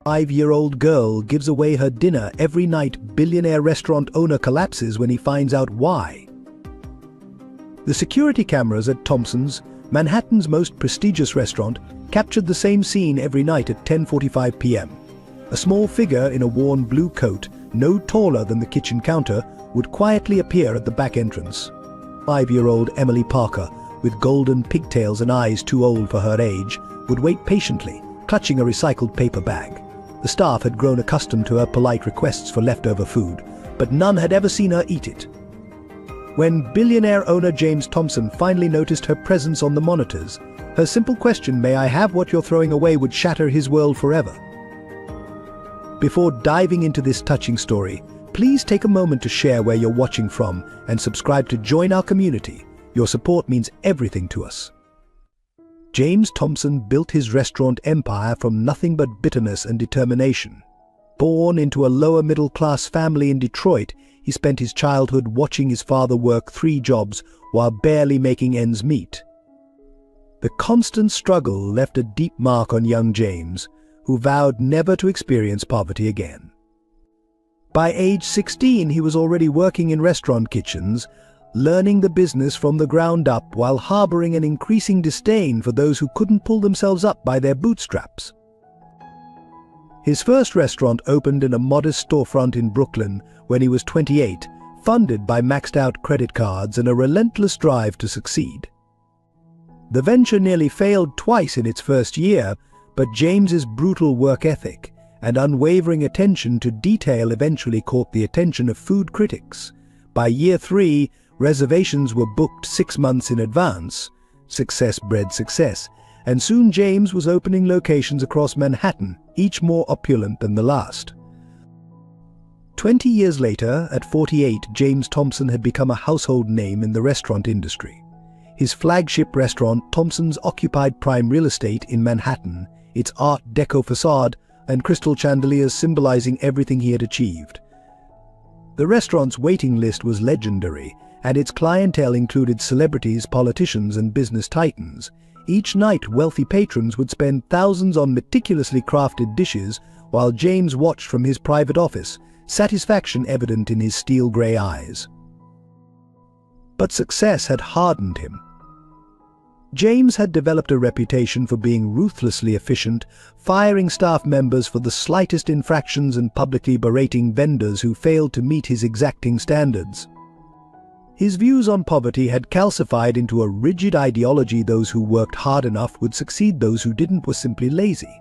5-year-old girl gives away her dinner every night. Billionaire restaurant owner collapses when he finds out why. The security cameras at Thompson's, Manhattan's most prestigious restaurant, captured the same scene every night at 10:45 p.m. A small figure in a worn blue coat, no taller than the kitchen counter, would quietly appear at the back entrance. 5-year-old Emily Parker, with golden pigtails and eyes too old for her age, would wait patiently, clutching a recycled paper bag. The staff had grown accustomed to her polite requests for leftover food, but none had ever seen her eat it. When billionaire owner James Thompson finally noticed her presence on the monitors, her simple question, "May I have what you're throwing away?" would shatter his world forever. Before diving into this touching story, please take a moment to share where you're watching from and subscribe to join our community. Your support means everything to us. James Thompson built his restaurant empire from nothing but bitterness and determination. Born into a lower-middle-class family in Detroit, he spent his childhood watching his father work 3 jobs while barely making ends meet. The constant struggle left a deep mark on young James, who vowed never to experience poverty again. By age 16, he was already working in restaurant kitchens, learning the business from the ground up while harboring an increasing disdain for those who couldn't pull themselves up by their bootstraps. His first restaurant opened in a modest storefront in Brooklyn when he was 28, funded by maxed-out credit cards and a relentless drive to succeed. The venture nearly failed twice in its first year, but James's brutal work ethic and unwavering attention to detail eventually caught the attention of food critics. By year 3, reservations were booked 6 months in advance. Success bred success, and soon James was opening locations across Manhattan, each more opulent than the last. 20 years later, at 48, James Thompson had become a household name in the restaurant industry. His flagship restaurant, Thompson's, occupied prime real estate in Manhattan, its Art Deco facade and crystal chandeliers symbolizing everything he had achieved. The restaurant's waiting list was legendary, and its clientele included celebrities, politicians, and business titans. Each night, wealthy patrons would spend thousands on meticulously crafted dishes, while James watched from his private office, satisfaction evident in his steel-gray eyes. But success had hardened him. James had developed a reputation for being ruthlessly efficient, firing staff members for the slightest infractions and publicly berating vendors who failed to meet his exacting standards. His views on poverty had calcified into a rigid ideology: those who worked hard enough would succeed, those who didn't were simply lazy.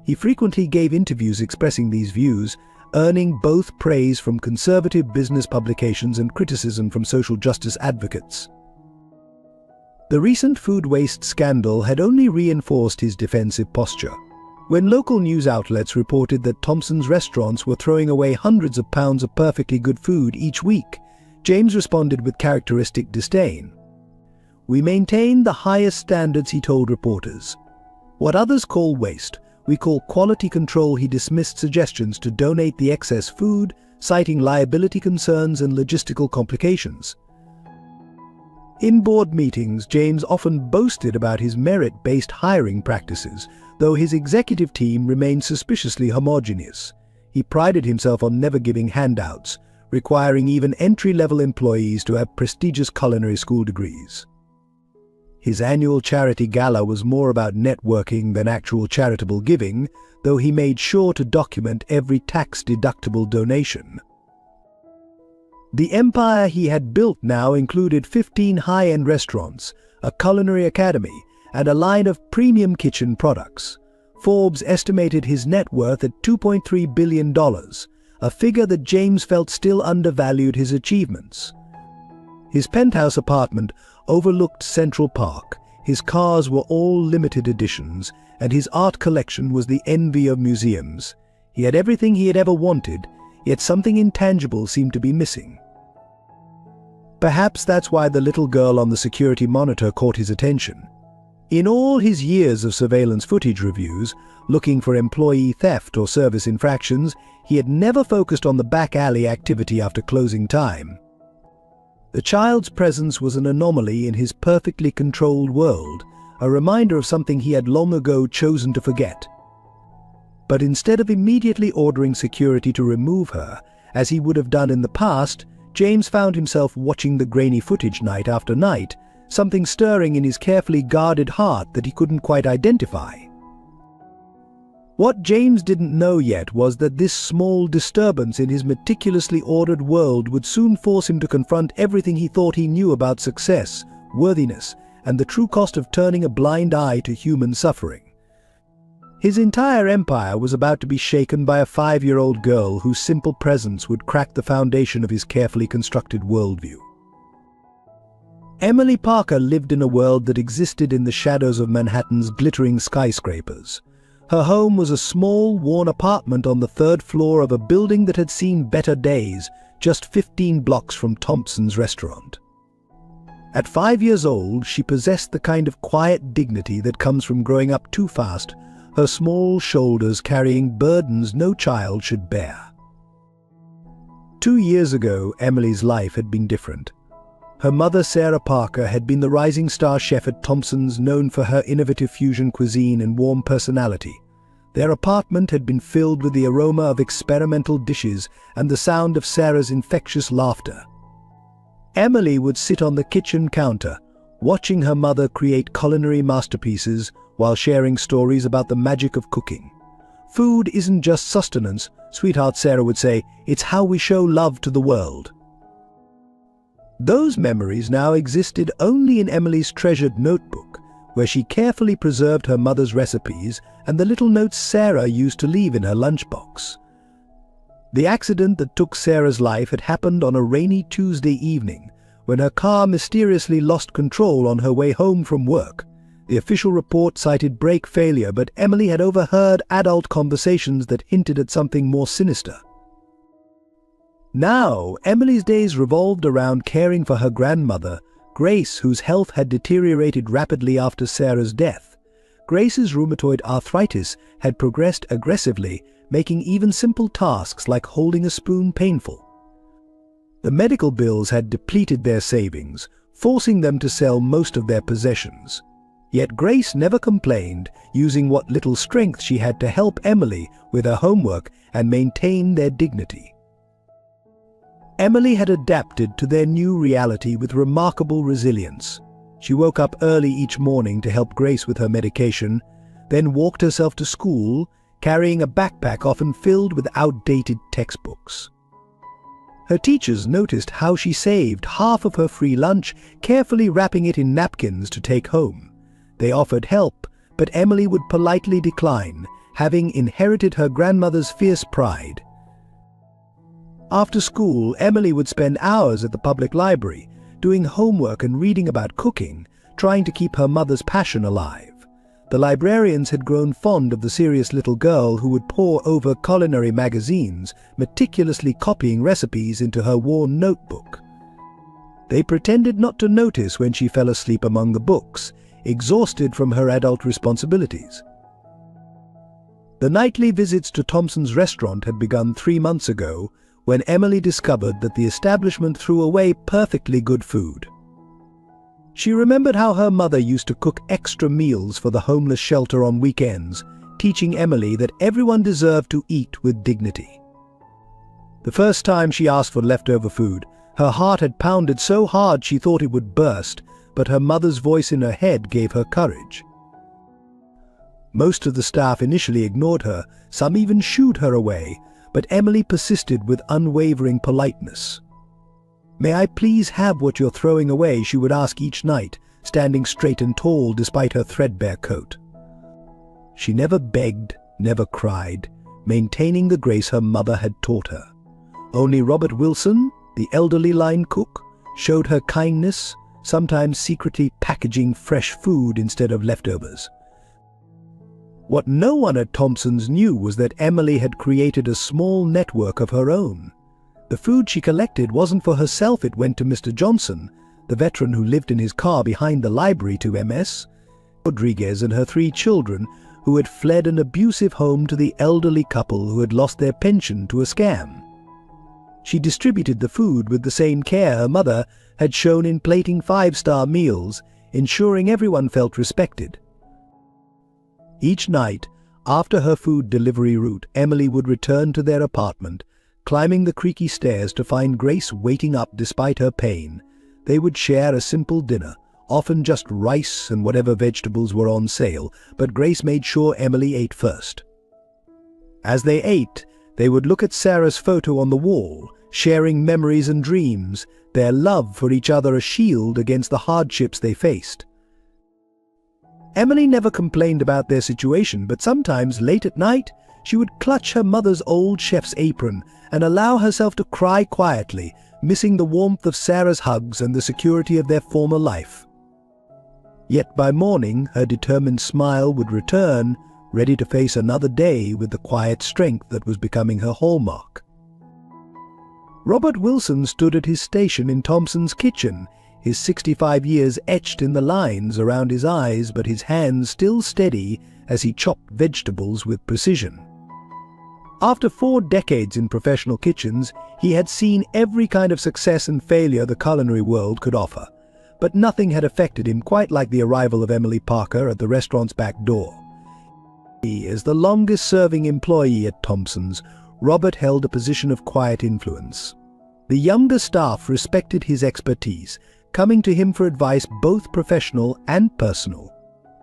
He frequently gave interviews expressing these views, earning both praise from conservative business publications and criticism from social justice advocates. The recent food waste scandal had only reinforced his defensive posture. When local news outlets reported that Thompson's restaurants were throwing away hundreds of pounds of perfectly good food each week, James responded with characteristic disdain. "We maintain the highest standards," he told reporters. "What others call waste, we call quality control." He dismissed suggestions to donate the excess food, citing liability concerns and logistical complications. In board meetings, James often boasted about his merit-based hiring practices, though his executive team remained suspiciously homogeneous. He prided himself on never giving handouts, requiring even entry-level employees to have prestigious culinary school degrees. His annual charity gala was more about networking than actual charitable giving, though he made sure to document every tax-deductible donation. The empire he had built now included 15 high-end restaurants, a culinary academy, and a line of premium kitchen products. Forbes estimated his net worth at $2.3 billion, a figure that James felt still undervalued his achievements. His penthouse apartment overlooked Central Park, his cars were all limited editions, and his art collection was the envy of museums. He had everything he had ever wanted, yet something intangible seemed to be missing. Perhaps that's why the little girl on the security monitor caught his attention. In all his years of surveillance footage reviews, looking for employee theft or service infractions, he had never focused on the back alley activity after closing time. The child's presence was an anomaly in his perfectly controlled world, a reminder of something he had long ago chosen to forget. But instead of immediately ordering security to remove her, as he would have done in the past, James found himself watching the grainy footage night after night, something stirring in his carefully guarded heart that he couldn't quite identify. What James didn't know yet was that this small disturbance in his meticulously ordered world would soon force him to confront everything he thought he knew about success, worthiness, and the true cost of turning a blind eye to human suffering. His entire empire was about to be shaken by a 5-year-old girl whose simple presence would crack the foundation of his carefully constructed worldview. Emily Parker lived in a world that existed in the shadows of Manhattan's glittering skyscrapers. Her home was a small, worn apartment on the 3rd floor of a building that had seen better days, just 15 blocks from Thompson's restaurant. At 5 years old, she possessed the kind of quiet dignity that comes from growing up too fast, her small shoulders carrying burdens no child should bear. 2 years ago, Emily's life had been different. Her mother, Sarah Parker, had been the rising star chef at Thompson's, known for her innovative fusion cuisine and warm personality. Their apartment had been filled with the aroma of experimental dishes and the sound of Sarah's infectious laughter. Emily would sit on the kitchen counter, watching her mother create culinary masterpieces while sharing stories about the magic of cooking. "Food isn't just sustenance," sweetheart Sarah would say, "it's how we show love to the world." Those memories now existed only in Emily's treasured notebook, where she carefully preserved her mother's recipes and the little notes Sarah used to leave in her lunchbox. The accident that took Sarah's life had happened on a rainy Tuesday evening, when her car mysteriously lost control on her way home from work. The official report cited brake failure, but Emily had overheard adult conversations that hinted at something more sinister. Now, Emily's days revolved around caring for her grandmother, Grace, whose health had deteriorated rapidly after Sarah's death. Grace's rheumatoid arthritis had progressed aggressively, making even simple tasks like holding a spoon painful. The medical bills had depleted their savings, forcing them to sell most of their possessions. Yet Grace never complained, using what little strength she had to help Emily with her homework and maintain their dignity. Emily had adapted to their new reality with remarkable resilience. She woke up early each morning to help Grace with her medication, then walked herself to school, carrying a backpack often filled with outdated textbooks. Her teachers noticed how she saved half of her free lunch, carefully wrapping it in napkins to take home. They offered help, but Emily would politely decline, having inherited her grandmother's fierce pride. After school, Emily would spend hours at the public library, doing homework and reading about cooking, trying to keep her mother's passion alive. The librarians had grown fond of the serious little girl who would pore over culinary magazines, meticulously copying recipes into her worn notebook. They pretended not to notice when she fell asleep among the books, exhausted from her adult responsibilities. The nightly visits to Thompson's restaurant had begun 3 months ago, when Emily discovered that the establishment threw away perfectly good food. She remembered how her mother used to cook extra meals for the homeless shelter on weekends, teaching Emily that everyone deserved to eat with dignity. The first time she asked for leftover food, her heart had pounded so hard she thought it would burst, but her mother's voice in her head gave her courage. Most of the staff initially ignored her, some even shooed her away, but Emily persisted with unwavering politeness. "May I please have what you're throwing away?" she would ask each night, standing straight and tall despite her threadbare coat. She never begged, never cried, maintaining the grace her mother had taught her. Only Robert Wilson, the elderly line cook, showed her kindness, sometimes secretly packaging fresh food instead of leftovers. What no one at Thompson's knew was that Emily had created a small network of her own. The food she collected wasn't for herself, it went to Mr. Johnson, the veteran who lived in his car behind the library, to Ms. Rodriguez and her 3 children, who had fled an abusive home, to the elderly couple who had lost their pension to a scam. She distributed the food with the same care her mother had shown in plating 5-star meals, ensuring everyone felt respected. Each night, After her food delivery route, Emily would return to their apartment, climbing the creaky stairs to find Grace waiting up despite her pain. They would share a simple dinner, often just rice and whatever vegetables were on sale, but Grace made sure Emily ate first. As they ate, they would look at Sarah's photo on the wall, sharing memories and dreams, their love for each other a shield against the hardships they faced. Emily never complained about their situation, but sometimes, late at night, she would clutch her mother's old chef's apron and allow herself to cry quietly, missing the warmth of Sarah's hugs and the security of their former life. Yet by morning, her determined smile would return, ready to face another day with the quiet strength that was becoming her hallmark. Robert Wilson stood at his station in Thompson's kitchen, his 65 years etched in the lines around his eyes, but his hands still steady as he chopped vegetables with precision. After 4 decades in professional kitchens, he had seen every kind of success and failure the culinary world could offer, but nothing had affected him quite like the arrival of Emily Parker at the restaurant's back door. As the longest-serving employee at Thompson's, Robert held a position of quiet influence. The younger staff respected his expertise, coming to him for advice both professional and personal.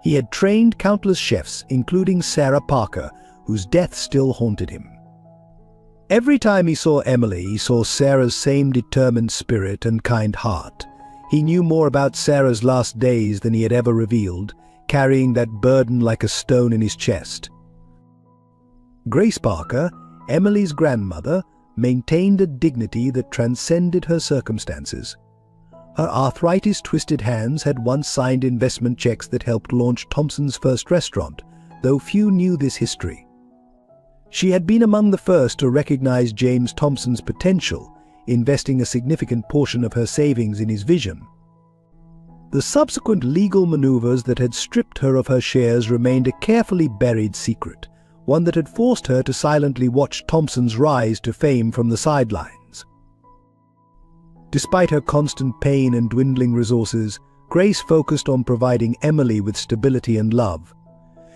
He had trained countless chefs, including Sarah Parker, whose death still haunted him. Every time he saw Emily, he saw Sarah's same determined spirit and kind heart. He knew more about Sarah's last days than he had ever revealed, carrying that burden like a stone in his chest. Grace Parker, Emily's grandmother, maintained a dignity that transcended her circumstances. Her arthritis-twisted hands had once signed investment checks that helped launch Thompson's first restaurant, though few knew this history. She had been among the first to recognize James Thompson's potential, investing a significant portion of her savings in his vision. The subsequent legal maneuvers that had stripped her of her shares remained a carefully buried secret, one that had forced her to silently watch Thompson's rise to fame from the sidelines. Despite her constant pain and dwindling resources, Grace focused on providing Emily with stability and love.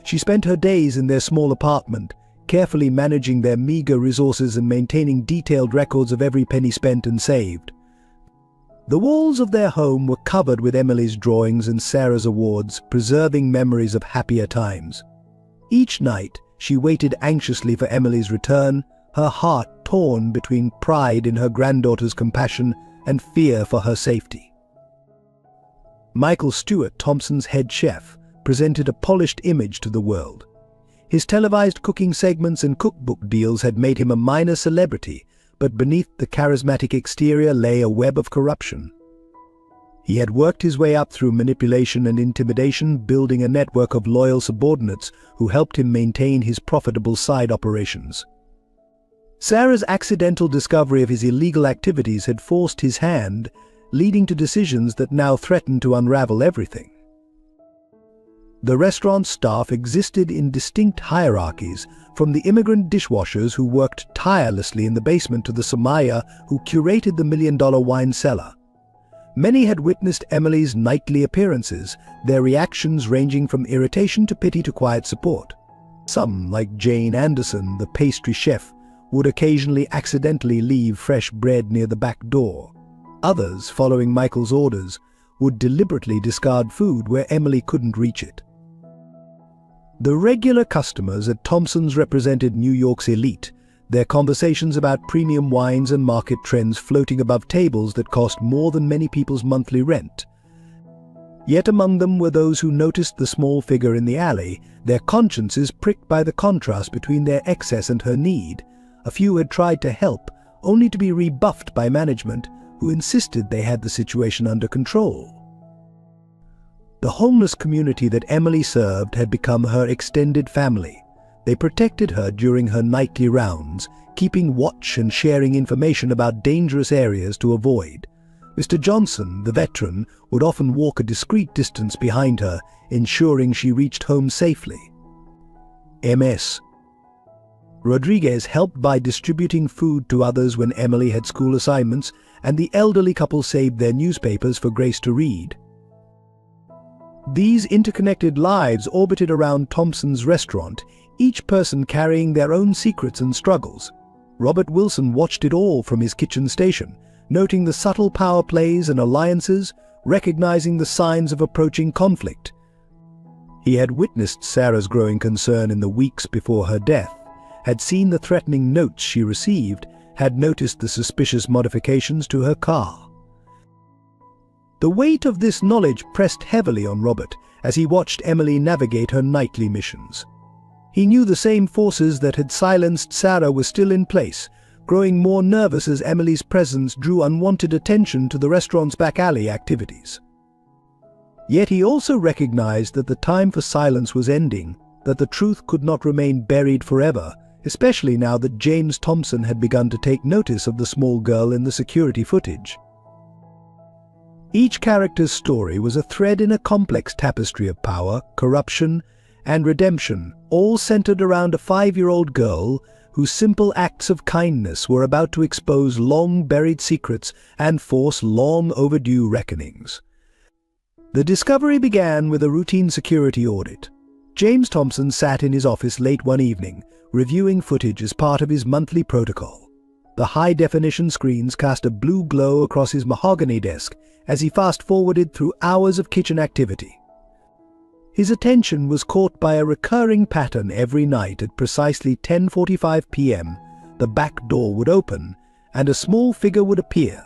She spent her days in their small apartment, carefully managing their meager resources and maintaining detailed records of every penny spent and saved. The walls of their home were covered with Emily's drawings and Sarah's awards, preserving memories of happier times. Each night, she waited anxiously for Emily's return, her heart torn between pride in her granddaughter's compassion and fear for her safety. Michael Stewart, Thompson's head chef, presented a polished image to the world. His televised cooking segments and cookbook deals had made him a minor celebrity, but beneath the charismatic exterior lay a web of corruption. He had worked his way up through manipulation and intimidation, building a network of loyal subordinates who helped him maintain his profitable side operations. Sarah's accidental discovery of his illegal activities had forced his hand, leading to decisions that now threatened to unravel everything. The restaurant staff existed in distinct hierarchies, from the immigrant dishwashers who worked tirelessly in the basement to the Samaya who curated the million-dollar wine cellar. Many had witnessed Emily's nightly appearances, their reactions ranging from irritation to pity to quiet support. Some, like Jane Anderson, the pastry chef, would occasionally accidentally leave fresh bread near the back door. Others, following Michael's orders, would deliberately discard food where Emily couldn't reach it. The regular customers at Thompson's represented New York's elite, their conversations about premium wines and market trends floating above tables that cost more than many people's monthly rent. Yet among them were those who noticed the small figure in the alley, their consciences pricked by the contrast between their excess and her need. A few had tried to help, only to be rebuffed by management, who insisted they had the situation under control. The homeless community that Emily served had become her extended family. They protected her during her nightly rounds, keeping watch and sharing information about dangerous areas to avoid. Mr. Johnson, the veteran, would often walk a discreet distance behind her, ensuring she reached home safely. Ms. Rodriguez helped by distributing food to others when Emily had school assignments, and the elderly couple saved their newspapers for Grace to read. These interconnected lives orbited around Thompson's restaurant, each person carrying their own secrets and struggles. Robert Wilson watched it all from his kitchen station, noting the subtle power plays and alliances, recognizing the signs of approaching conflict. He had witnessed Sarah's growing concern in the weeks before her death, had seen the threatening notes she received, had noticed the suspicious modifications to her car. The weight of this knowledge pressed heavily on Robert as he watched Emily navigate her nightly missions. He knew the same forces that had silenced Sarah were still in place, growing more nervous as Emily's presence drew unwanted attention to the restaurant's back alley activities. Yet he also recognized that the time for silence was ending, that the truth could not remain buried forever, especially now that James Thompson had begun to take notice of the small girl in the security footage. Each character's story was a thread in a complex tapestry of power, corruption, and redemption, all centered around a 5-year-old girl whose simple acts of kindness were about to expose long-buried secrets and force long-overdue reckonings. The discovery began with a routine security audit. James Thompson sat in his office late one evening, reviewing footage as part of his monthly protocol. The high-definition screens cast a blue glow across his mahogany desk as he fast-forwarded through hours of kitchen activity. His attention was caught by a recurring pattern every night at precisely 10:45 p.m. The back door would open, and a small figure would appear.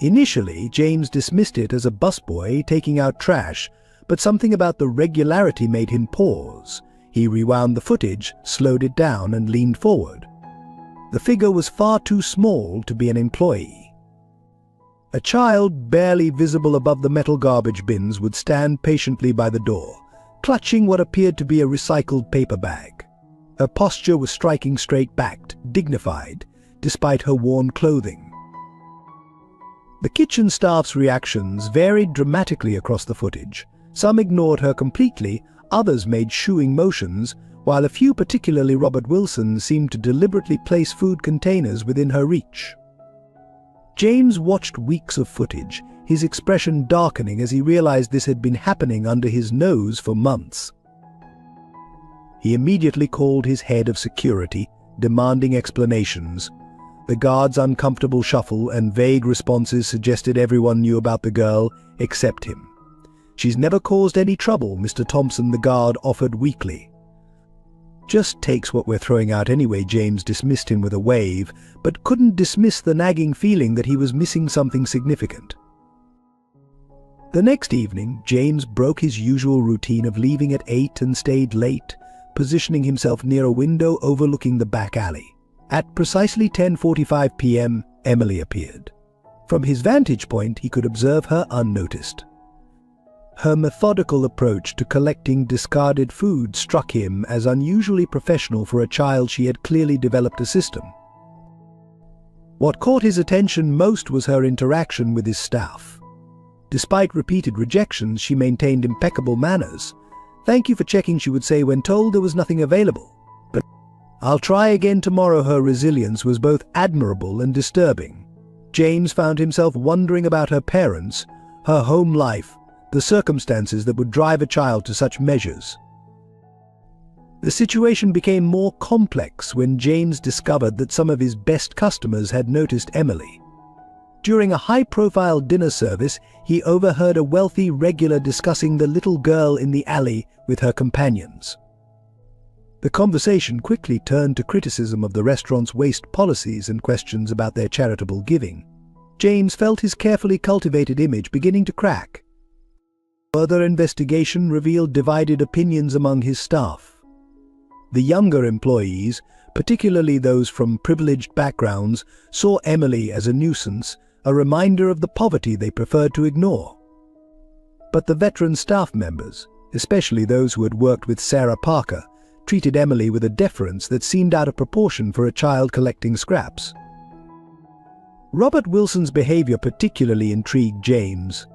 Initially, James dismissed it as a busboy taking out trash, but something about the regularity made him pause. He rewound the footage, slowed it down, and leaned forward. The figure was far too small to be an employee. A child, barely visible above the metal garbage bins, would stand patiently by the door, clutching what appeared to be a recycled paper bag. Her posture was striking straight-backed, dignified, despite her worn clothing. The kitchen staff's reactions varied dramatically across the footage. Some ignored her completely, others made shooing motions, while a few, particularly Robert Wilson, seemed to deliberately place food containers within her reach. James watched weeks of footage, his expression darkening as he realized this had been happening under his nose for months. He immediately called his head of security, demanding explanations. The guard's uncomfortable shuffle and vague responses suggested everyone knew about the girl, except him. "She's never caused any trouble," Mr. Thompson, the guard, offered weakly. "Just takes what we're throwing out anyway," James dismissed him with a wave, but couldn't dismiss the nagging feeling that he was missing something significant. The next evening, James broke his usual routine of leaving at 8 and stayed late, positioning himself near a window overlooking the back alley. At precisely 10:45 p.m., Emily appeared. From his vantage point, he could observe her unnoticed. Her methodical approach to collecting discarded food struck him as unusually professional for a child. She had clearly developed a system. What caught his attention most was her interaction with his staff. Despite repeated rejections, she maintained impeccable manners. "Thank you for checking," she would say when told there was nothing available. "But I'll try again tomorrow." Her resilience was both admirable and disturbing. James found himself wondering about her parents, her home life, the circumstances that would drive a child to such measures. The situation became more complex when James discovered that some of his best customers had noticed Emily. During a high-profile dinner service, he overheard a wealthy regular discussing the little girl in the alley with her companions. The conversation quickly turned to criticism of the restaurant's waste policies and questions about their charitable giving. James felt his carefully cultivated image beginning to crack. Further investigation revealed divided opinions among his staff. The younger employees, particularly those from privileged backgrounds, saw Emily as a nuisance, a reminder of the poverty they preferred to ignore. But the veteran staff members, especially those who had worked with Sarah Parker, treated Emily with a deference that seemed out of proportion for a child collecting scraps. Robert Wilson's behavior particularly intrigued James.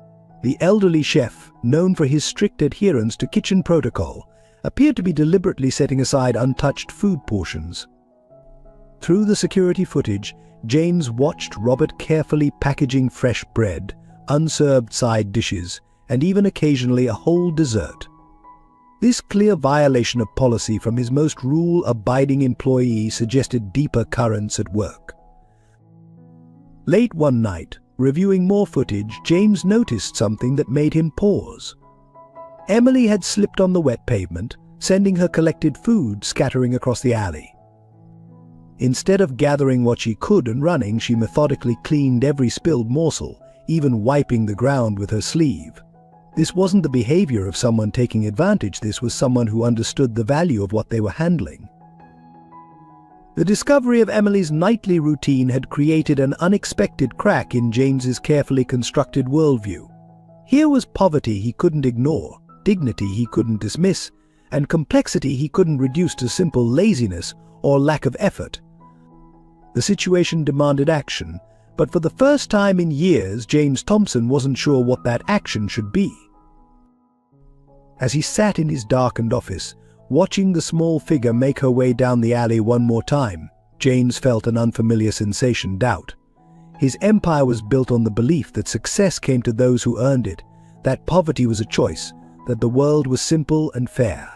The elderly chef, known for his strict adherence to kitchen protocol, appeared to be deliberately setting aside untouched food portions. Through the security footage, James watched Robert carefully packaging fresh bread, unserved side dishes, and even occasionally a whole dessert. This clear violation of policy from his most rule-abiding employee suggested deeper currents at work. Late one night, reviewing more footage, James noticed something that made him pause. Emily had slipped on the wet pavement, sending her collected food scattering across the alley. Instead of gathering what she could and running, she methodically cleaned every spilled morsel, even wiping the ground with her sleeve. This wasn't the behavior of someone taking advantage, this was someone who understood the value of what they were handling. The discovery of Emily's nightly routine had created an unexpected crack in James's carefully constructed worldview. Here was poverty he couldn't ignore, dignity he couldn't dismiss, and complexity he couldn't reduce to simple laziness or lack of effort. The situation demanded action, but for the first time in years, James Thompson wasn't sure what that action should be. As he sat in his darkened office, watching the small figure make her way down the alley one more time, James felt an unfamiliar sensation: doubt. His empire was built on the belief that success came to those who earned it, that poverty was a choice, that the world was simple and fair.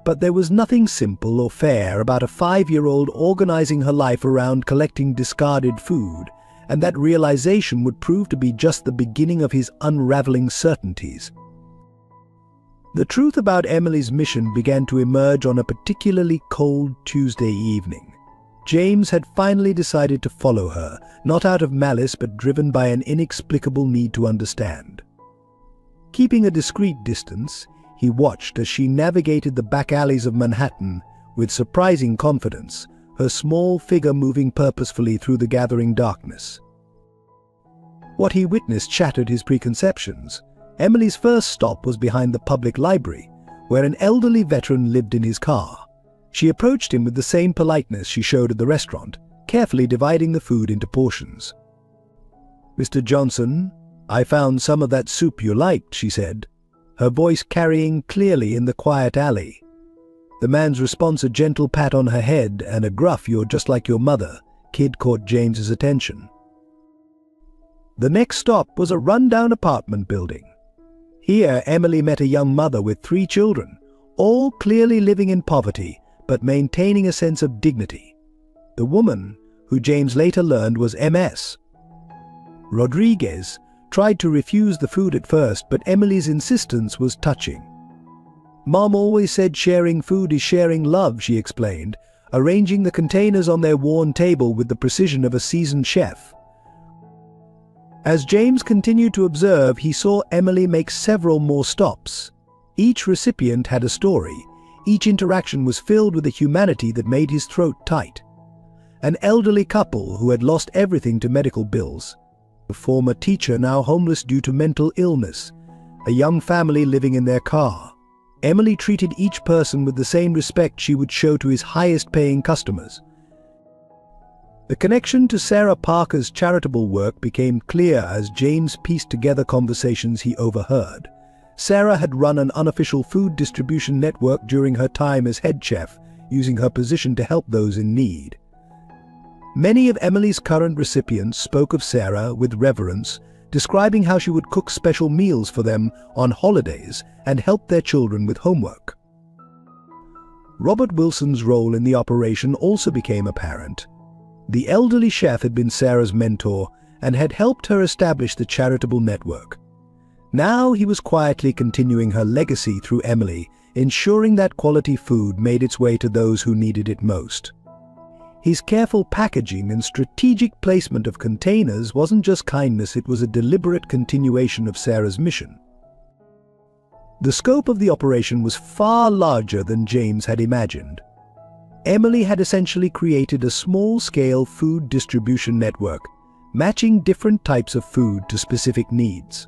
But there was nothing simple or fair about a 5-year-old organizing her life around collecting discarded food, and that realization would prove to be just the beginning of his unraveling certainties. The truth about Emily's mission began to emerge on a particularly cold Tuesday evening. James had finally decided to follow her, not out of malice but driven by an inexplicable need to understand. Keeping a discreet distance, he watched as she navigated the back alleys of Manhattan with surprising confidence, her small figure moving purposefully through the gathering darkness. What he witnessed shattered his preconceptions. Emily's first stop was behind the public library, where an elderly veteran lived in his car. She approached him with the same politeness she showed at the restaurant, carefully dividing the food into portions. "Mr. Johnson, I found some of that soup you liked," she said, her voice carrying clearly in the quiet alley. The man's response, a gentle pat on her head and a gruff "you're just like your mother," caught James's attention. The next stop was a rundown apartment building. Here, Emily met a young mother with 3 children, all clearly living in poverty, but maintaining a sense of dignity. The woman, who James later learned was Ms. Rodriguez, tried to refuse the food at first, but Emily's insistence was touching. "Mom always said sharing food is sharing love," she explained, arranging the containers on their worn table with the precision of a seasoned chef. As James continued to observe, he saw Emily make several more stops. Each recipient had a story. Each interaction was filled with a humanity that made his throat tight. An elderly couple who had lost everything to medical bills. A former teacher now homeless due to mental illness. A young family living in their car. Emily treated each person with the same respect she would show to his highest-paying customers. The connection to Sarah Parker's charitable work became clear as James pieced together conversations he overheard. Sarah had run an unofficial food distribution network during her time as head chef, using her position to help those in need. Many of Emily's current recipients spoke of Sarah with reverence, describing how she would cook special meals for them on holidays and help their children with homework. Robert Wilson's role in the operation also became apparent. The elderly chef had been Sarah's mentor and had helped her establish the charitable network. Now he was quietly continuing her legacy through Emily, ensuring that quality food made its way to those who needed it most. His careful packaging and strategic placement of containers wasn't just kindness, it was a deliberate continuation of Sarah's mission. The scope of the operation was far larger than James had imagined. Emily had essentially created a small-scale food distribution network, matching different types of food to specific needs.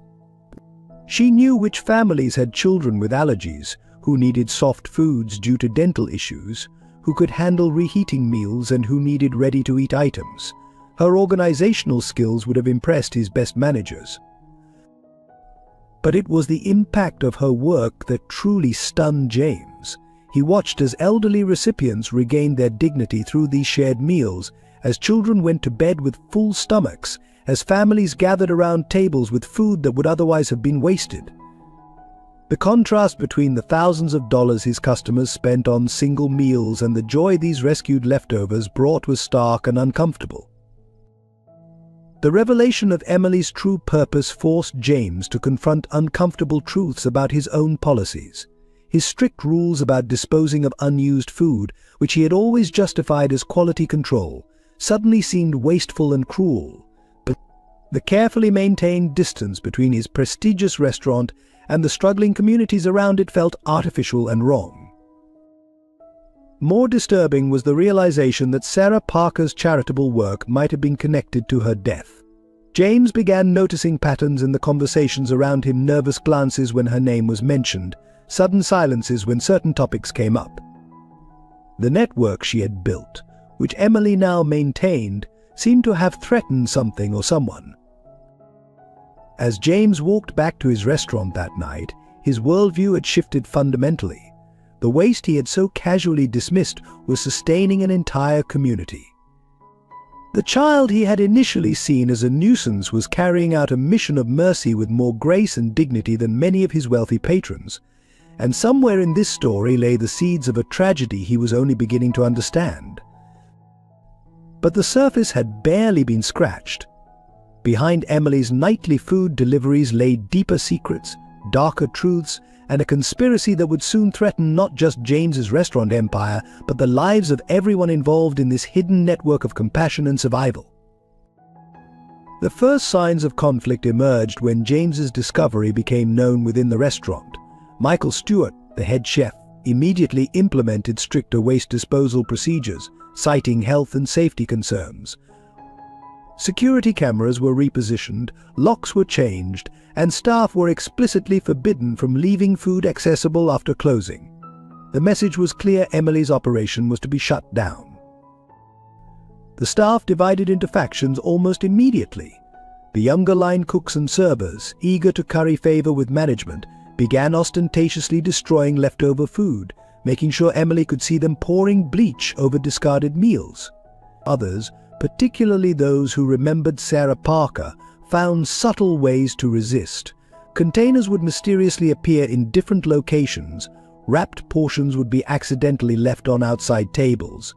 She knew which families had children with allergies, who needed soft foods due to dental issues, who could handle reheating meals and who needed ready-to-eat items. Her organizational skills would have impressed his best managers. But it was the impact of her work that truly stunned James. He watched as elderly recipients regained their dignity through these shared meals, as children went to bed with full stomachs, as families gathered around tables with food that would otherwise have been wasted. The contrast between the thousands of dollars his customers spent on single meals and the joy these rescued leftovers brought was stark and uncomfortable. The revelation of Emily's true purpose forced James to confront uncomfortable truths about his own policies. His strict rules about disposing of unused food, which he had always justified as quality control, suddenly seemed wasteful and cruel. But the carefully maintained distance between his prestigious restaurant and the struggling communities around it felt artificial and wrong. More disturbing was the realization that Sarah Parker's charitable work might have been connected to her death. James began noticing patterns in the conversations around him: nervous glances when her name was mentioned, sudden silences when certain topics came up. The network she had built, which Emily now maintained, seemed to have threatened something or someone. As James walked back to his restaurant that night, his worldview had shifted fundamentally. The waste he had so casually dismissed was sustaining an entire community. The child he had initially seen as a nuisance was carrying out a mission of mercy with more grace and dignity than many of his wealthy patrons, and somewhere in this story lay the seeds of a tragedy he was only beginning to understand. But the surface had barely been scratched. Behind Emily's nightly food deliveries lay deeper secrets, darker truths, and a conspiracy that would soon threaten not just James's restaurant empire, but the lives of everyone involved in this hidden network of compassion and survival. The first signs of conflict emerged when James's discovery became known within the restaurant. Michael Stewart, the head chef, immediately implemented stricter waste disposal procedures, citing health and safety concerns. Security cameras were repositioned, locks were changed, and staff were explicitly forbidden from leaving food accessible after closing. The message was clear: Emily's operation was to be shut down. The staff divided into factions almost immediately. The younger line cooks and servers, eager to curry favor with management, began ostentatiously destroying leftover food, making sure Emily could see them pouring bleach over discarded meals. Others, particularly those who remembered Sarah Parker, found subtle ways to resist. Containers would mysteriously appear in different locations. Wrapped portions would be accidentally left on outside tables.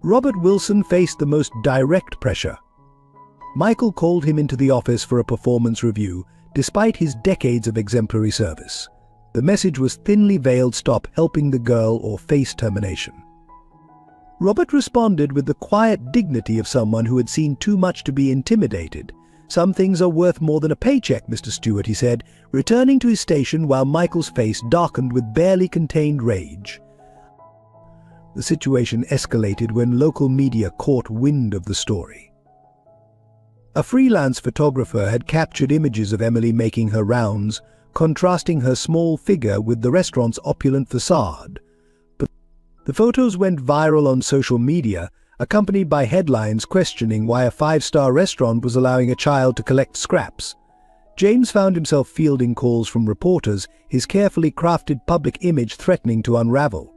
Robert Wilson faced the most direct pressure. Michael called him into the office for a performance review, despite his decades of exemplary service. The message was thinly veiled: stop helping the girl or face termination. Robert responded with the quiet dignity of someone who had seen too much to be intimidated. "Some things are worth more than a paycheck, Mr. Stewart," he said, returning to his station while Michael's face darkened with barely contained rage. The situation escalated when local media caught wind of the story. A freelance photographer had captured images of Emily making her rounds, contrasting her small figure with the restaurant's opulent facade. But the photos went viral on social media, accompanied by headlines questioning why a five-star restaurant was allowing a child to collect scraps. James found himself fielding calls from reporters, his carefully crafted public image threatening to unravel.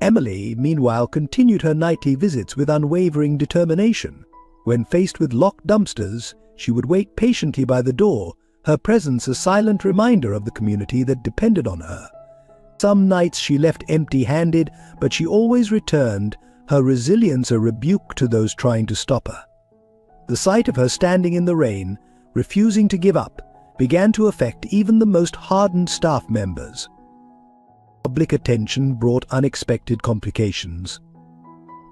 Emily, meanwhile, continued her nightly visits with unwavering determination. When faced with locked dumpsters, she would wait patiently by the door, her presence a silent reminder of the community that depended on her. Some nights she left empty-handed, but she always returned, her resilience a rebuke to those trying to stop her. The sight of her standing in the rain, refusing to give up, began to affect even the most hardened staff members. Public attention brought unexpected complications.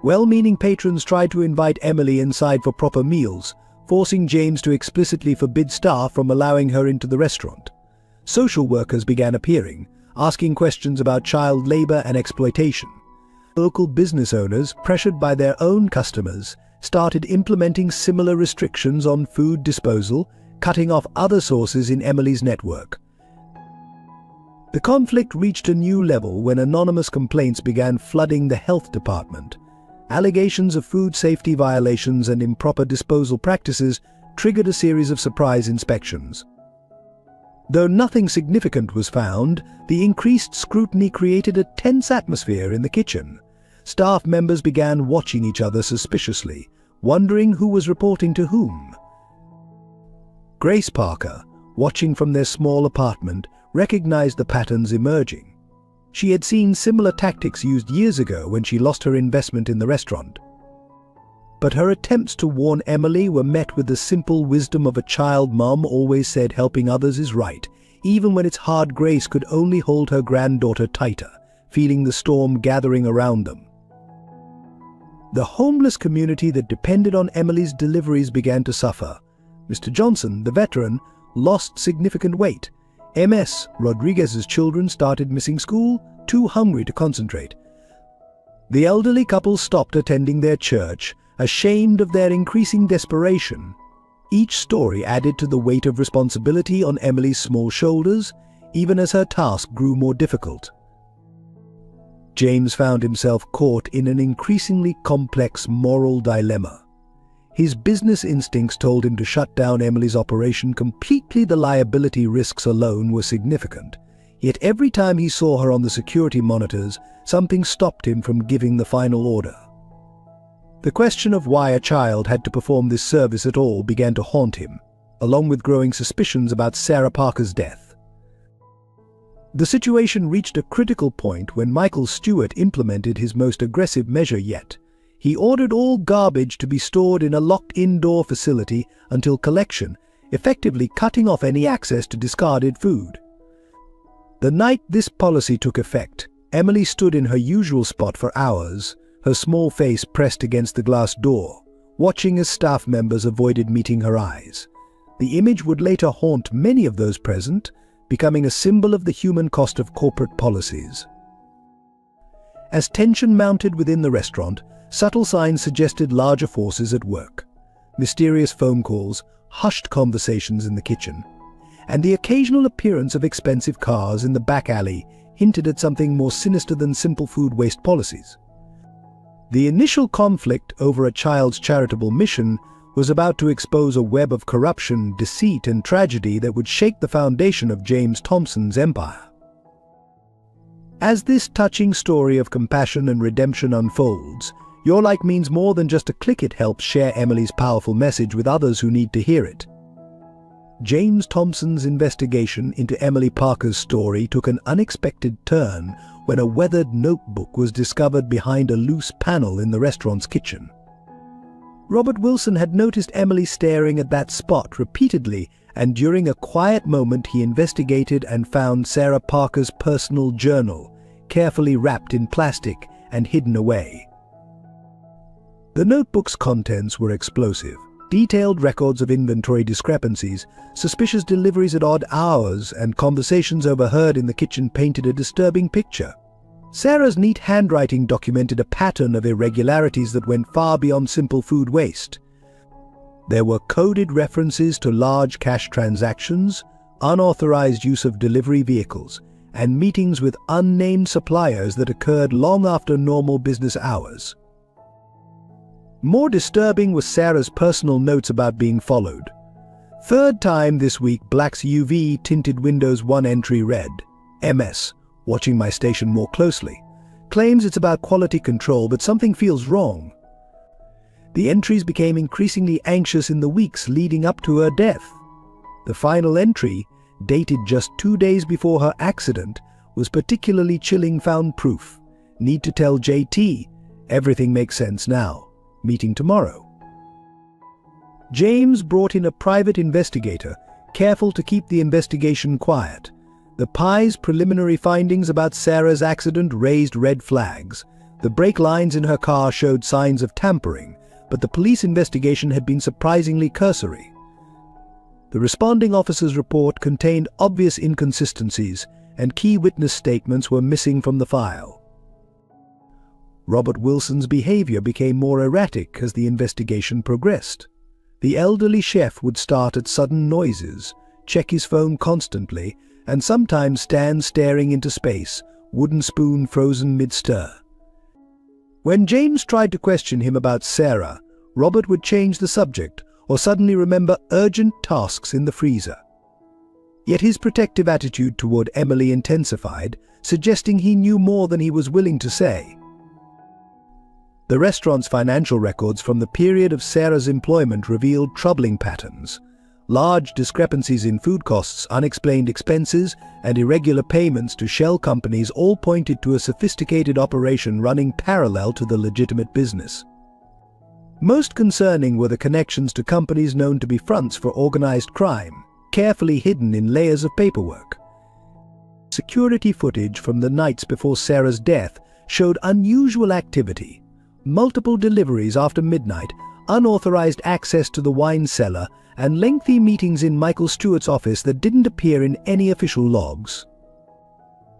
Well-meaning patrons tried to invite Emily inside for proper meals, forcing James to explicitly forbid staff from allowing her into the restaurant. Social workers began appearing, asking questions about child labor and exploitation. Local business owners, pressured by their own customers, started implementing similar restrictions on food disposal, cutting off other sources in Emily's network. The conflict reached a new level when anonymous complaints began flooding the health department. Allegations of food safety violations and improper disposal practices triggered a series of surprise inspections. Though nothing significant was found, the increased scrutiny created a tense atmosphere in the kitchen. Staff members began watching each other suspiciously, wondering who was reporting to whom. Grace Parker, watching from their small apartment, recognized the patterns emerging. She had seen similar tactics used years ago when she lost her investment in the restaurant. But her attempts to warn Emily were met with the simple wisdom of a child mom always said helping others is right, even when its hard grace could only hold her granddaughter tighter, feeling the storm gathering around them. The homeless community that depended on Emily's deliveries began to suffer. Mr. Johnson, the veteran, lost significant weight. Ms. Rodriguez's children started missing school, too hungry to concentrate. The elderly couple stopped attending their church, ashamed of their increasing desperation. Each story added to the weight of responsibility on Emily's small shoulders, even as her task grew more difficult. James found himself caught in an increasingly complex moral dilemma. His business instincts told him to shut down Emily's operation completely. The liability risks alone were significant. Yet every time he saw her on the security monitors, something stopped him from giving the final order. The question of why a child had to perform this service at all began to haunt him, along with growing suspicions about Sarah Parker's death. The situation reached a critical point when Michael Stewart implemented his most aggressive measure yet. He ordered all garbage to be stored in a locked indoor facility until collection, effectively cutting off any access to discarded food. The night this policy took effect, Emily stood in her usual spot for hours, her small face pressed against the glass door, watching as staff members avoided meeting her eyes. The image would later haunt many of those present, becoming a symbol of the human cost of corporate policies. As tension mounted within the restaurant, subtle signs suggested larger forces at work. Mysterious phone calls, hushed conversations in the kitchen, and the occasional appearance of expensive cars in the back alley hinted at something more sinister than simple food waste policies. The initial conflict over a child's charitable mission was about to expose a web of corruption, deceit, and tragedy that would shake the foundation of James Thompson's empire. As this touching story of compassion and redemption unfolds, your like means more than just a click. It helps share Emily's powerful message with others who need to hear it. James Thompson's investigation into Emily Parker's story took an unexpected turn when a weathered notebook was discovered behind a loose panel in the restaurant's kitchen. Robert Wilson had noticed Emily staring at that spot repeatedly, and during a quiet moment he investigated and found Sarah Parker's personal journal, carefully wrapped in plastic and hidden away. The notebook's contents were explosive. Detailed records of inventory discrepancies, suspicious deliveries at odd hours, and conversations overheard in the kitchen painted a disturbing picture. Sarah's neat handwriting documented a pattern of irregularities that went far beyond simple food waste. There were coded references to large cash transactions, unauthorized use of delivery vehicles, and meetings with unnamed suppliers that occurred long after normal business hours. More disturbing was Sarah's personal notes about being followed. Third time this week, Black's UV tinted Windows 1 entry read, MS, watching my station more closely. Claims it's about quality control, but something feels wrong. The entries became increasingly anxious in the weeks leading up to her death. The final entry, dated just 2 days before her accident, was particularly chilling. Found proof. Need to tell JT. Everything makes sense now. Meeting tomorrow. James brought in a private investigator, careful to keep the investigation quiet. The PI's preliminary findings about Sarah's accident raised red flags. The brake lines in her car showed signs of tampering, but the police investigation had been surprisingly cursory. The responding officer's report contained obvious inconsistencies, and key witness statements were missing from the file. Robert Wilson's behavior became more erratic as the investigation progressed. The elderly chef would start at sudden noises, check his phone constantly, and sometimes stand staring into space, wooden spoon frozen mid-stir. When James tried to question him about Sarah, Robert would change the subject or suddenly remember urgent tasks in the freezer. Yet his protective attitude toward Emily intensified, suggesting he knew more than he was willing to say. The restaurant's financial records from the period of Sarah's employment revealed troubling patterns. Large discrepancies in food costs, unexplained expenses, and irregular payments to shell companies all pointed to a sophisticated operation running parallel to the legitimate business. Most concerning were the connections to companies known to be fronts for organized crime, carefully hidden in layers of paperwork. Security footage from the nights before Sarah's death showed unusual activity: multiple deliveries after midnight, unauthorized access to the wine cellar, and lengthy meetings in Michael Stewart's office that didn't appear in any official logs.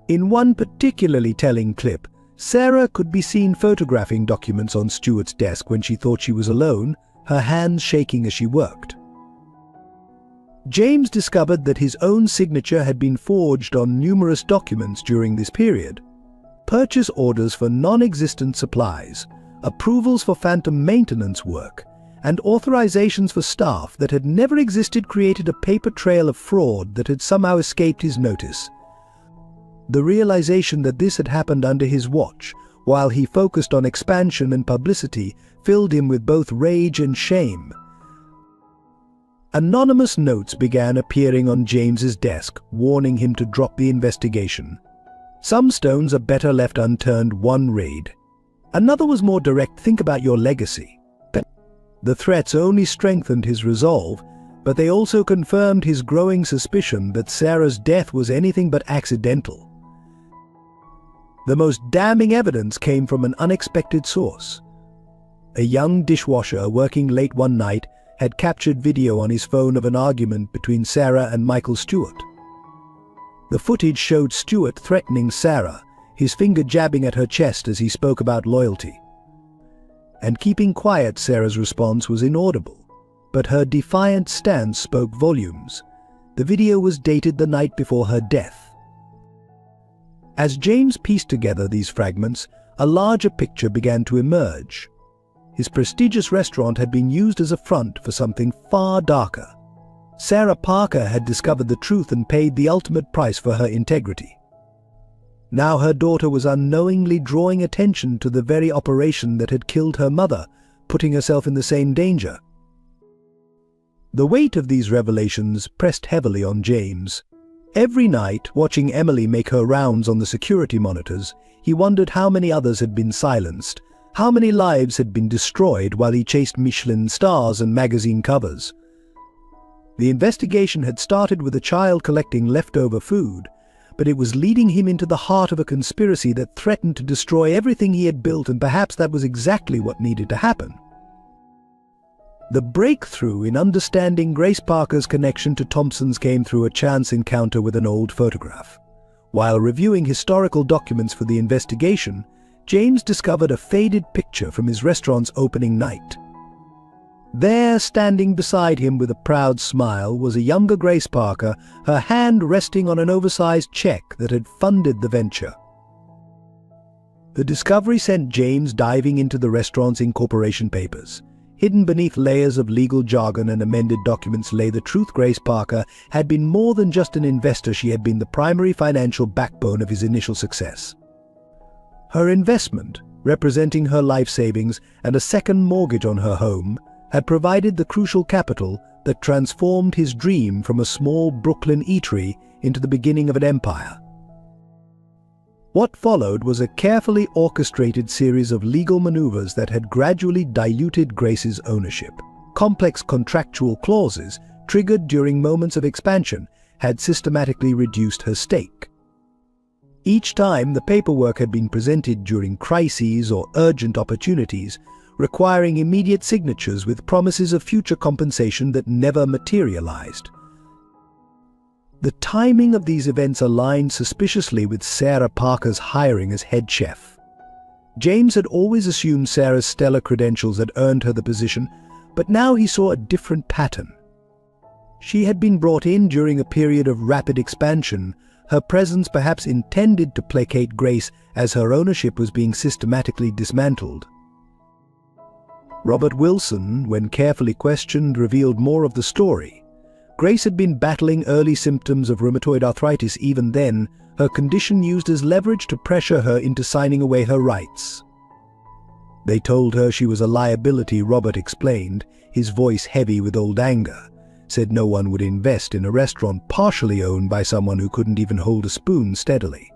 In one particularly telling clip, Sarah could be seen photographing documents on Stewart's desk when she thought she was alone, her hands shaking as she worked. James discovered that his own signature had been forged on numerous documents during this period. Purchase orders for non-existent supplies, approvals for phantom maintenance work, and authorizations for staff that had never existed created a paper trail of fraud that had somehow escaped his notice. The realization that this had happened under his watch, while he focused on expansion and publicity, filled him with both rage and shame. Anonymous notes began appearing on James's desk, warning him to drop the investigation. Some stones are better left unturned, one read. Another was more direct: think about your legacy. The threats only strengthened his resolve, but they also confirmed his growing suspicion that Sarah's death was anything but accidental. The most damning evidence came from an unexpected source. A young dishwasher working late one night had captured video on his phone of an argument between Sarah and Michael Stewart. The footage showed Stewart threatening Sarah, his finger jabbing at her chest as he spoke about loyalty. And keeping quiet, Sarah's response was inaudible, but her defiant stance spoke volumes. The video was dated the night before her death. As James pieced together these fragments, a larger picture began to emerge. His prestigious restaurant had been used as a front for something far darker. Sarah Parker had discovered the truth and paid the ultimate price for her integrity. Now her daughter was unknowingly drawing attention to the very operation that had killed her mother, putting herself in the same danger. The weight of these revelations pressed heavily on James. Every night, watching Emily make her rounds on the security monitors, he wondered how many others had been silenced, how many lives had been destroyed while he chased Michelin stars and magazine covers. The investigation had started with a child collecting leftover food, but it was leading him into the heart of a conspiracy that threatened to destroy everything he had built, and perhaps that was exactly what needed to happen. The breakthrough in understanding Grace Parker's connection to Thompson's came through a chance encounter with an old photograph. While reviewing historical documents for the investigation, James discovered a faded picture from his restaurant's opening night. There, standing beside him with a proud smile, was a younger Grace Parker, her hand resting on an oversized check that had funded the venture. The discovery sent James diving into the restaurant's incorporation papers. Hidden beneath layers of legal jargon and amended documents lay the truth: Grace Parker had been more than just an investor. She had been the primary financial backbone of his initial success. Her investment, representing her life savings and a second mortgage on her home, had provided the crucial capital that transformed his dream from a small Brooklyn eatery into the beginning of an empire. What followed was a carefully orchestrated series of legal maneuvers that had gradually diluted Grace's ownership. Complex contractual clauses, triggered during moments of expansion, had systematically reduced her stake. Each time the paperwork had been presented during crises or urgent opportunities, requiring immediate signatures with promises of future compensation that never materialized. The timing of these events aligned suspiciously with Sarah Parker's hiring as head chef. James had always assumed Sarah's stellar credentials had earned her the position, but now he saw a different pattern. She had been brought in during a period of rapid expansion, her presence perhaps intended to placate Grace as her ownership was being systematically dismantled. Robert Wilson, when carefully questioned, revealed more of the story. Grace had been battling early symptoms of rheumatoid arthritis. Even then, her condition used as leverage to pressure her into signing away her rights. They told her she was a liability, Robert explained, his voice heavy with old anger. said no one would invest in a restaurant partially owned by someone who couldn't even hold a spoon steadily.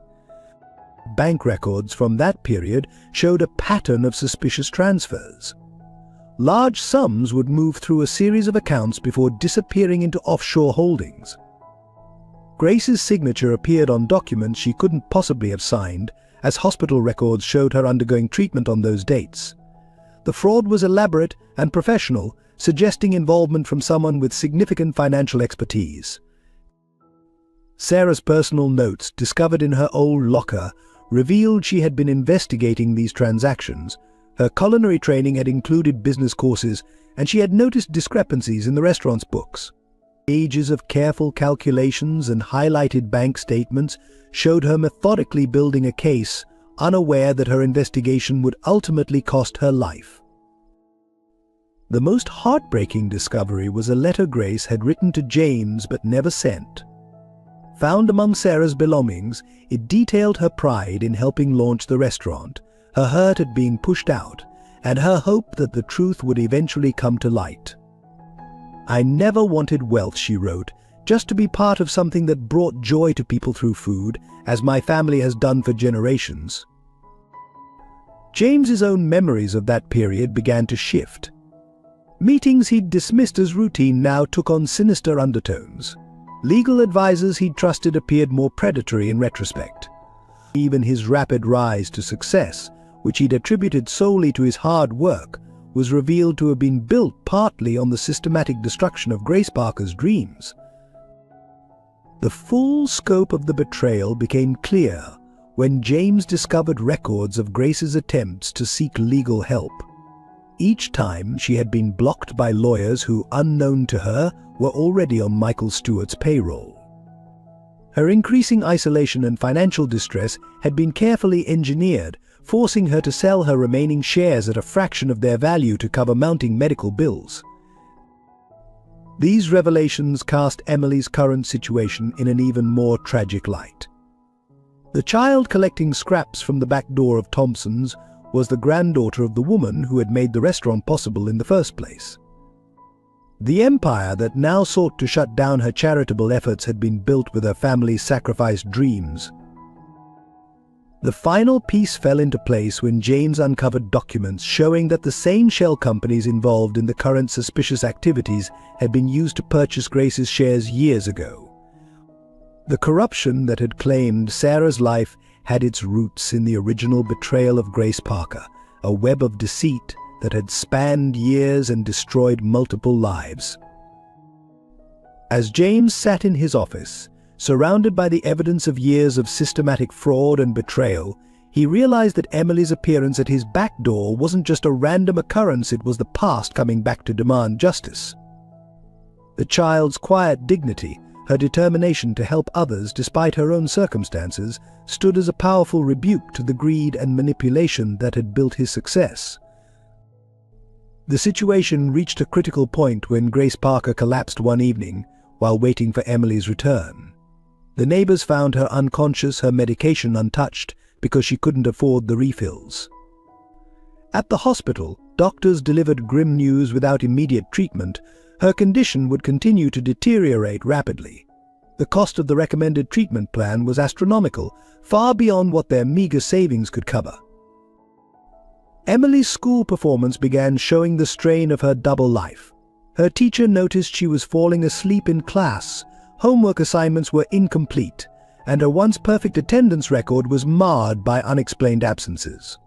Bank records from that period showed a pattern of suspicious transfers. Large sums would move through a series of accounts before disappearing into offshore holdings. Grace's signature appeared on documents she couldn't possibly have signed, as hospital records showed her undergoing treatment on those dates. The fraud was elaborate and professional, suggesting involvement from someone with significant financial expertise. Sarah's personal notes, discovered in her old locker, revealed she had been investigating these transactions. Her culinary training had included business courses, and she had noticed discrepancies in the restaurant's books. Pages of careful calculations and highlighted bank statements showed her methodically building a case, unaware that her investigation would ultimately cost her life. The most heartbreaking discovery was a letter Grace had written to James but never sent. Found among Sarah's belongings, it detailed her pride in helping launch the restaurant, her hurt at being pushed out, and her hope that the truth would eventually come to light. "I never wanted wealth," she wrote, "just to be part of something that brought joy to people through food, as my family has done for generations." James's own memories of that period began to shift. Meetings he'd dismissed as routine now took on sinister undertones. Legal advisors he'd trusted appeared more predatory in retrospect. Even his rapid rise to success, which he'd attributed solely to his hard work, was revealed to have been built partly on the systematic destruction of Grace Parker's dreams. The full scope of the betrayal became clear when James discovered records of Grace's attempts to seek legal help. Each time she had been blocked by lawyers who, unknown to her, were already on Michael Stewart's payroll. Her increasing isolation and financial distress had been carefully engineered, forcing her to sell her remaining shares at a fraction of their value to cover mounting medical bills. These revelations cast Emily's current situation in an even more tragic light. The child collecting scraps from the back door of Thompson's was the granddaughter of the woman who had made the restaurant possible in the first place. The empire that now sought to shut down her charitable efforts had been built with her family's sacrificed dreams. The final piece fell into place when James uncovered documents showing that the same shell companies involved in the current suspicious activities had been used to purchase Grace's shares years ago. The corruption that had claimed Sarah's life had its roots in the original betrayal of Grace Parker, a web of deceit that had spanned years and destroyed multiple lives. As James sat in his office, surrounded by the evidence of years of systematic fraud and betrayal, he realized that Emily's appearance at his back door wasn't just a random occurrence, it was the past coming back to demand justice. The child's quiet dignity, her determination to help others despite her own circumstances, stood as a powerful rebuke to the greed and manipulation that had built his success. The situation reached a critical point when Grace Parker collapsed one evening while waiting for Emily's return. The neighbors found her unconscious, her medication untouched, because she couldn't afford the refills. At the hospital, doctors delivered grim news: without immediate treatment, her condition would continue to deteriorate rapidly. The cost of the recommended treatment plan was astronomical, far beyond what their meager savings could cover. Emily's school performance began showing the strain of her double life. Her teacher noticed she was falling asleep in class, homework assignments were incomplete, and her once perfect attendance record was marred by unexplained absences.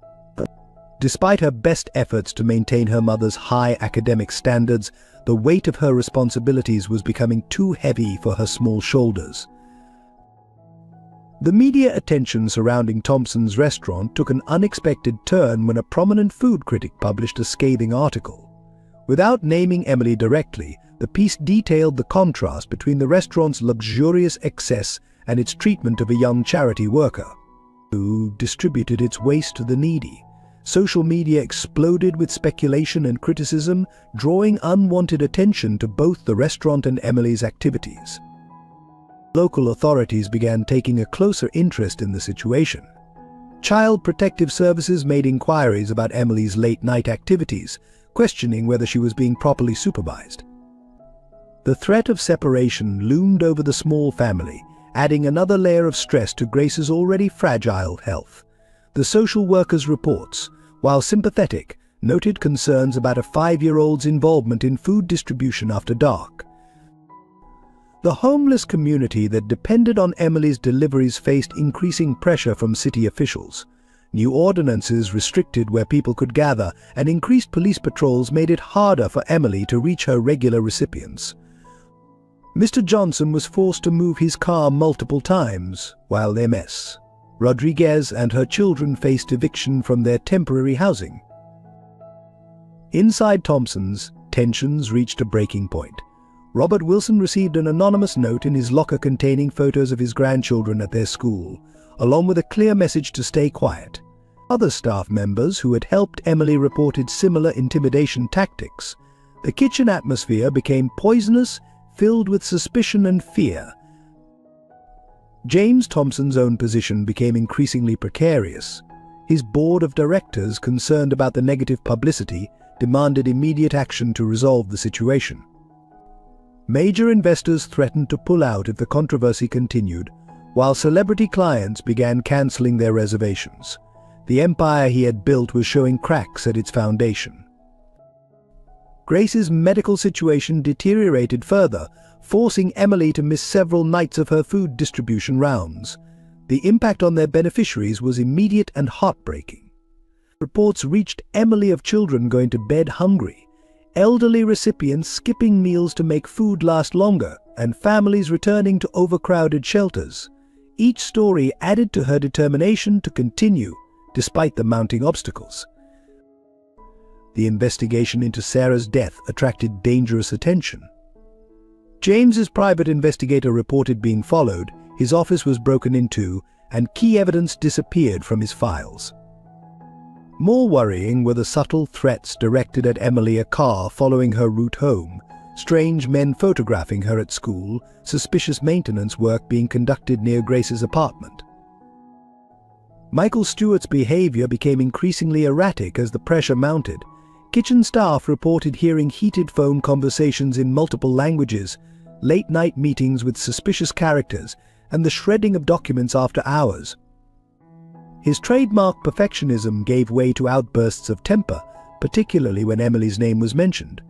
Despite her best efforts to maintain her mother's high academic standards, the weight of her responsibilities was becoming too heavy for her small shoulders. The media attention surrounding Thompson's restaurant took an unexpected turn when a prominent food critic published a scathing article. Without naming Emily directly, the piece detailed the contrast between the restaurant's luxurious excess and its treatment of a young charity worker, who distributed its waste to the needy. Social media exploded with speculation and criticism, drawing unwanted attention to both the restaurant and Emily's activities. Local authorities began taking a closer interest in the situation. Child Protective Services made inquiries about Emily's late-night activities, questioning whether she was being properly supervised. The threat of separation loomed over the small family, adding another layer of stress to Grace's already fragile health. The social worker's reports, while sympathetic, noted concerns about a 5-year-old's involvement in food distribution after dark. The homeless community that depended on Emily's deliveries faced increasing pressure from city officials. New ordinances restricted where people could gather, and increased police patrols made it harder for Emily to reach her regular recipients. Mr. Johnson was forced to move his car multiple times, while Ms. Rodriguez and her children faced eviction from their temporary housing. Inside Thompson's, tensions reached a breaking point. Robert Wilson received an anonymous note in his locker containing photos of his grandchildren at their school, along with a clear message to stay quiet. Other staff members who had helped Emily reported similar intimidation tactics. The kitchen atmosphere became poisonous, filled with suspicion and fear. James Thompson's own position became increasingly precarious. His board of directors, concerned about the negative publicity, demanded immediate action to resolve the situation. Major investors threatened to pull out if the controversy continued, while celebrity clients began canceling their reservations. The empire he had built was showing cracks at its foundation. Grace's medical situation deteriorated further, forcing Emily to miss several nights of her food distribution rounds. The impact on their beneficiaries was immediate and heartbreaking. Reports reached Emily of children going to bed hungry, elderly recipients skipping meals to make food last longer, and families returning to overcrowded shelters. Each story added to her determination to continue, despite the mounting obstacles. The investigation into Sarah's death attracted dangerous attention. James's private investigator reported being followed, his office was broken into, and key evidence disappeared from his files. More worrying were the subtle threats directed at Emily, a car following her route home, strange men photographing her at school, suspicious maintenance work being conducted near Grace's apartment. Michael Stewart's behavior became increasingly erratic as the pressure mounted. Kitchen staff reported hearing heated phone conversations in multiple languages, late-night meetings with suspicious characters, and the shredding of documents after hours. His trademark perfectionism gave way to outbursts of temper, particularly when Emily's name was mentioned.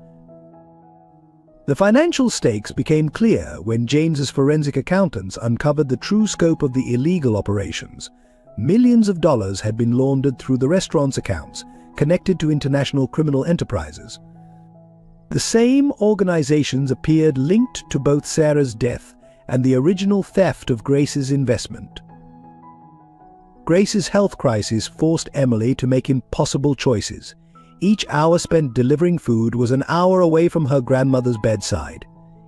The financial stakes became clear when James's forensic accountants uncovered the true scope of the illegal operations. Millions of dollars had been laundered through the restaurant's accounts, connected to international criminal enterprises. The same organizations appeared linked to both Sarah's death and the original theft of Grace's investment. Grace's health crisis forced Emily to make impossible choices. Each hour spent delivering food was an hour away from her grandmother's bedside.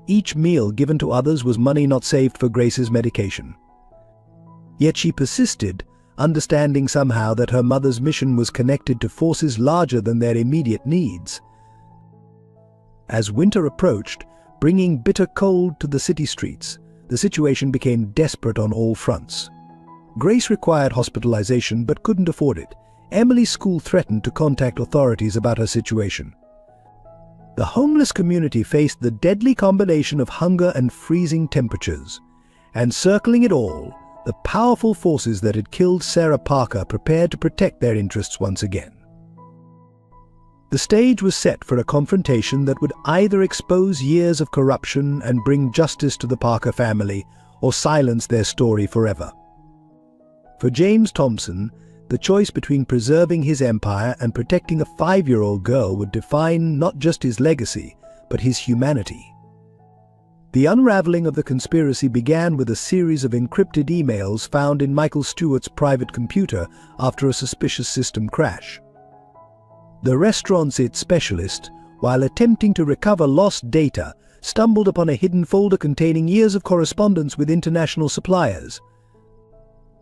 Each meal given to others was money not saved for Grace's medication. Yet she persisted, understanding somehow that her mother's mission was connected to forces larger than their immediate needs. As winter approached, bringing bitter cold to the city streets, the situation became desperate on all fronts. Grace required hospitalization but couldn't afford it. Emily's school threatened to contact authorities about her situation. The homeless community faced the deadly combination of hunger and freezing temperatures. And circling it all, the powerful forces that had killed Sarah Parker prepared to protect their interests once again. The stage was set for a confrontation that would either expose years of corruption and bring justice to the Parker family, or silence their story forever. For James Thompson, the choice between preserving his empire and protecting a 5-year-old girl would define not just his legacy, but his humanity. The unraveling of the conspiracy began with a series of encrypted emails found in Michael Stewart's private computer after a suspicious system crash. The restaurant's IT specialist, while attempting to recover lost data, stumbled upon a hidden folder containing years of correspondence with international suppliers.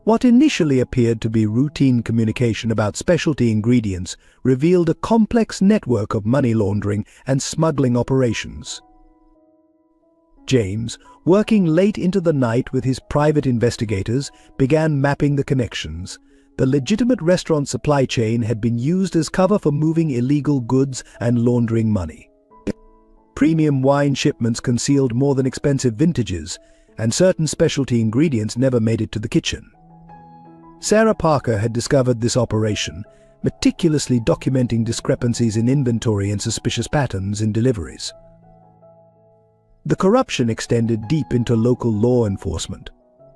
What initially appeared to be routine communication about specialty ingredients revealed a complex network of money laundering and smuggling operations. James, working late into the night with his private investigators, began mapping the connections. The legitimate restaurant supply chain had been used as cover for moving illegal goods and laundering money. Premium wine shipments concealed more than expensive vintages, and certain specialty ingredients never made it to the kitchen. Sarah Parker had discovered this operation, meticulously documenting discrepancies in inventory and suspicious patterns in deliveries. The corruption extended deep into local law enforcement.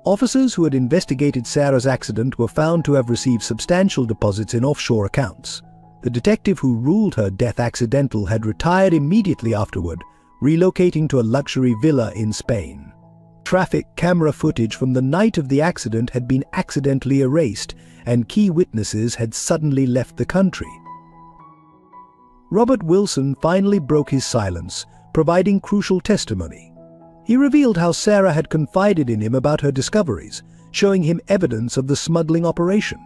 Officers who had investigated Sarah's accident were found to have received substantial deposits in offshore accounts. The detective who ruled her death accidental had retired immediately afterward, relocating to a luxury villa in Spain. Traffic camera footage from the night of the accident had been accidentally erased, and key witnesses had suddenly left the country. Robert Wilson finally broke his silence, providing crucial testimony. He revealed how Sarah had confided in him about her discoveries, showing him evidence of the smuggling operation.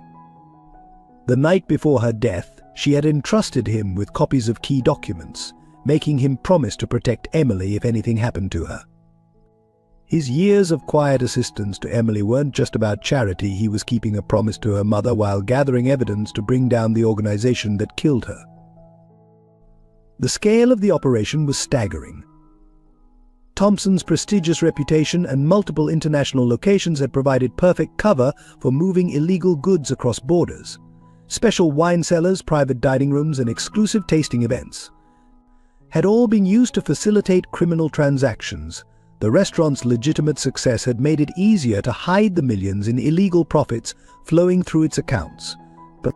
The night before her death, she had entrusted him with copies of key documents, making him promise to protect Emily if anything happened to her. His years of quiet assistance to Emily weren't just about charity. He was keeping a promise to her mother while gathering evidence to bring down the organization that killed her. The scale of the operation was staggering. Thompson's prestigious reputation and multiple international locations had provided perfect cover for moving illegal goods across borders. Special wine cellars, private dining rooms, and exclusive tasting events had all been used to facilitate criminal transactions. The restaurant's legitimate success had made it easier to hide the millions in illegal profits flowing through its accounts. But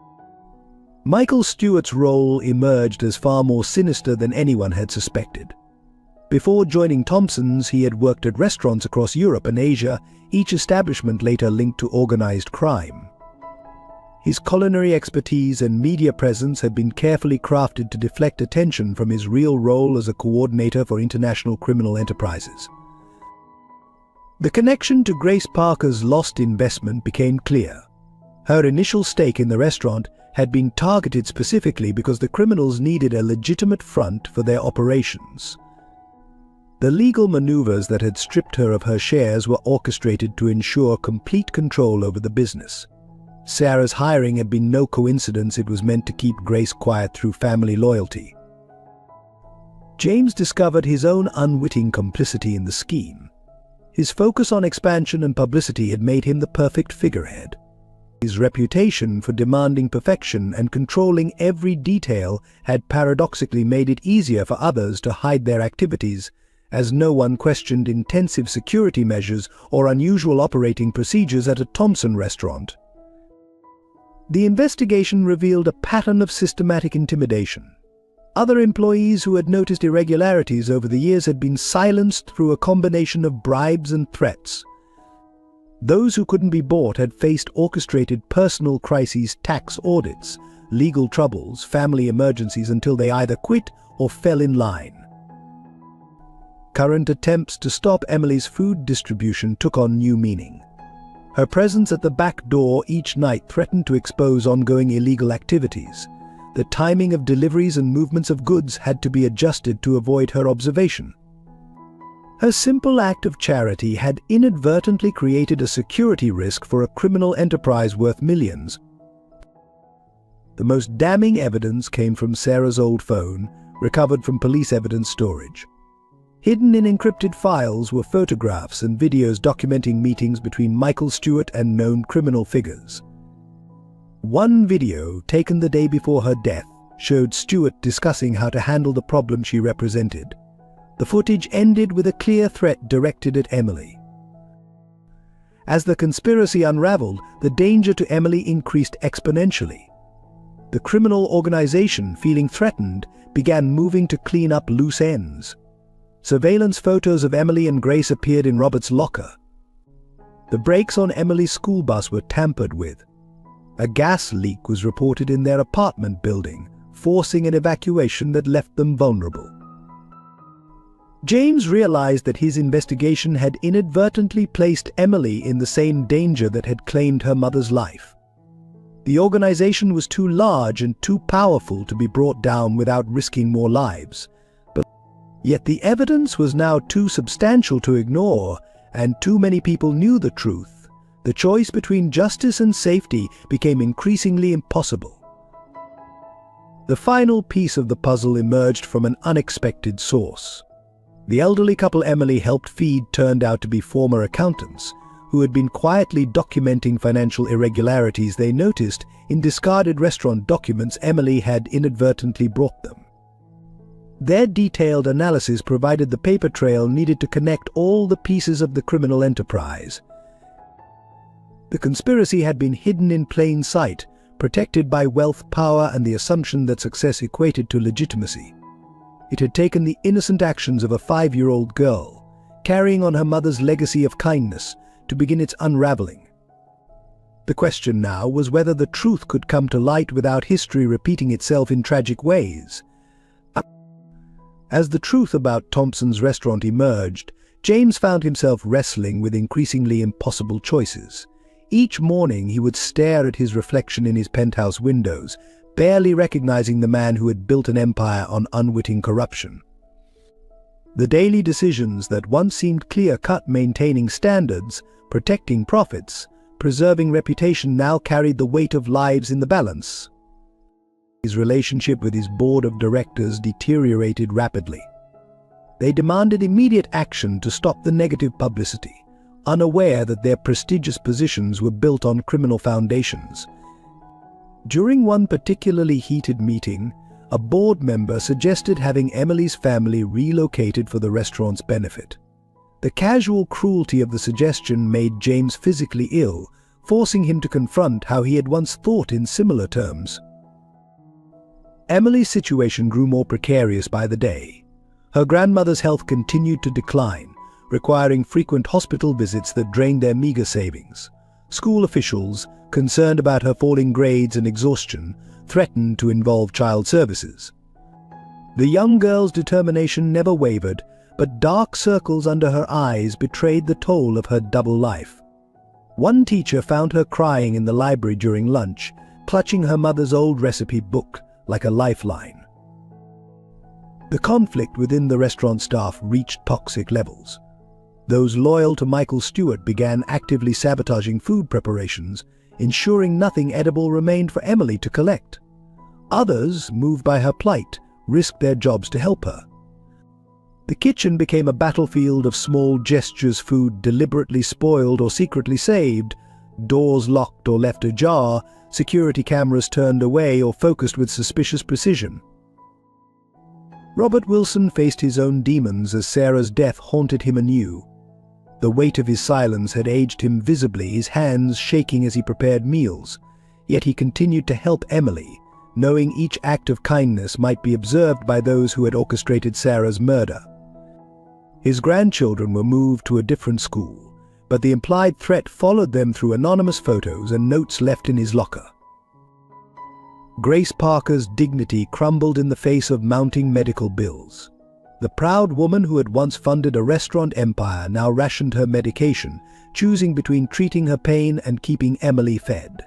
Michael Stewart's role emerged as far more sinister than anyone had suspected. Before joining Thompson's, he had worked at restaurants across Europe and Asia, each establishment later linked to organized crime. His culinary expertise and media presence had been carefully crafted to deflect attention from his real role as a coordinator for international criminal enterprises. The connection to Grace Parker's lost investment became clear. Her initial stake in the restaurant had been targeted specifically because the criminals needed a legitimate front for their operations. The legal maneuvers that had stripped her of her shares were orchestrated to ensure complete control over the business. Sarah's hiring had been no coincidence. It was meant to keep Grace quiet through family loyalty. James discovered his own unwitting complicity in the scheme. His focus on expansion and publicity had made him the perfect figurehead. His reputation for demanding perfection and controlling every detail had paradoxically made it easier for others to hide their activities, as no one questioned intensive security measures or unusual operating procedures at a Thompson restaurant. The investigation revealed a pattern of systematic intimidation. Other employees who had noticed irregularities over the years had been silenced through a combination of bribes and threats. Those who couldn't be bought had faced orchestrated personal crises, tax audits, legal troubles, family emergencies until they either quit or fell in line. Current attempts to stop Emily's food distribution took on new meaning. Her presence at the back door each night threatened to expose ongoing illegal activities. The timing of deliveries and movements of goods had to be adjusted to avoid her observation. Her simple act of charity had inadvertently created a security risk for a criminal enterprise worth millions. The most damning evidence came from Sarah's old phone, recovered from police evidence storage. Hidden in encrypted files were photographs and videos documenting meetings between Michael Stewart and known criminal figures. One video, taken the day before her death, showed Stewart discussing how to handle the problem she represented. The footage ended with a clear threat directed at Emily. As the conspiracy unraveled, the danger to Emily increased exponentially. The criminal organization, feeling threatened, began moving to clean up loose ends. Surveillance photos of Emily and Grace appeared in Robert's locker. The brakes on Emily's school bus were tampered with. A gas leak was reported in their apartment building, forcing an evacuation that left them vulnerable. James realized that his investigation had inadvertently placed Emily in the same danger that had claimed her mother's life. The organization was too large and too powerful to be brought down without risking more lives. Yet the evidence was now too substantial to ignore, and too many people knew the truth. The choice between justice and safety became increasingly impossible. The final piece of the puzzle emerged from an unexpected source. The elderly couple Emily helped feed turned out to be former accountants who had been quietly documenting financial irregularities they noticed in discarded restaurant documents Emily had inadvertently brought them. Their detailed analysis provided the paper trail needed to connect all the pieces of the criminal enterprise. The conspiracy had been hidden in plain sight, protected by wealth, power, and the assumption that success equated to legitimacy. It had taken the innocent actions of a 5-year-old girl, carrying on her mother's legacy of kindness, to begin its unraveling. The question now was whether the truth could come to light without history repeating itself in tragic ways. As the truth about Thompson's restaurant emerged, James found himself wrestling with increasingly impossible choices. Each morning he would stare at his reflection in his penthouse windows, barely recognizing the man who had built an empire on unwitting corruption. The daily decisions that once seemed clear-cut, maintaining standards, protecting profits, preserving reputation, now carried the weight of lives in the balance. His relationship with his board of directors deteriorated rapidly. They demanded immediate action to stop the negative publicity, unaware that their prestigious positions were built on criminal foundations. During one particularly heated meeting, a board member suggested having Emily's family relocated for the restaurant's benefit. The casual cruelty of the suggestion made James physically ill, forcing him to confront how he had once thought in similar terms. Emily's situation grew more precarious by the day. Her grandmother's health continued to decline, requiring frequent hospital visits that drained their meager savings. School officials, concerned about her falling grades and exhaustion, threatened to involve child services. The young girl's determination never wavered, but dark circles under her eyes betrayed the toll of her double life. One teacher found her crying in the library during lunch, clutching her mother's old recipe book like a lifeline. The conflict within the restaurant staff reached toxic levels. Those loyal to Michael Stewart began actively sabotaging food preparations, ensuring nothing edible remained for Emily to collect. Others, moved by her plight, risked their jobs to help her. The kitchen became a battlefield of small gestures, food deliberately spoiled or secretly saved, doors locked or left ajar, security cameras turned away or focused with suspicious precision. Robert Wilson faced his own demons as Sarah's death haunted him anew. The weight of his silence had aged him visibly, his hands shaking as he prepared meals. Yet he continued to help Emily, knowing each act of kindness might be observed by those who had orchestrated Sarah's murder. His grandchildren were moved to a different school, but the implied threat followed them through anonymous photos and notes left in his locker. Grace Parker's dignity crumbled in the face of mounting medical bills. The proud woman who had once funded a restaurant empire now rationed her medication, choosing between treating her pain and keeping Emily fed.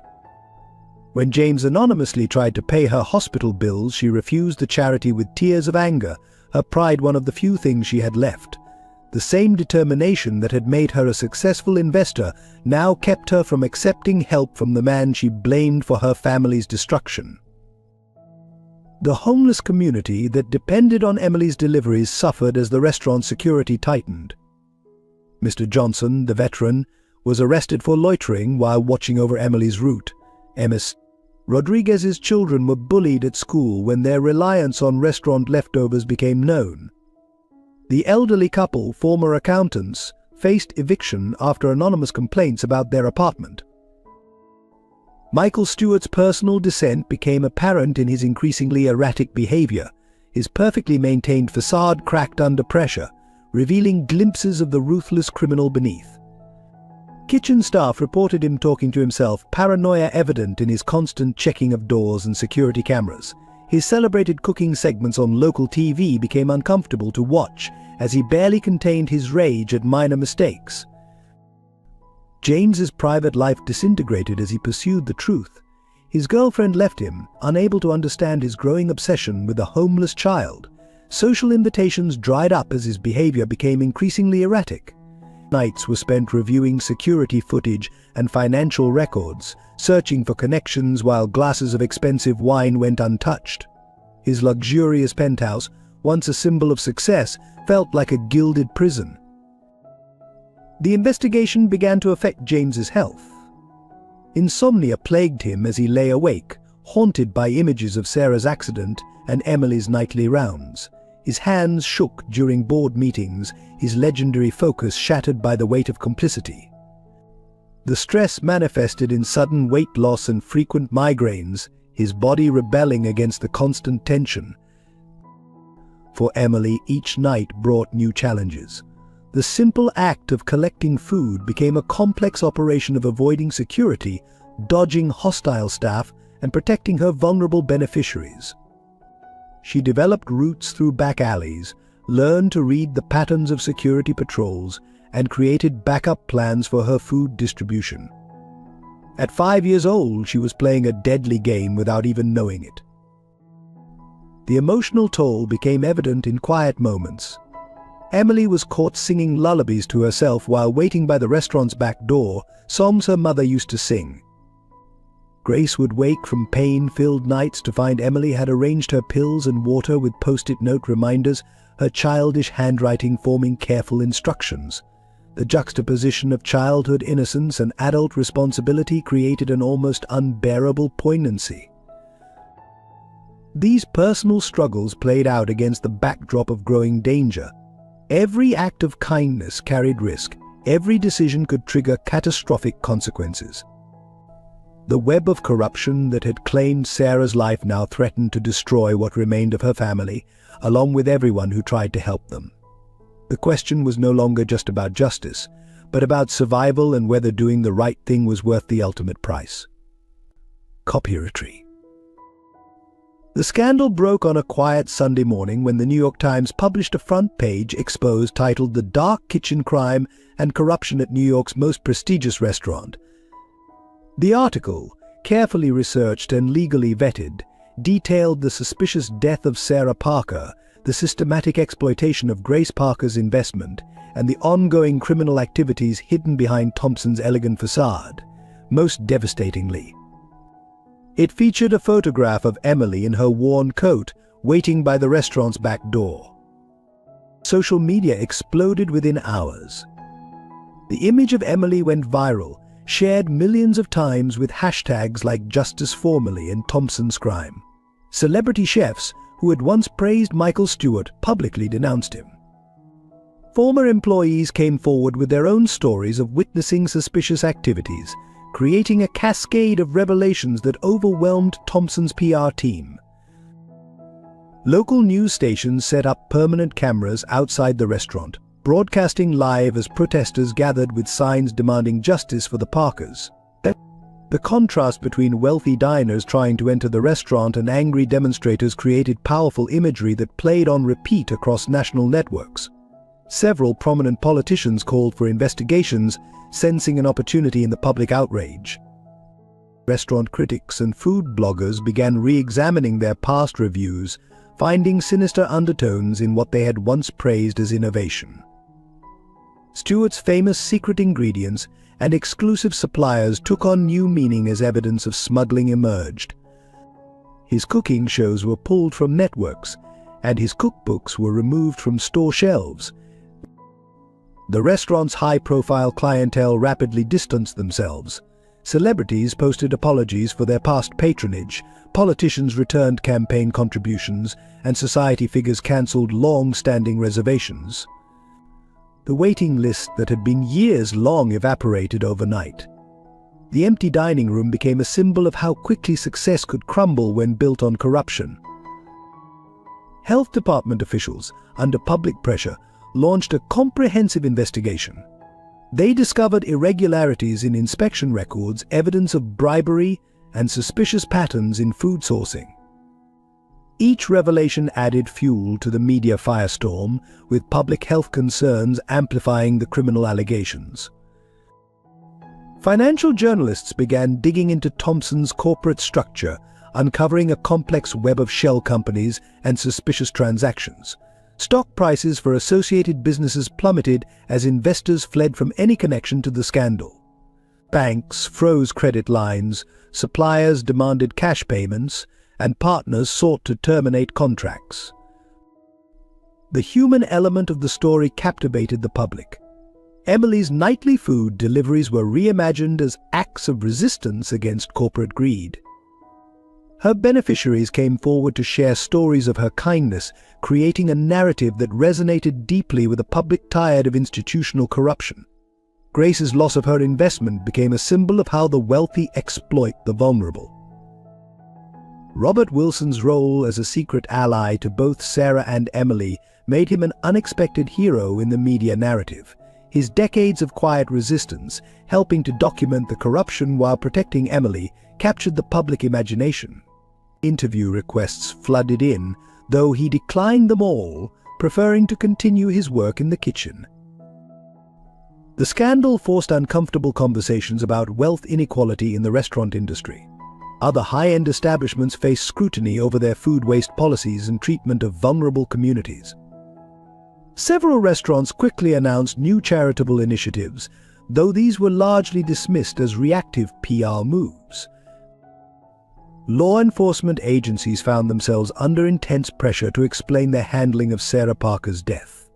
When James anonymously tried to pay her hospital bills, she refused the charity with tears of anger, her pride one of the few things she had left. The same determination that had made her a successful investor now kept her from accepting help from the man she blamed for her family's destruction. The homeless community that depended on Emily's deliveries suffered as the restaurant's security tightened. Mr. Johnson, the veteran, was arrested for loitering while watching over Emily's route. Ms. Rodriguez's children were bullied at school when their reliance on restaurant leftovers became known. The elderly couple, former accountants, faced eviction after anonymous complaints about their apartment. Michael Stewart's personal dissent became apparent in his increasingly erratic behavior. His perfectly maintained facade cracked under pressure, revealing glimpses of the ruthless criminal beneath. Kitchen staff reported him talking to himself, paranoia evident in his constant checking of doors and security cameras. His celebrated cooking segments on local TV became uncomfortable to watch, as he barely contained his rage at minor mistakes. James's private life disintegrated as he pursued the truth. His girlfriend left him, unable to understand his growing obsession with a homeless child. Social invitations dried up as his behavior became increasingly erratic. Nights were spent reviewing security footage and financial records, searching for connections while glasses of expensive wine went untouched. His luxurious penthouse, once a symbol of success, felt like a gilded prison. The investigation began to affect James's health. Insomnia plagued him as he lay awake, haunted by images of Sarah's accident and Emily's nightly rounds. His hands shook during board meetings, his legendary focus shattered by the weight of complicity. The stress manifested in sudden weight loss and frequent migraines, his body rebelling against the constant tension. For Emily, each night brought new challenges. The simple act of collecting food became a complex operation of avoiding security, dodging hostile staff, and protecting her vulnerable beneficiaries. She developed routes through back alleys, learned to read the patterns of security patrols, and created backup plans for her food distribution. At 5 years old, she was playing a deadly game without even knowing it. The emotional toll became evident in quiet moments. Emily was caught singing lullabies to herself while waiting by the restaurant's back door, songs her mother used to sing. Grace would wake from pain-filled nights to find Emily had arranged her pills and water with post-it note reminders, her childish handwriting forming careful instructions. The juxtaposition of childhood innocence and adult responsibility created an almost unbearable poignancy. These personal struggles played out against the backdrop of growing danger. Every act of kindness carried risk. Every decision could trigger catastrophic consequences. The web of corruption that had claimed Sarah's life now threatened to destroy what remained of her family, along with everyone who tried to help them. The question was no longer just about justice, but about survival and whether doing the right thing was worth the ultimate price. Copyright. The scandal broke on a quiet Sunday morning when the New York Times published a front-page expose titled "The Dark Kitchen Crime and Corruption at New York's Most Prestigious Restaurant." The article, carefully researched and legally vetted, detailed the suspicious death of Sarah Parker, the systematic exploitation of Grace Parker's investment, and the ongoing criminal activities hidden behind Thompson's elegant facade. Most devastatingly, it featured a photograph of Emily in her worn coat, waiting by the restaurant's back door. Social media exploded within hours. The image of Emily went viral, shared millions of times with hashtags like Justice Formally and Thompson's Crime. Celebrity chefs who had once praised Michael Stewart publicly denounced him. Former employees came forward with their own stories of witnessing suspicious activities, creating a cascade of revelations that overwhelmed Thompson's PR team. Local news stations set up permanent cameras outside the restaurant, broadcasting live as protesters gathered with signs demanding justice for the Parkers. The contrast between wealthy diners trying to enter the restaurant and angry demonstrators created powerful imagery that played on repeat across national networks. Several prominent politicians called for investigations, sensing an opportunity in the public outrage. Restaurant critics and food bloggers began re-examining their past reviews, finding sinister undertones in what they had once praised as innovation. Stewart's famous secret ingredients and exclusive suppliers took on new meaning as evidence of smuggling emerged. His cooking shows were pulled from networks, and his cookbooks were removed from store shelves. The restaurant's high-profile clientele rapidly distanced themselves. Celebrities posted apologies for their past patronage, politicians returned campaign contributions, and society figures cancelled long-standing reservations. The waiting list that had been years long evaporated overnight. The empty dining room became a symbol of how quickly success could crumble when built on corruption. Health department officials, under public pressure, launched a comprehensive investigation. They discovered irregularities in inspection records, evidence of bribery, and suspicious patterns in food sourcing. Each revelation added fuel to the media firestorm, with public health concerns amplifying the criminal allegations. Financial journalists began digging into Thompson's corporate structure, uncovering a complex web of shell companies and suspicious transactions. Stock prices for associated businesses plummeted as investors fled from any connection to the scandal. Banks froze credit lines, suppliers demanded cash payments, and partners sought to terminate contracts. The human element of the story captivated the public. Emily's nightly food deliveries were reimagined as acts of resistance against corporate greed. Her beneficiaries came forward to share stories of her kindness, creating a narrative that resonated deeply with a public tired of institutional corruption. Grace's loss of her investment became a symbol of how the wealthy exploit the vulnerable. Robert Wilson's role as a secret ally to both Sarah and Emily made him an unexpected hero in the media narrative. His decades of quiet resistance, helping to document the corruption while protecting Emily, captured the public imagination. Interview requests flooded in, though he declined them all, preferring to continue his work in the kitchen. The scandal forced uncomfortable conversations about wealth inequality in the restaurant industry. Other high-end establishments faced scrutiny over their food waste policies and treatment of vulnerable communities. Several restaurants quickly announced new charitable initiatives, though these were largely dismissed as reactive PR moves. Law enforcement agencies found themselves under intense pressure to explain their handling of Sarah Parker's death.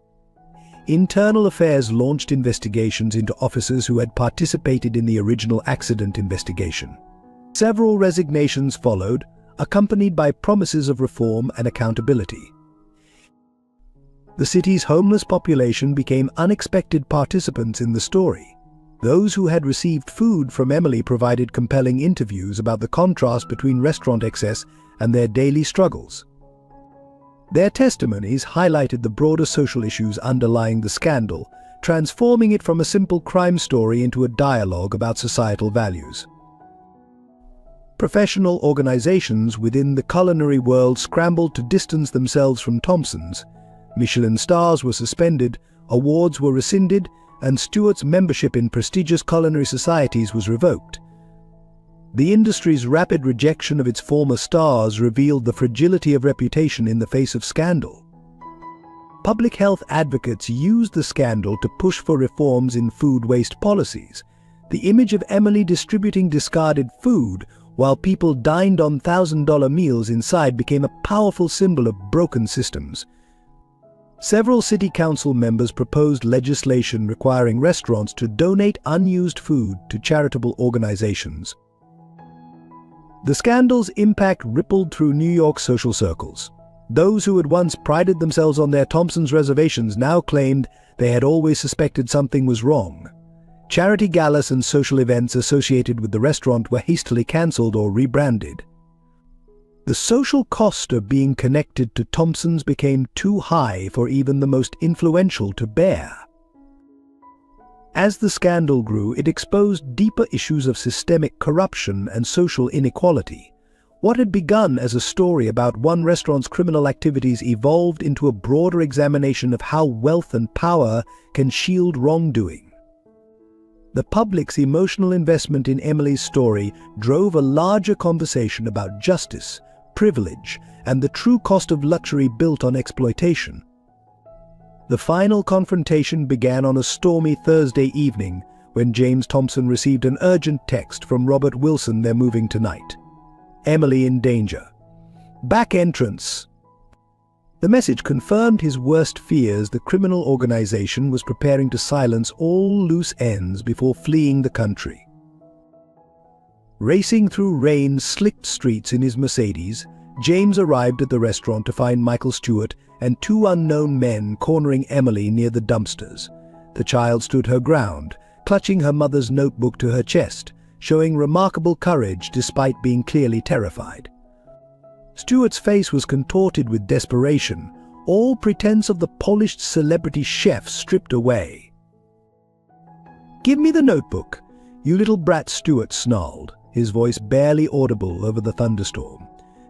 Internal Affairs launched investigations into officers who had participated in the original accident investigation. Several resignations followed, accompanied by promises of reform and accountability. The city's homeless population became unexpected participants in the story. Those who had received food from Emily provided compelling interviews about the contrast between restaurant excess and their daily struggles. Their testimonies highlighted the broader social issues underlying the scandal, transforming it from a simple crime story into a dialogue about societal values. Professional organizations within the culinary world scrambled to distance themselves from Thompson's. Michelin stars were suspended, awards were rescinded, and Stewart's membership in prestigious culinary societies was revoked. The industry's rapid rejection of its former stars revealed the fragility of reputation in the face of scandal. Public health advocates used the scandal to push for reforms in food waste policies. The image of Emily distributing discarded food while people dined on $1,000 meals inside became a powerful symbol of broken systems. Several city council members proposed legislation requiring restaurants to donate unused food to charitable organizations. The scandal's impact rippled through New York's social circles. Those who had once prided themselves on their Thompson's reservations now claimed they had always suspected something was wrong. Charity galas and social events associated with the restaurant were hastily cancelled or rebranded. The social cost of being connected to Thompson's became too high for even the most influential to bear. As the scandal grew, it exposed deeper issues of systemic corruption and social inequality. What had begun as a story about one restaurant's criminal activities evolved into a broader examination of how wealth and power can shield wrongdoing. The public's emotional investment in Emily's story drove a larger conversation about justice, privilege, and the true cost of luxury built on exploitation. The final confrontation began on a stormy Thursday evening when James Thompson received an urgent text from Robert Wilson: "They're moving tonight. Emily in danger. Back entrance." The message confirmed his worst fears. The criminal organization was preparing to silence all loose ends before fleeing the country. Racing through rain-slicked streets in his Mercedes, James arrived at the restaurant to find Michael Stewart and two unknown men cornering Emily near the dumpsters. The child stood her ground, clutching her mother's notebook to her chest, showing remarkable courage despite being clearly terrified. Stewart's face was contorted with desperation, all pretense of the polished celebrity chef stripped away. "Give me the notebook, you little brat," Stewart snarled, his voice barely audible over the thunderstorm.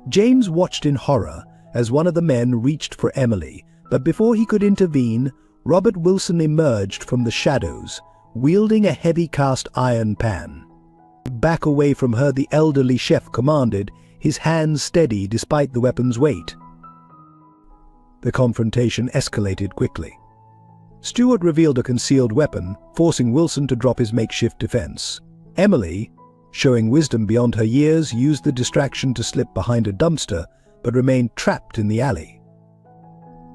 James watched in horror as one of the men reached for Emily, but before he could intervene, Robert Wilson emerged from the shadows, wielding a heavy cast iron pan. "Back away from her," the elderly chef commanded, his hands steady despite the weapon's weight. The confrontation escalated quickly. Stewart revealed a concealed weapon, forcing Wilson to drop his makeshift defense. Emily, showing wisdom beyond her years, used the distraction to slip behind a dumpster, but remained trapped in the alley.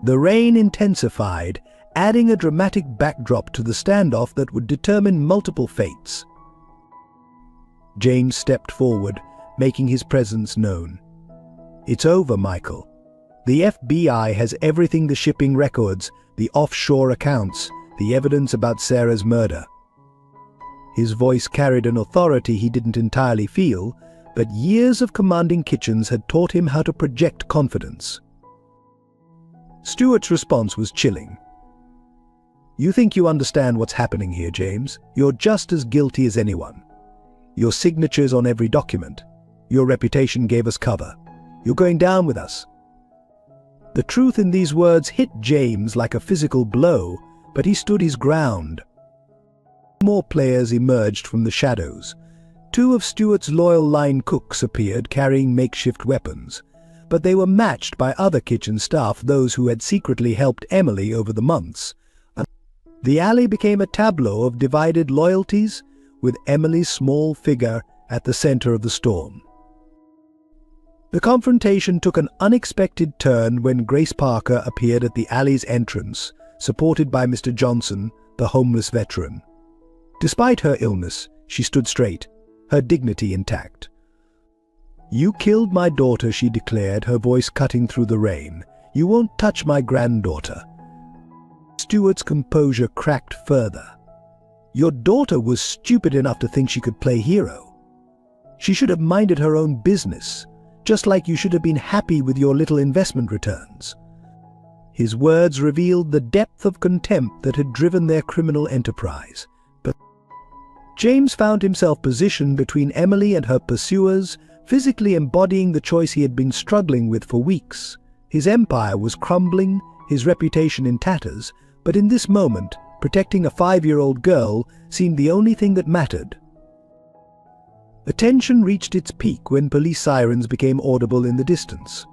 The rain intensified, adding a dramatic backdrop to the standoff that would determine multiple fates. James stepped forward, making his presence known. "It's over, Michael. The FBI has everything: the shipping records, the offshore accounts, the evidence about Sarah's murder." His voice carried an authority he didn't entirely feel, but years of commanding kitchens had taught him how to project confidence. Stewart's response was chilling. "You think you understand what's happening here, James? You're just as guilty as anyone. Your signature's on every document. Your reputation gave us cover. You're going down with us." The truth in these words hit James like a physical blow, but he stood his ground. More players emerged from the shadows. Two of Stewart's loyal line cooks appeared carrying makeshift weapons, but they were matched by other kitchen staff, those who had secretly helped Emily over the months. The alley became a tableau of divided loyalties, with Emily's small figure at the center of the storm. The confrontation took an unexpected turn when Grace Parker appeared at the alley's entrance, supported by Mr. Johnson, the homeless veteran. Despite her illness, she stood straight, her dignity intact. "You killed my daughter," she declared, her voice cutting through the rain. "You won't touch my granddaughter." Stewart's composure cracked further. "Your daughter was stupid enough to think she could play hero. She should have minded her own business, just like you should have been happy with your little investment returns." His words revealed the depth of contempt that had driven their criminal enterprise. But James found himself positioned between Emily and her pursuers, physically embodying the choice he had been struggling with for weeks. His empire was crumbling, his reputation in tatters, but in this moment, protecting a 5-year-old girl seemed the only thing that mattered. The tension reached its peak when police sirens became audible in the distance.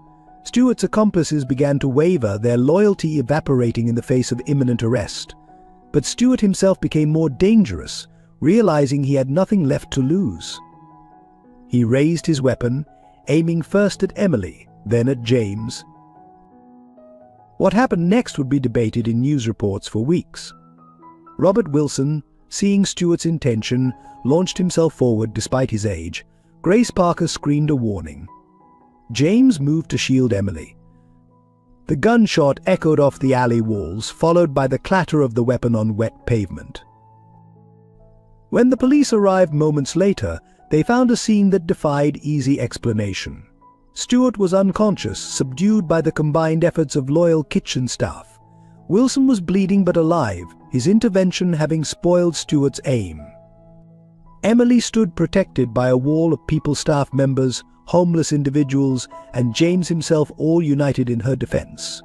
Stewart's accomplices began to waver, their loyalty evaporating in the face of imminent arrest. But Stewart himself became more dangerous, realizing he had nothing left to lose. He raised his weapon, aiming first at Emily, then at James. What happened next would be debated in news reports for weeks. Robert Wilson, seeing Stewart's intention, launched himself forward despite his age. Grace Parker screamed a warning. James moved to shield Emily. The gunshot echoed off the alley walls, followed by the clatter of the weapon on wet pavement. When the police arrived moments later, they found a scene that defied easy explanation. Stewart was unconscious, subdued by the combined efforts of loyal kitchen staff. Wilson was bleeding but alive, his intervention having spoiled Stewart's aim. Emily stood protected by a wall of people, staff members, homeless individuals, and James himself, all united in her defense.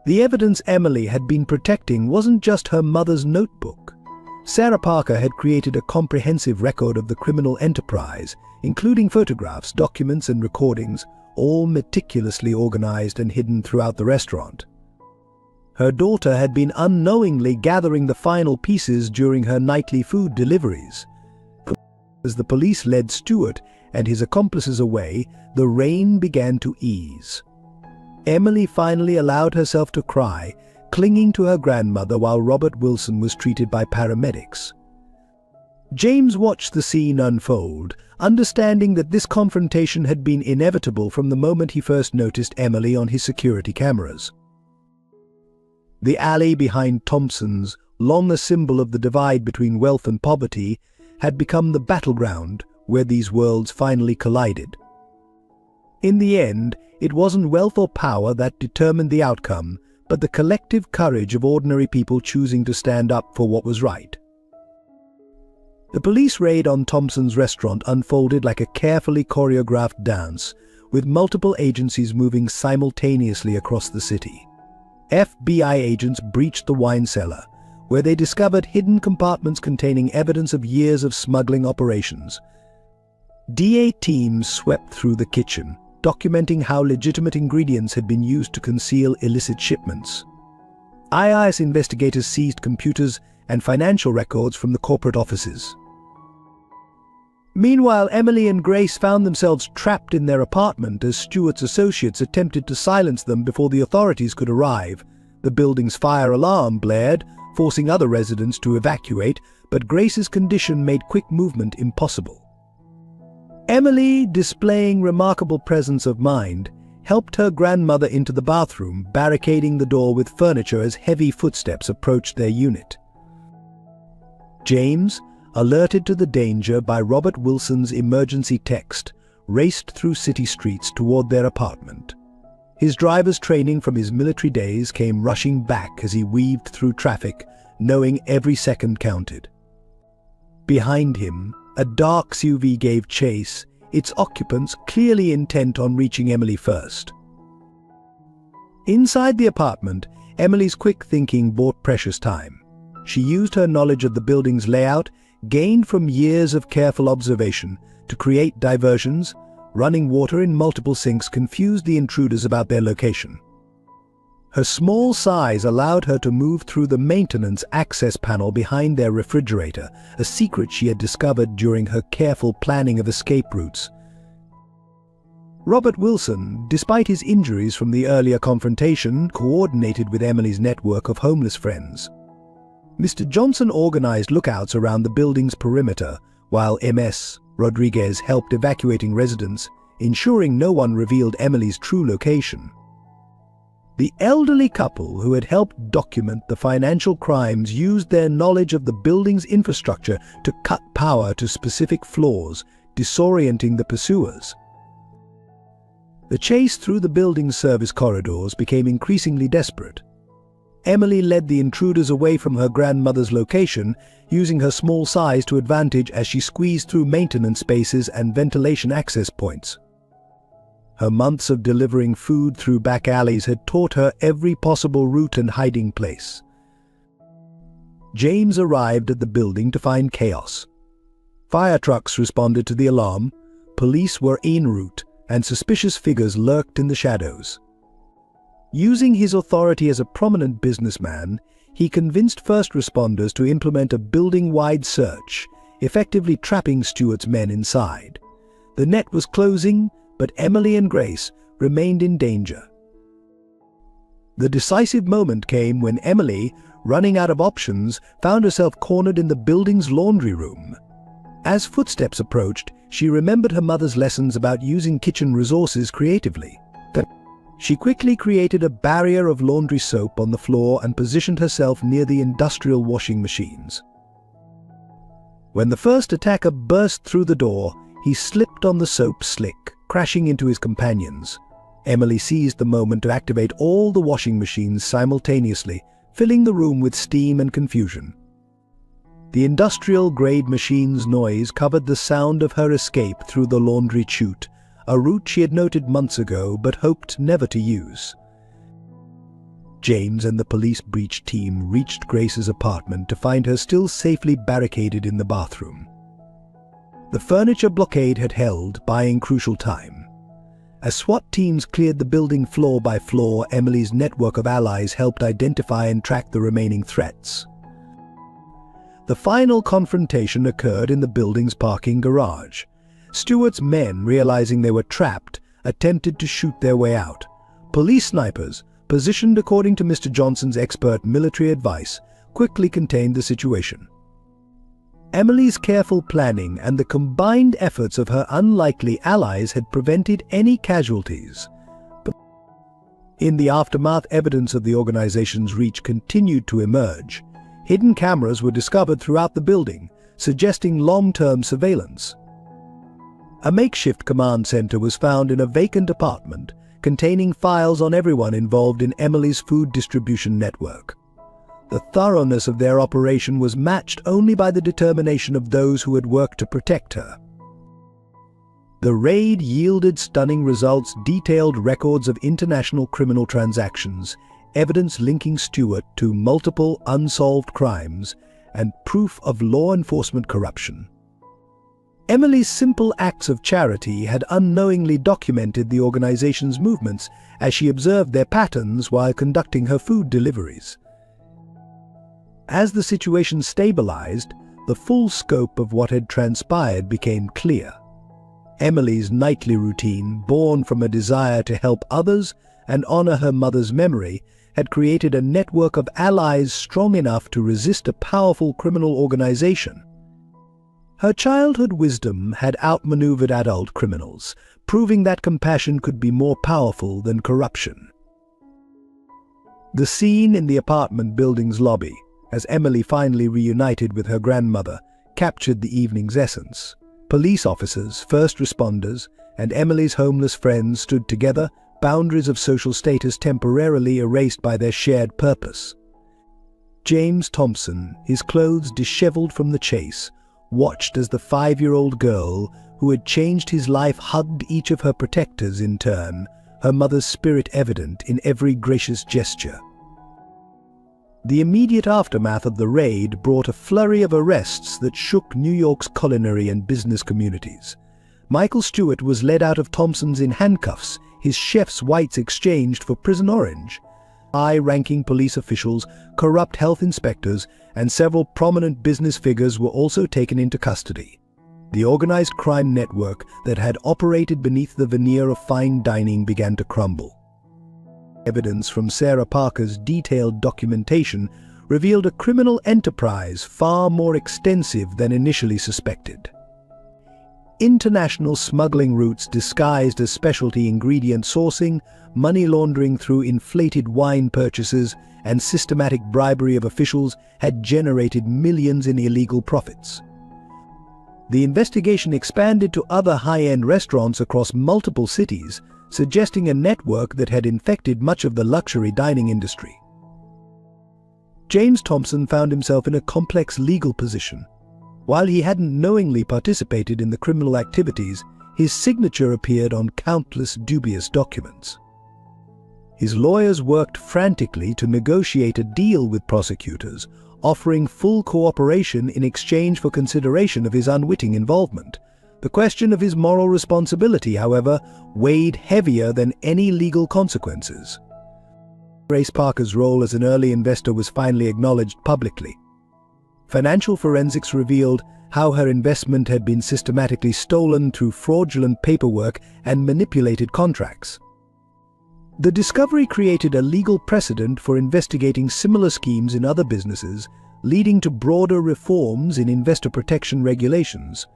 The evidence Emily had been protecting wasn't just her mother's notebook. Sarah Parker had created a comprehensive record of the criminal enterprise, including photographs, documents, and recordings, all meticulously organized and hidden throughout the restaurant. Her daughter had been unknowingly gathering the final pieces during her nightly food deliveries. As the police led Stewart and his accomplices away, the rain began to ease. Emily finally allowed herself to cry, clinging to her grandmother while Robert Wilson was treated by paramedics. James watched the scene unfold, understanding that this confrontation had been inevitable from the moment he first noticed Emily on his security cameras. The alley behind Thompson's, long a symbol of the divide between wealth and poverty, had become the battleground where these worlds finally collided. In the end, it wasn't wealth or power that determined the outcome, but the collective courage of ordinary people choosing to stand up for what was right. The police raid on Thompson's restaurant unfolded like a carefully choreographed dance, with multiple agencies moving simultaneously across the city. FBI agents breached the wine cellar, where they discovered hidden compartments containing evidence of years of smuggling operations. DA teams swept through the kitchen, documenting how legitimate ingredients had been used to conceal illicit shipments. IIS investigators seized computers and financial records from the corporate offices. Meanwhile, Emily and Grace found themselves trapped in their apartment as Stewart's associates attempted to silence them before the authorities could arrive. The building's fire alarm blared, forcing other residents to evacuate, but Grace's condition made quick movement impossible. Emily, displaying remarkable presence of mind, helped her grandmother into the bathroom, barricading the door with furniture as heavy footsteps approached their unit. James, alerted to the danger by Robert Wilson's emergency text, raced through city streets toward their apartment. His driver's training from his military days came rushing back as he weaved through traffic, knowing every second counted. Behind him, a dark SUV gave chase, its occupants clearly intent on reaching Emily first. Inside the apartment, Emily's quick thinking bought precious time. She used her knowledge of the building's layout, gained from years of careful observation, to create diversions. Running water in multiple sinks confused the intruders about their location. Her small size allowed her to move through the maintenance access panel behind their refrigerator, a secret she had discovered during her careful planning of escape routes. Robert Wilson, despite his injuries from the earlier confrontation, coordinated with Emily's network of homeless friends. Mr. Johnson organized lookouts around the building's perimeter, while Ms. Rodriguez helped evacuating residents, ensuring no one revealed Emily's true location. The elderly couple who had helped document the financial crimes used their knowledge of the building's infrastructure to cut power to specific floors, disorienting the pursuers. The chase through the building's service corridors became increasingly desperate. Emily led the intruders away from her grandmother's location, using her small size to advantage as she squeezed through maintenance spaces and ventilation access points. Her months of delivering food through back alleys had taught her every possible route and hiding place. James arrived at the building to find chaos. Fire trucks responded to the alarm, police were en route, and suspicious figures lurked in the shadows. Using his authority as a prominent businessman, he convinced first responders to implement a building-wide search, effectively trapping Stewart's men inside. The net was closing, but Emily and Grace remained in danger. The decisive moment came when Emily, running out of options, found herself cornered in the building's laundry room. As footsteps approached, she remembered her mother's lessons about using kitchen resources creatively. She quickly created a barrier of laundry soap on the floor and positioned herself near the industrial washing machines. When the first attacker burst through the door, he slipped on the soap slick, crashing into his companions. Emily seized the moment to activate all the washing machines simultaneously, filling the room with steam and confusion. The industrial-grade machine's noise covered the sound of her escape through the laundry chute, a route she had noted months ago but hoped never to use. James and the police breach team reached Grace's apartment to find her still safely barricaded in the bathroom. The furniture blockade had held, buying crucial time. As SWAT teams cleared the building floor by floor, Emily's network of allies helped identify and track the remaining threats. The final confrontation occurred in the building's parking garage. Stewart's men, realizing they were trapped, attempted to shoot their way out. Police snipers, positioned according to Mr. Johnson's expert military advice, quickly contained the situation. Emily's careful planning and the combined efforts of her unlikely allies had prevented any casualties. But in the aftermath, evidence of the organization's reach continued to emerge. Hidden cameras were discovered throughout the building, suggesting long-term surveillance. A makeshift command center was found in a vacant apartment, containing files on everyone involved in Emily's food distribution network. The thoroughness of their operation was matched only by the determination of those who had worked to protect her. The raid yielded stunning results, detailed records of international criminal transactions, evidence linking Stewart to multiple unsolved crimes, and proof of law enforcement corruption. Emily's simple acts of charity had unknowingly documented the organization's movements as she observed their patterns while conducting her food deliveries. As the situation stabilized, the full scope of what had transpired became clear. Emily's nightly routine, born from a desire to help others and honor her mother's memory, had created a network of allies strong enough to resist a powerful criminal organization. Her childhood wisdom had outmaneuvered adult criminals, proving that compassion could be more powerful than corruption. The scene in the apartment building's lobby, as Emily finally reunited with her grandmother, captured the evening's essence. Police officers, first responders, and Emily's homeless friends stood together, boundaries of social status temporarily erased by their shared purpose. James Thompson, his clothes disheveled from the chase, watched as the 5-year-old girl who had changed his life hugged each of her protectors in turn, her mother's spirit evident in every gracious gesture. The immediate aftermath of the raid brought a flurry of arrests that shook New York's culinary and business communities. Michael Stewart was led out of Thompson's in handcuffs, his chef's whites exchanged for prison orange. High-ranking police officials, corrupt health inspectors, and several prominent business figures were also taken into custody. The organized crime network that had operated beneath the veneer of fine dining began to crumble. Evidence from Sarah Parker's detailed documentation revealed a criminal enterprise far more extensive than initially suspected. International smuggling routes disguised as specialty ingredient sourcing, money laundering through inflated wine purchases, and systematic bribery of officials had generated millions in illegal profits. The investigation expanded to other high-end restaurants across multiple cities, suggesting a network that had infected much of the luxury dining industry. James Thompson found himself in a complex legal position. While he hadn't knowingly participated in the criminal activities, his signature appeared on countless dubious documents. His lawyers worked frantically to negotiate a deal with prosecutors, offering full cooperation in exchange for consideration of his unwitting involvement. The question of his moral responsibility, however, weighed heavier than any legal consequences. Grace Parker's role as an early investor was finally acknowledged publicly. Financial forensics revealed how her investment had been systematically stolen through fraudulent paperwork and manipulated contracts. The discovery created a legal precedent for investigating similar schemes in other businesses, leading to broader reforms in investor protection regulations.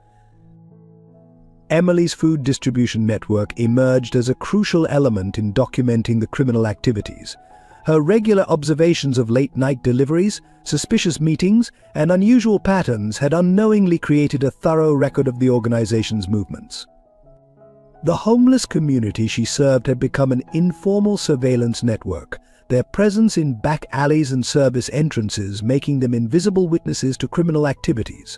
Emily's food distribution network emerged as a crucial element in documenting the criminal activities. Her regular observations of late-night deliveries, suspicious meetings, and unusual patterns had unknowingly created a thorough record of the organization's movements. The homeless community she served had become an informal surveillance network, their presence in back alleys and service entrances making them invisible witnesses to criminal activities.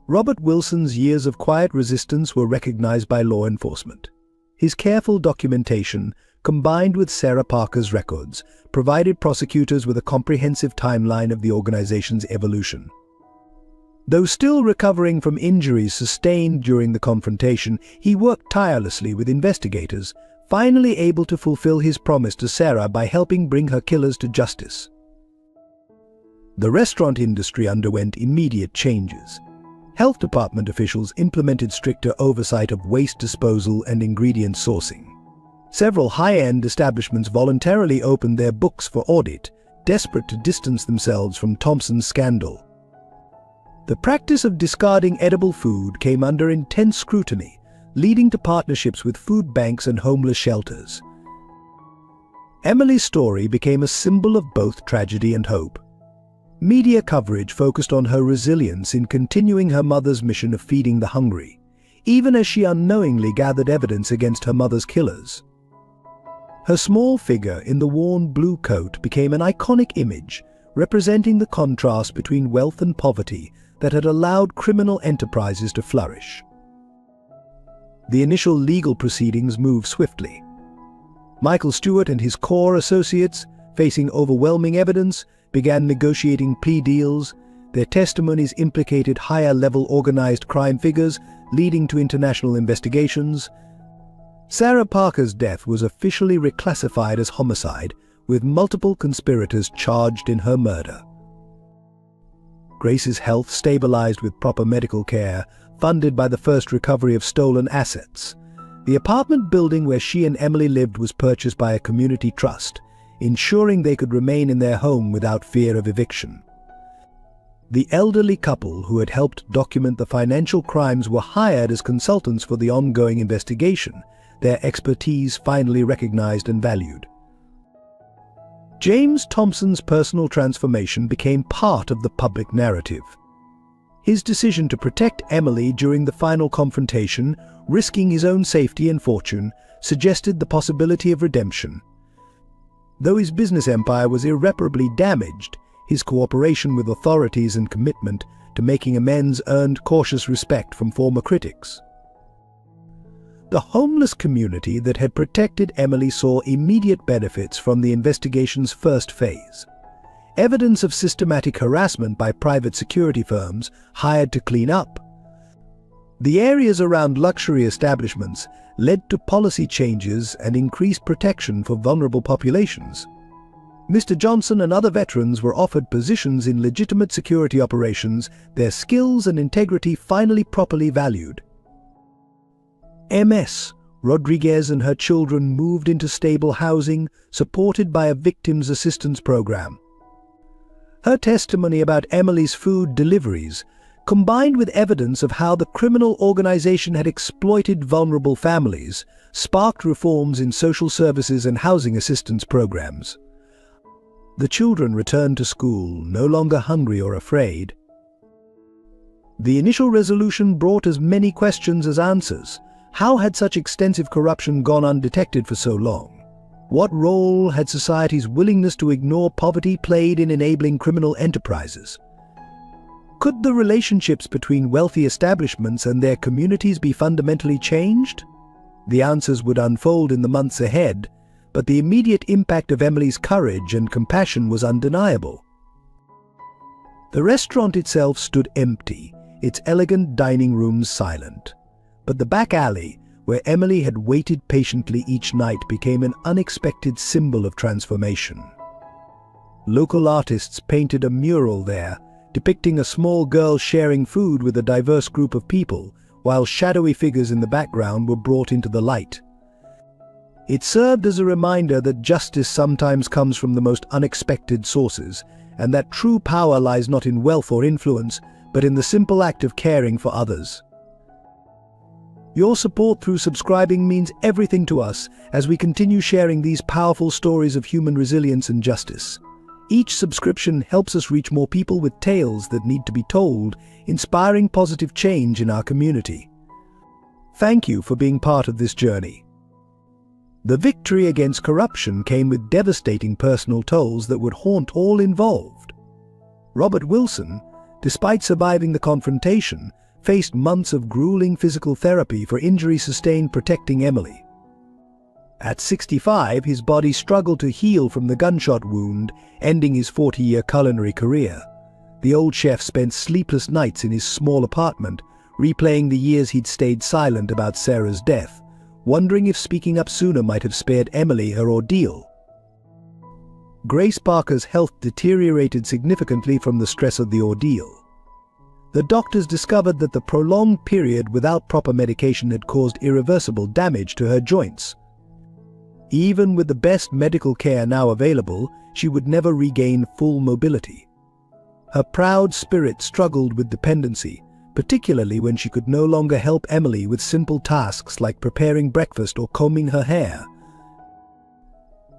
Robert Wilson's years of quiet resistance were recognized by law enforcement. His careful documentation, combined with Sarah Parker's records, provided prosecutors with a comprehensive timeline of the organization's evolution. Though still recovering from injuries sustained during the confrontation, he worked tirelessly with investigators, finally able to fulfill his promise to Sarah by helping bring her killers to justice. The restaurant industry underwent immediate changes. Health department officials implemented stricter oversight of waste disposal and ingredient sourcing. Several high-end establishments voluntarily opened their books for audit, desperate to distance themselves from Thompson's scandal. The practice of discarding edible food came under intense scrutiny, leading to partnerships with food banks and homeless shelters. Emily's story became a symbol of both tragedy and hope. Media coverage focused on her resilience in continuing her mother's mission of feeding the hungry, even as she unknowingly gathered evidence against her mother's killers. Her small figure in the worn blue coat became an iconic image, representing the contrast between wealth and poverty that had allowed criminal enterprises to flourish. The initial legal proceedings moved swiftly. Michael Stewart and his core associates, facing overwhelming evidence, began negotiating plea deals. Their testimonies implicated higher-level organized crime figures, leading to international investigations. Sarah Parker's death was officially reclassified as homicide, with multiple conspirators charged in her murder. Grace's health stabilized with proper medical care, funded by the first recovery of stolen assets. The apartment building where she and Emily lived was purchased by a community trust, ensuring they could remain in their home without fear of eviction. The elderly couple who had helped document the financial crimes were hired as consultants for the ongoing investigation, their expertise finally recognized and valued. James Thompson's personal transformation became part of the public narrative. His decision to protect Emily during the final confrontation, risking his own safety and fortune, suggested the possibility of redemption. Though his business empire was irreparably damaged, his cooperation with authorities and commitment to making amends earned cautious respect from former critics. The homeless community that had protected Emily saw immediate benefits from the investigation's first phase. Evidence of systematic harassment by private security firms hired to clean up. The areas around luxury establishments led to policy changes and increased protection for vulnerable populations. Mr. Johnson and other veterans were offered positions in legitimate security operations, their skills and integrity finally properly valued. Ms. Rodriguez and her children moved into stable housing, supported by a victims assistance program. Her testimony about Emily's food deliveries, combined with evidence of how the criminal organization had exploited vulnerable families, sparked reforms in social services and housing assistance programs. The children returned to school, no longer hungry or afraid. The initial resolution brought as many questions as answers. How had such extensive corruption gone undetected for so long? What role had society's willingness to ignore poverty played in enabling criminal enterprises? Could the relationships between wealthy establishments and their communities be fundamentally changed? The answers would unfold in the months ahead, but the immediate impact of Emily's courage and compassion was undeniable. The restaurant itself stood empty, its elegant dining rooms silent. But the back alley, where Emily had waited patiently each night, became an unexpected symbol of transformation. Local artists painted a mural there, depicting a small girl sharing food with a diverse group of people, while shadowy figures in the background were brought into the light. It served as a reminder that justice sometimes comes from the most unexpected sources, and that true power lies not in wealth or influence, but in the simple act of caring for others. Your support through subscribing means everything to us as we continue sharing these powerful stories of human resilience and justice. Each subscription helps us reach more people with tales that need to be told, inspiring positive change in our community. Thank you for being part of this journey. The victory against corruption came with devastating personal tolls that would haunt all involved. Robert Wilson, despite surviving the confrontation, faced months of grueling physical therapy for injuries sustained protecting Emily. At 65, his body struggled to heal from the gunshot wound, ending his 40-year culinary career. The old chef spent sleepless nights in his small apartment, replaying the years he'd stayed silent about Sarah's death, wondering if speaking up sooner might have spared Emily her ordeal. Grace Parker's health deteriorated significantly from the stress of the ordeal. The doctors discovered that the prolonged period without proper medication had caused irreversible damage to her joints. Even with the best medical care now available, she would never regain full mobility. Her proud spirit struggled with dependency, particularly when she could no longer help Emily with simple tasks like preparing breakfast or combing her hair.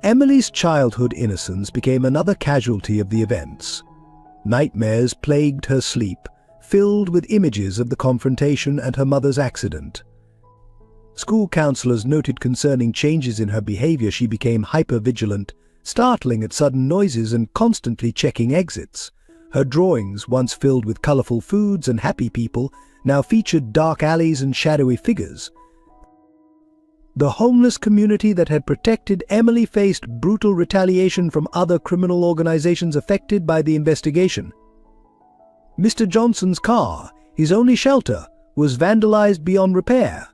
Emily's childhood innocence became another casualty of the events. Nightmares plagued her sleep, filled with images of the confrontation and her mother's accident. School counselors noted concerning changes in her behavior. She became hyper-vigilant, startling at sudden noises and constantly checking exits. Her drawings, once filled with colorful foods and happy people, now featured dark alleys and shadowy figures. The homeless community that had protected Emily faced brutal retaliation from other criminal organizations affected by the investigation. Mr. Johnson's car, his only shelter, was vandalized beyond repair.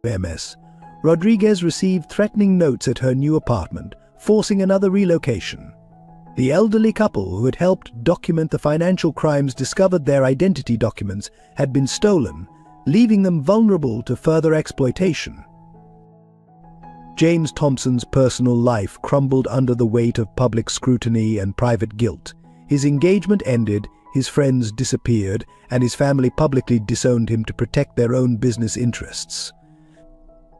Ms. Rodriguez received threatening notes at her new apartment, forcing another relocation. The elderly couple who had helped document the financial crimes discovered their identity documents had been stolen, leaving them vulnerable to further exploitation. James Thompson's personal life crumbled under the weight of public scrutiny and private guilt. His engagement ended, his friends disappeared, and his family publicly disowned him to protect their own business interests.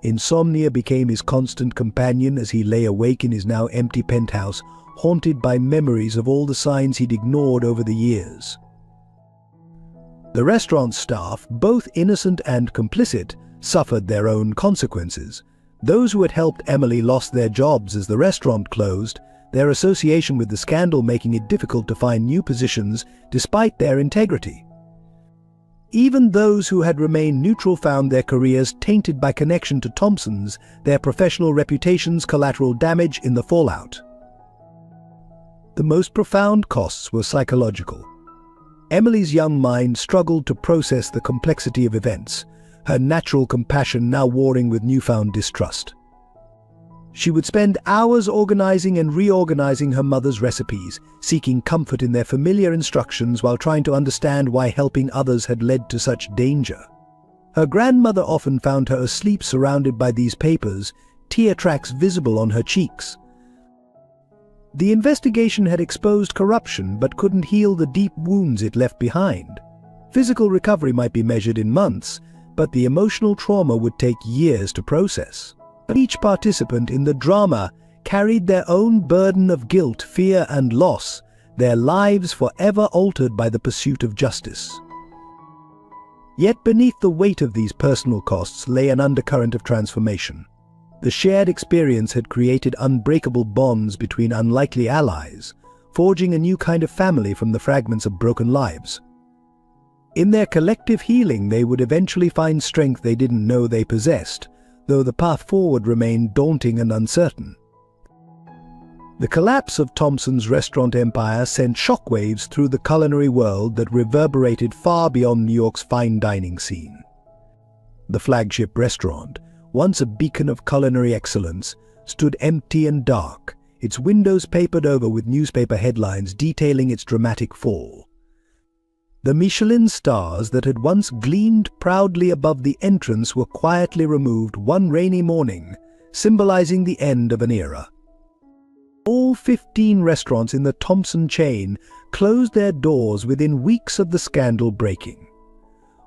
Insomnia became his constant companion as he lay awake in his now empty penthouse, haunted by memories of all the signs he'd ignored over the years. The restaurant staff, both innocent and complicit, suffered their own consequences. Those who had helped Emily lost their jobs as the restaurant closed, their association with the scandal making it difficult to find new positions despite their integrity. Even those who had remained neutral found their careers tainted by connection to Thompson's, their professional reputations collateral damage in the fallout. The most profound costs were psychological. Emily's young mind struggled to process the complexity of events, her natural compassion now warring with newfound distrust. She would spend hours organizing and reorganizing her mother's recipes, seeking comfort in their familiar instructions while trying to understand why helping others had led to such danger. Her grandmother often found her asleep surrounded by these papers, tear tracks visible on her cheeks. The investigation had exposed corruption but couldn't heal the deep wounds it left behind. Physical recovery might be measured in months, but the emotional trauma would take years to process. Each participant in the drama carried their own burden of guilt, fear, and loss, their lives forever altered by the pursuit of justice. Yet beneath the weight of these personal costs lay an undercurrent of transformation. The shared experience had created unbreakable bonds between unlikely allies, forging a new kind of family from the fragments of broken lives. In their collective healing, they would eventually find strength they didn't know they possessed, though the path forward remained daunting and uncertain. The collapse of Thompson's restaurant empire sent shockwaves through the culinary world that reverberated far beyond New York's fine dining scene. The flagship restaurant, once a beacon of culinary excellence, stood empty and dark, its windows papered over with newspaper headlines detailing its dramatic fall. The Michelin stars that had once gleamed proudly above the entrance were quietly removed one rainy morning, symbolizing the end of an era. All 15 restaurants in the Thompson chain closed their doors within weeks of the scandal breaking.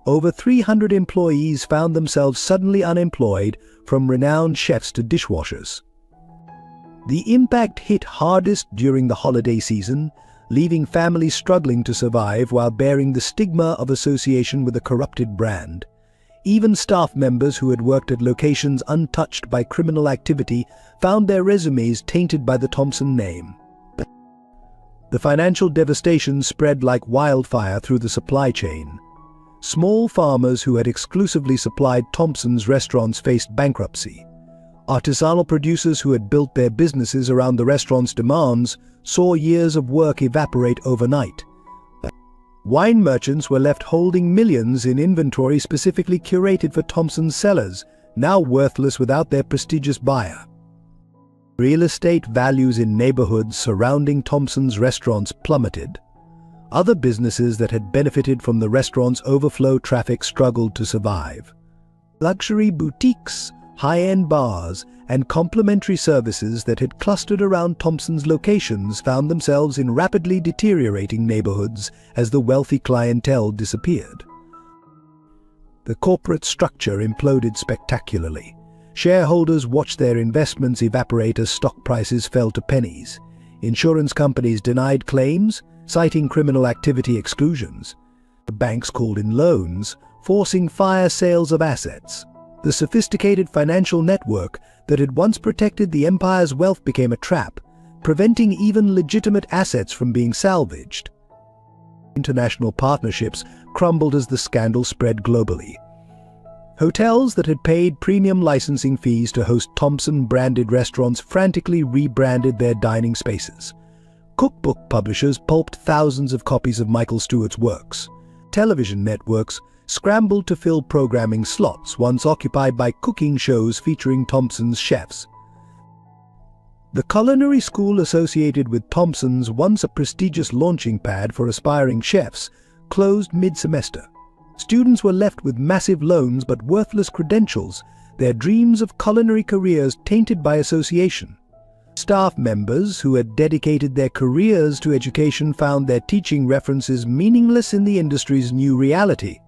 Over 300 employees found themselves suddenly unemployed, from renowned chefs to dishwashers. The impact hit hardest during the holiday season, leaving families struggling to survive while bearing the stigma of association with a corrupted brand. Even staff members who had worked at locations untouched by criminal activity found their resumes tainted by the Thompson name. The financial devastation spread like wildfire through the supply chain. Small farmers who had exclusively supplied Thompson's restaurants faced bankruptcy. Artisanal producers who had built their businesses around the restaurant's demands saw years of work evaporate overnight. Wine merchants were left holding millions in inventory specifically curated for Thompson's cellars, now worthless without their prestigious buyer. Real estate values in neighborhoods surrounding Thompson's restaurants plummeted. Other businesses that had benefited from the restaurant's overflow traffic struggled to survive. Luxury boutiques, high-end bars, and complimentary services that had clustered around Thompson's locations found themselves in rapidly deteriorating neighborhoods as the wealthy clientele disappeared. The corporate structure imploded spectacularly. Shareholders watched their investments evaporate as stock prices fell to pennies. Insurance companies denied claims, citing criminal activity exclusions. The banks called in loans, forcing fire sales of assets. The sophisticated financial network that had once protected the empire's wealth became a trap, preventing even legitimate assets from being salvaged. International partnerships crumbled as the scandal spread globally. Hotels that had paid premium licensing fees to host Thompson-branded restaurants frantically rebranded their dining spaces. Cookbook publishers pulped thousands of copies of Michael Stewart's works. Television networks scrambled to fill programming slots once occupied by cooking shows featuring Thompson's chefs. The culinary school associated with Thompson's, once a prestigious launching pad for aspiring chefs, closed mid-semester. Students were left with massive loans but worthless credentials, their dreams of culinary careers tainted by association. Staff members who had dedicated their careers to education found their teaching references meaningless in the industry's new reality.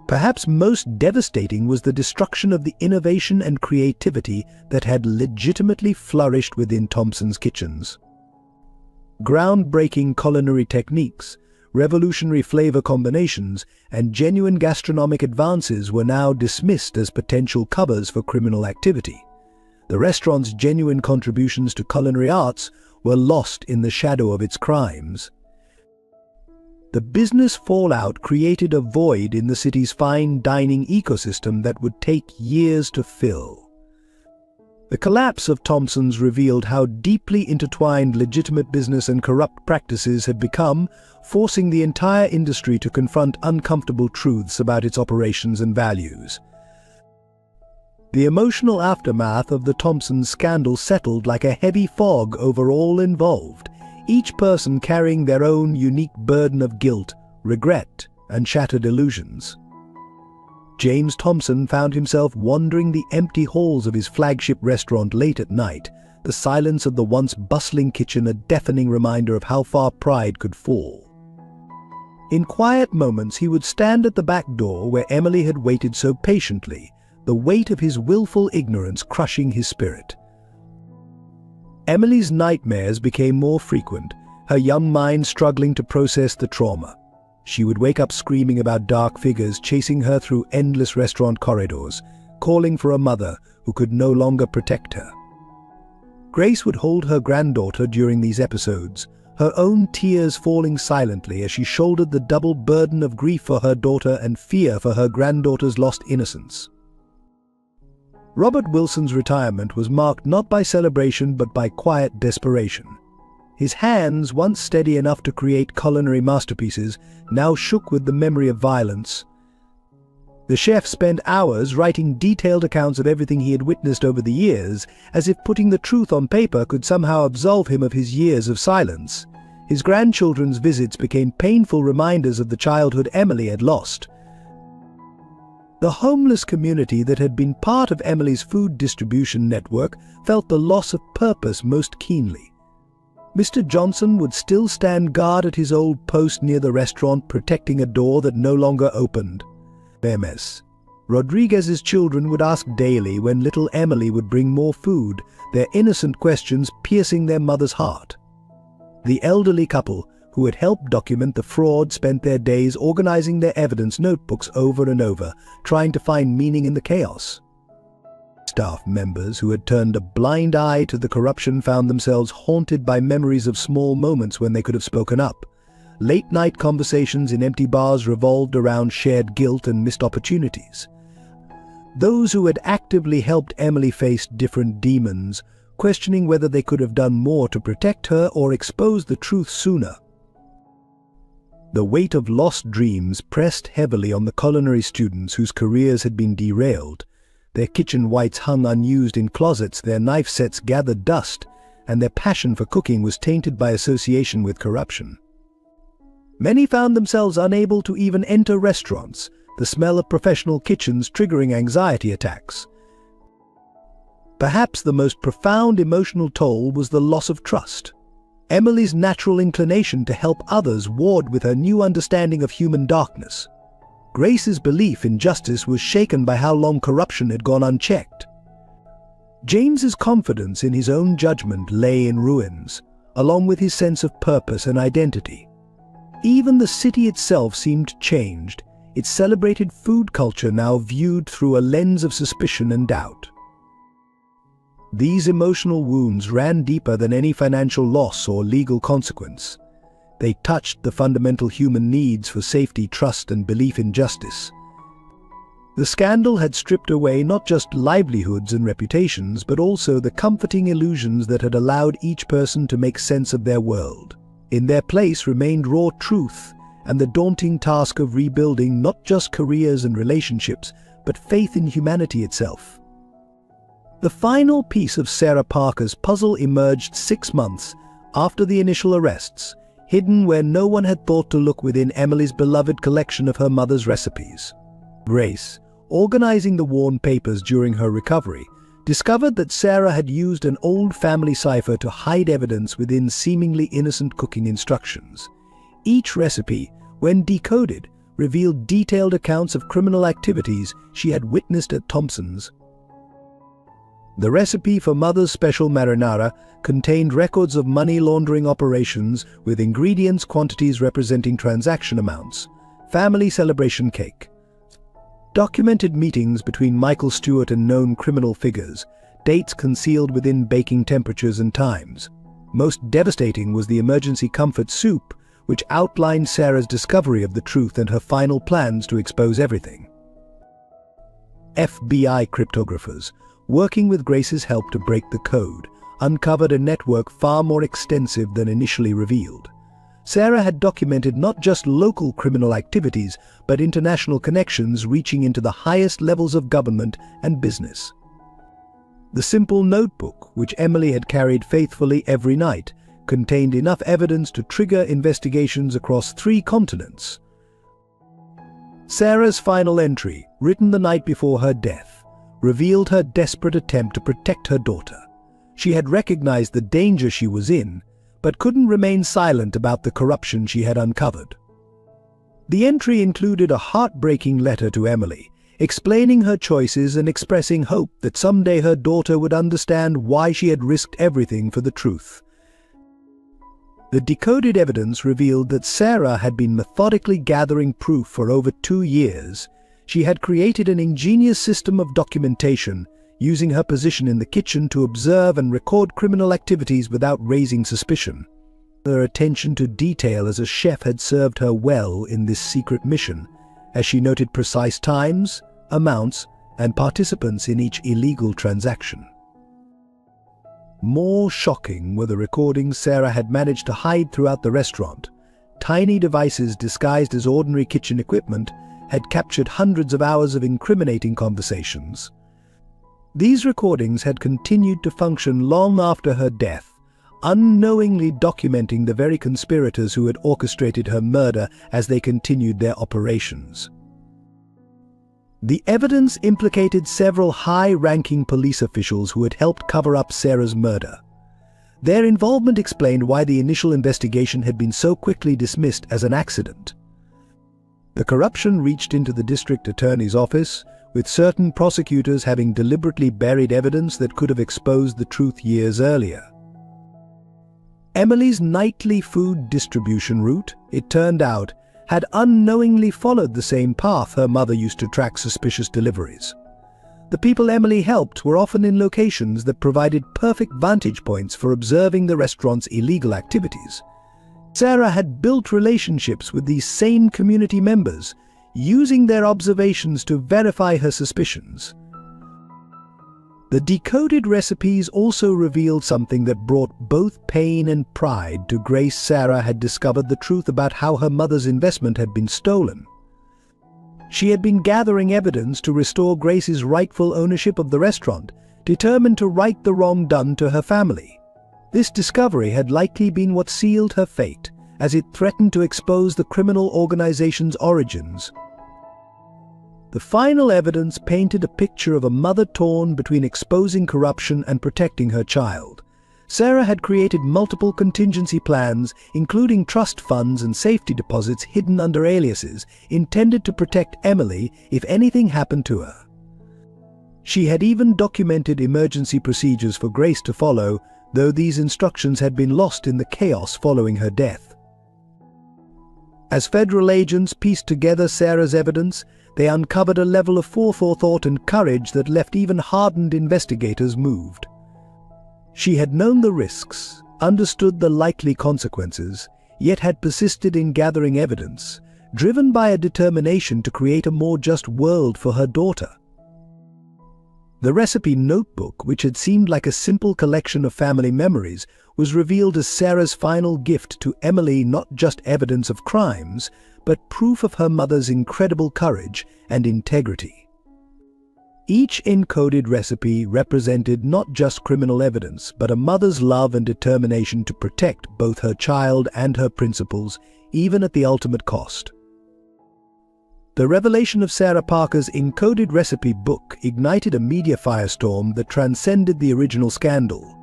Perhaps most devastating was the destruction of the innovation and creativity that had legitimately flourished within Thompson's kitchens. Groundbreaking culinary techniques, revolutionary flavor combinations, and genuine gastronomic advances were now dismissed as potential covers for criminal activity. The restaurant's genuine contributions to culinary arts were lost in the shadow of its crimes. The business fallout created a void in the city's fine dining ecosystem that would take years to fill. The collapse of Thompson's revealed how deeply intertwined legitimate business and corrupt practices had become, forcing the entire industry to confront uncomfortable truths about its operations and values. The emotional aftermath of the Thompson scandal settled like a heavy fog over all involved, each person carrying their own unique burden of guilt, regret, and shattered illusions. James Thompson found himself wandering the empty halls of his flagship restaurant late at night, the silence of the once bustling kitchen a deafening reminder of how far pride could fall. In quiet moments he would stand at the back door where Emily had waited so patiently, the weight of his willful ignorance crushing his spirit. Emily's nightmares became more frequent, her young mind struggling to process the trauma. She would wake up screaming about dark figures chasing her through endless restaurant corridors, calling for a mother who could no longer protect her. Grace would hold her granddaughter during these episodes, her own tears falling silently as she shouldered the double burden of grief for her daughter and fear for her granddaughter's lost innocence. Robert Wilson's retirement was marked not by celebration but by quiet desperation. His hands, once steady enough to create culinary masterpieces, now shook with the memory of violence. The chef spent hours writing detailed accounts of everything he had witnessed over the years, as if putting the truth on paper could somehow absolve him of his years of silence. His grandchildren's visits became painful reminders of the childhood Emily had lost. The homeless community that had been part of Emily's food distribution network felt the loss of purpose most keenly. Mr. Johnson would still stand guard at his old post near the restaurant, protecting a door that no longer opened. MS. Rodriguez's children would ask daily when little Emily would bring more food, their innocent questions piercing their mother's heart. The elderly couple, who had helped document the fraud, spent their days organizing their evidence notebooks over and over, trying to find meaning in the chaos. Staff members who had turned a blind eye to the corruption found themselves haunted by memories of small moments when they could have spoken up. Late-night conversations in empty bars revolved around shared guilt and missed opportunities. Those who had actively helped Emily faced different demons, questioning whether they could have done more to protect her or expose the truth sooner. The weight of lost dreams pressed heavily on the culinary students whose careers had been derailed. Their kitchen whites hung unused in closets, their knife sets gathered dust, and their passion for cooking was tainted by association with corruption. Many found themselves unable to even enter restaurants, the smell of professional kitchens triggering anxiety attacks. Perhaps the most profound emotional toll was the loss of trust. Emily's natural inclination to help others warred with her new understanding of human darkness. Grace's belief in justice was shaken by how long corruption had gone unchecked. James's confidence in his own judgment lay in ruins, along with his sense of purpose and identity. Even the city itself seemed changed, its celebrated food culture now viewed through a lens of suspicion and doubt. These emotional wounds ran deeper than any financial loss or legal consequence. They touched the fundamental human needs for safety, trust, and belief in justice. The scandal had stripped away not just livelihoods and reputations, but also the comforting illusions that had allowed each person to make sense of their world. In their place remained raw truth and the daunting task of rebuilding not just careers and relationships, but faith in humanity itself. The final piece of Sarah Parker's puzzle emerged 6 months after the initial arrests, hidden where no one had thought to look within Emily's beloved collection of her mother's recipes. Grace, organizing the worn papers during her recovery, discovered that Sarah had used an old family cipher to hide evidence within seemingly innocent cooking instructions. Each recipe, when decoded, revealed detailed accounts of criminal activities she had witnessed at Thompson's. The recipe for Mother's Special Marinara contained records of money laundering operations with ingredients quantities representing transaction amounts, family celebration cake, documented meetings between Michael Stewart and known criminal figures, dates concealed within baking temperatures and times. Most devastating was the emergency comfort soup, which outlined Sarah's discovery of the truth and her final plans to expose everything. FBI cryptographers, working with Grace's help to break the code, uncovered a network far more extensive than initially revealed. Sarah had documented not just local criminal activities, but international connections reaching into the highest levels of government and business. The simple notebook, which Emily had carried faithfully every night, contained enough evidence to trigger investigations across 3 continents. Sarah's final entry, written the night before her death, revealed her desperate attempt to protect her daughter. She had recognized the danger she was in, but couldn't remain silent about the corruption she had uncovered. The entry included a heartbreaking letter to Emily, explaining her choices and expressing hope that someday her daughter would understand why she had risked everything for the truth. The decoded evidence revealed that Sarah had been methodically gathering proof for over 2 years. She had created an ingenious system of documentation, using her position in the kitchen to observe and record criminal activities without raising suspicion. Her attention to detail as a chef had served her well in this secret mission, as she noted precise times, amounts, and participants in each illegal transaction. More shocking were the recordings Sarah had managed to hide throughout the restaurant. Tiny devices disguised as ordinary kitchen equipment had captured hundreds of hours of incriminating conversations. These recordings had continued to function long after her death, unknowingly documenting the very conspirators who had orchestrated her murder as they continued their operations. The evidence implicated several high-ranking police officials who had helped cover up Sarah's murder. Their involvement explained why the initial investigation had been so quickly dismissed as an accident. The corruption reached into the district attorney's office, with certain prosecutors having deliberately buried evidence that could have exposed the truth years earlier. Emily's nightly food distribution route, it turned out, had unknowingly followed the same path her mother used to track suspicious deliveries. The people Emily helped were often in locations that provided perfect vantage points for observing the restaurant's illegal activities. Sarah had built relationships with these same community members, using their observations to verify her suspicions. The decoded recipes also revealed something that brought both pain and pride to Grace. Sarah had discovered the truth about how her mother's investment had been stolen. She had been gathering evidence to restore Grace's rightful ownership of the restaurant, determined to right the wrong done to her family. This discovery had likely been what sealed her fate, as it threatened to expose the criminal organization's origins. The final evidence painted a picture of a mother torn between exposing corruption and protecting her child. Sarah had created multiple contingency plans, including trust funds and safety deposits hidden under aliases, intended to protect Emily if anything happened to her. She had even documented emergency procedures for Grace to follow, though these instructions had been lost in the chaos following her death. As federal agents pieced together Sarah's evidence, they uncovered a level of forethought and courage that left even hardened investigators moved. She had known the risks, understood the likely consequences, yet had persisted in gathering evidence, driven by a determination to create a more just world for her daughter. The recipe notebook, which had seemed like a simple collection of family memories, was revealed as Sarah's final gift to Emily, not just evidence of crimes, but proof of her mother's incredible courage and integrity. Each encoded recipe represented not just criminal evidence, but a mother's love and determination to protect both her child and her principles, even at the ultimate cost. The revelation of Sarah Parker's encoded recipe book ignited a media firestorm that transcended the original scandal.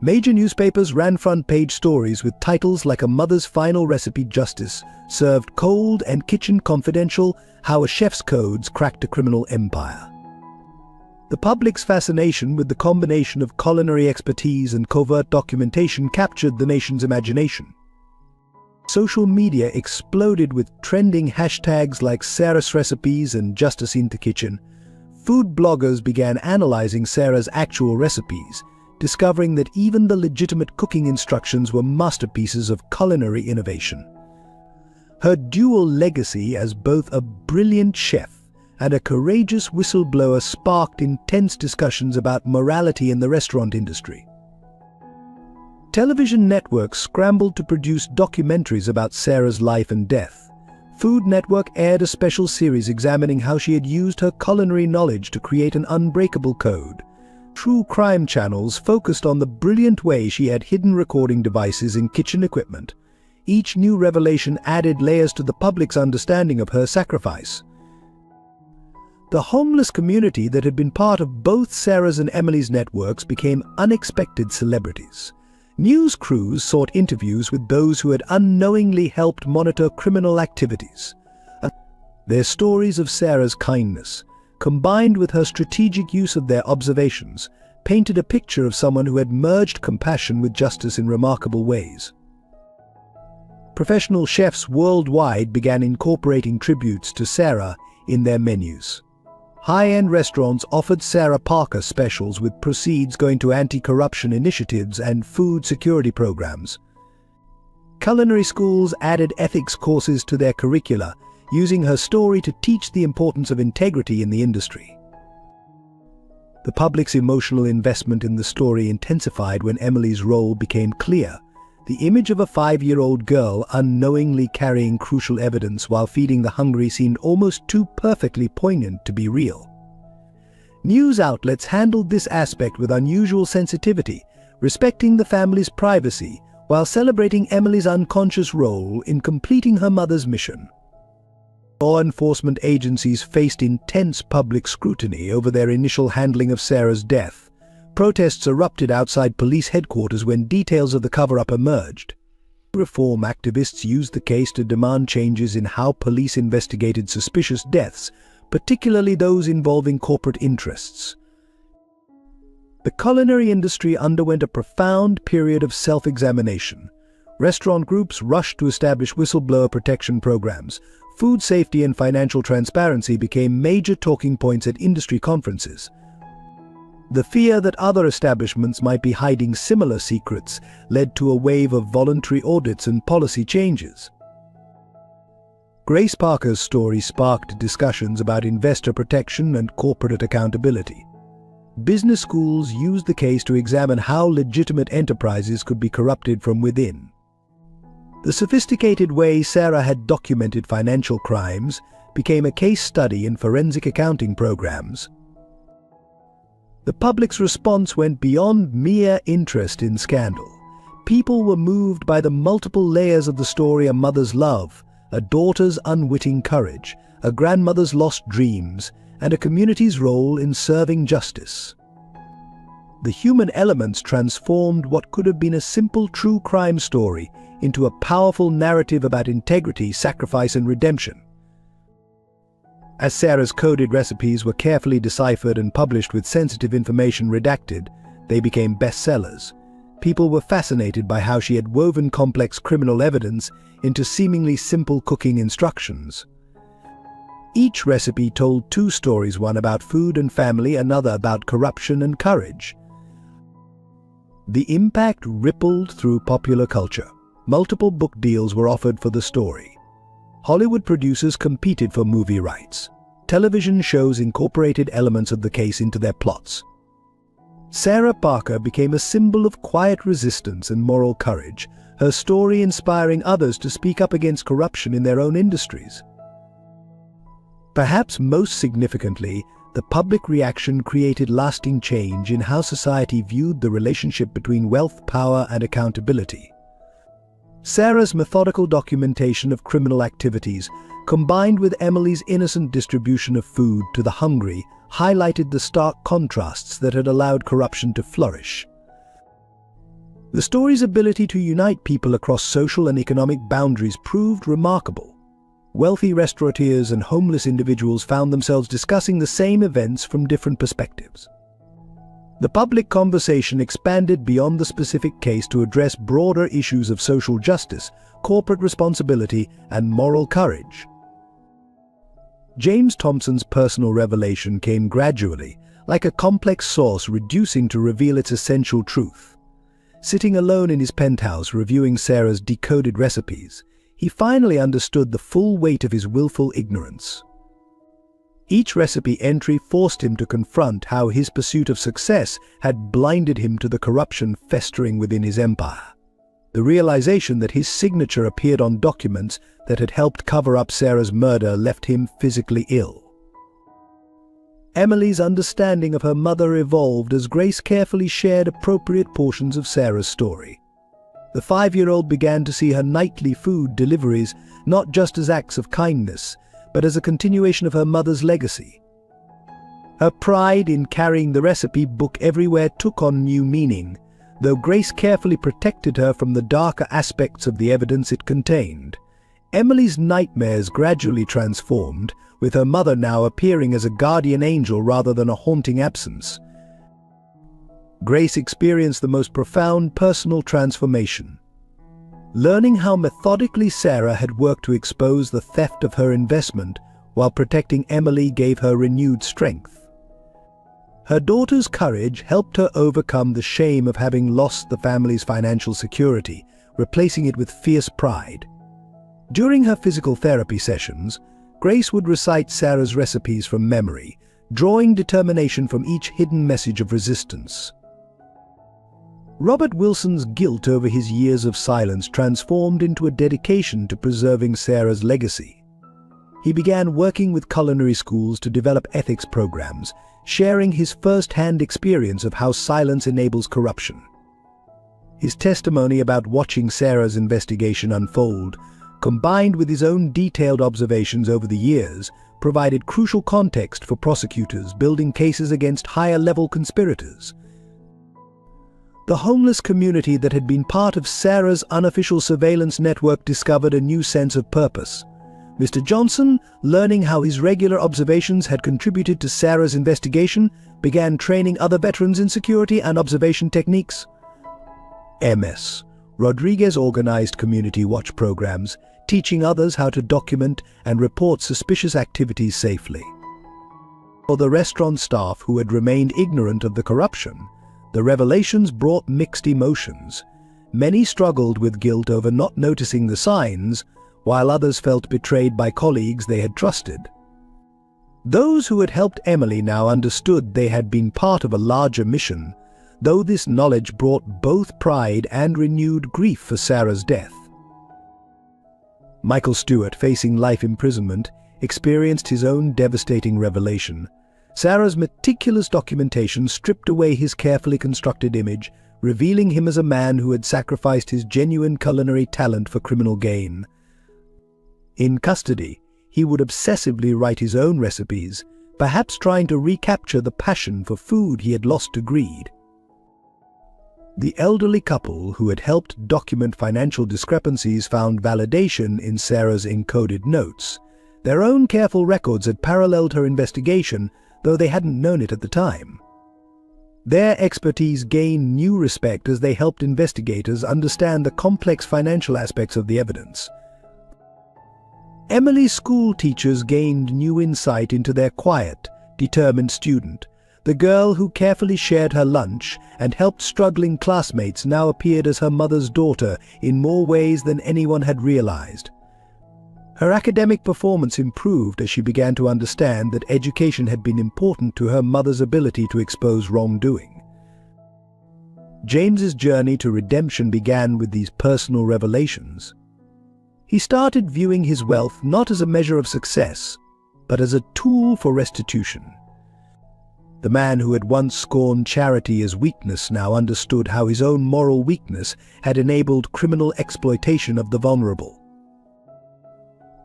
Major newspapers ran front-page stories with titles like "A Mother's Final Recipe Justice Served Cold" and "Kitchen Confidential: How a Chef's Codes Cracked a Criminal Empire." The public's fascination with the combination of culinary expertise and covert documentation captured the nation's imagination. Social media exploded with trending hashtags like Sarah's Recipes and Justice in the Kitchen. Food bloggers began analyzing Sarah's actual recipes, discovering that even the legitimate cooking instructions were masterpieces of culinary innovation. Her dual legacy as both a brilliant chef and a courageous whistleblower sparked intense discussions about morality in the restaurant industry. Television networks scrambled to produce documentaries about Sarah's life and death. Food Network aired a special series examining how she had used her culinary knowledge to create an unbreakable code. True crime channels focused on the brilliant way she had hidden recording devices in kitchen equipment. Each new revelation added layers to the public's understanding of her sacrifice. The homeless community that had been part of both Sarah's and Emily's networks became unexpected celebrities. News crews sought interviews with those who had unknowingly helped monitor criminal activities. Their stories of Sarah's kindness, combined with her strategic use of their observations, painted a picture of someone who had merged compassion with justice in remarkable ways. Professional chefs worldwide began incorporating tributes to Sarah in their menus. High-end restaurants offered Sarah Parker specials with proceeds going to anti-corruption initiatives and food security programs. Culinary schools added ethics courses to their curricula, using her story to teach the importance of integrity in the industry. The public's emotional investment in the story intensified when Emily's role became clear. The image of a 5-year-old girl unknowingly carrying crucial evidence while feeding the hungry seemed almost too perfectly poignant to be real. News outlets handled this aspect with unusual sensitivity, respecting the family's privacy while celebrating Emily's unconscious role in completing her mother's mission. Law enforcement agencies faced intense public scrutiny over their initial handling of Sarah's death. Protests erupted outside police headquarters when details of the cover-up emerged. Reform activists used the case to demand changes in how police investigated suspicious deaths, particularly those involving corporate interests. The culinary industry underwent a profound period of self-examination. Restaurant groups rushed to establish whistleblower protection programs. Food safety and financial transparency became major talking points at industry conferences. The fear that other establishments might be hiding similar secrets led to a wave of voluntary audits and policy changes. Grace Parker's story sparked discussions about investor protection and corporate accountability. Business schools used the case to examine how legitimate enterprises could be corrupted from within. The sophisticated way Sarah had documented financial crimes became a case study in forensic accounting programs. The public's response went beyond mere interest in scandal. People were moved by the multiple layers of the story: a mother's love, a daughter's unwitting courage, a grandmother's lost dreams, and a community's role in serving justice. The human elements transformed what could have been a simple true crime story into a powerful narrative about integrity, sacrifice, and redemption. As Sarah's coded recipes were carefully deciphered and published with sensitive information redacted, they became bestsellers. People were fascinated by how she had woven complex criminal evidence into seemingly simple cooking instructions. Each recipe told two stories, one about food and family, another about corruption and courage. The impact rippled through popular culture. Multiple book deals were offered for the story. Hollywood producers competed for movie rights. Television shows incorporated elements of the case into their plots. Sarah Parker became a symbol of quiet resistance and moral courage, her story inspiring others to speak up against corruption in their own industries. Perhaps most significantly, the public reaction created lasting change in how society viewed the relationship between wealth, power, and accountability. Sarah's methodical documentation of criminal activities, combined with Emily's innocent distribution of food to the hungry, highlighted the stark contrasts that had allowed corruption to flourish. The story's ability to unite people across social and economic boundaries proved remarkable. Wealthy restaurateurs and homeless individuals found themselves discussing the same events from different perspectives. The public conversation expanded beyond the specific case to address broader issues of social justice, corporate responsibility, and moral courage. James Thompson's personal revelation came gradually, like a complex sauce reducing to reveal its essential truth. Sitting alone in his penthouse reviewing Sarah's decoded recipes, he finally understood the full weight of his willful ignorance. Each recipe entry forced him to confront how his pursuit of success had blinded him to the corruption festering within his empire. The realization that his signature appeared on documents that had helped cover up Sarah's murder left him physically ill. Emily's understanding of her mother evolved as Grace carefully shared appropriate portions of Sarah's story. The 5-year-old began to see her nightly food deliveries not just as acts of kindness, but as a continuation of her mother's legacy. Her pride in carrying the recipe book everywhere took on new meaning, though Grace carefully protected her from the darker aspects of the evidence it contained. Emily's nightmares gradually transformed, with her mother now appearing as a guardian angel rather than a haunting absence. Grace experienced the most profound personal transformation. Learning how methodically Sarah had worked to expose the theft of her investment while protecting Emily gave her renewed strength. Her daughter's courage helped her overcome the shame of having lost the family's financial security, replacing it with fierce pride. During her physical therapy sessions, Grace would recite Sarah's recipes from memory, drawing determination from each hidden message of resistance. Robert Wilson's guilt over his years of silence transformed into a dedication to preserving Sarah's legacy. He began working with culinary schools to develop ethics programs, sharing his first-hand experience of how silence enables corruption. His testimony about watching Sarah's investigation unfold, combined with his own detailed observations over the years, provided crucial context for prosecutors building cases against higher-level conspirators. The homeless community that had been part of Sarah's unofficial surveillance network discovered a new sense of purpose. Mr. Johnson, learning how his regular observations had contributed to Sarah's investigation, began training other veterans in security and observation techniques. MS. Rodriguez organized community watch programs, teaching others how to document and report suspicious activities safely. For the restaurant staff who had remained ignorant of the corruption, the revelations brought mixed emotions. Many struggled with guilt over not noticing the signs, while others felt betrayed by colleagues they had trusted. Those who had helped Emily now understood they had been part of a larger mission, though this knowledge brought both pride and renewed grief for Sarah's death. Michael Stewart, facing life imprisonment, experienced his own devastating revelation. Sarah's meticulous documentation stripped away his carefully constructed image, revealing him as a man who had sacrificed his genuine culinary talent for criminal gain. In custody, he would obsessively write his own recipes, perhaps trying to recapture the passion for food he had lost to greed. The elderly couple who had helped document financial discrepancies found validation in Sarah's encoded notes. Their own careful records had paralleled her investigation, though they hadn't known it at the time. Their expertise gained new respect as they helped investigators understand the complex financial aspects of the evidence. Emily's school teachers gained new insight into their quiet, determined student. The girl who carefully shared her lunch and helped struggling classmates now appeared as her mother's daughter in more ways than anyone had realized. Her academic performance improved as she began to understand that education had been important to her mother's ability to expose wrongdoing. James's journey to redemption began with these personal revelations. He started viewing his wealth not as a measure of success, but as a tool for restitution. The man who had once scorned charity as weakness now understood how his own moral weakness had enabled criminal exploitation of the vulnerable.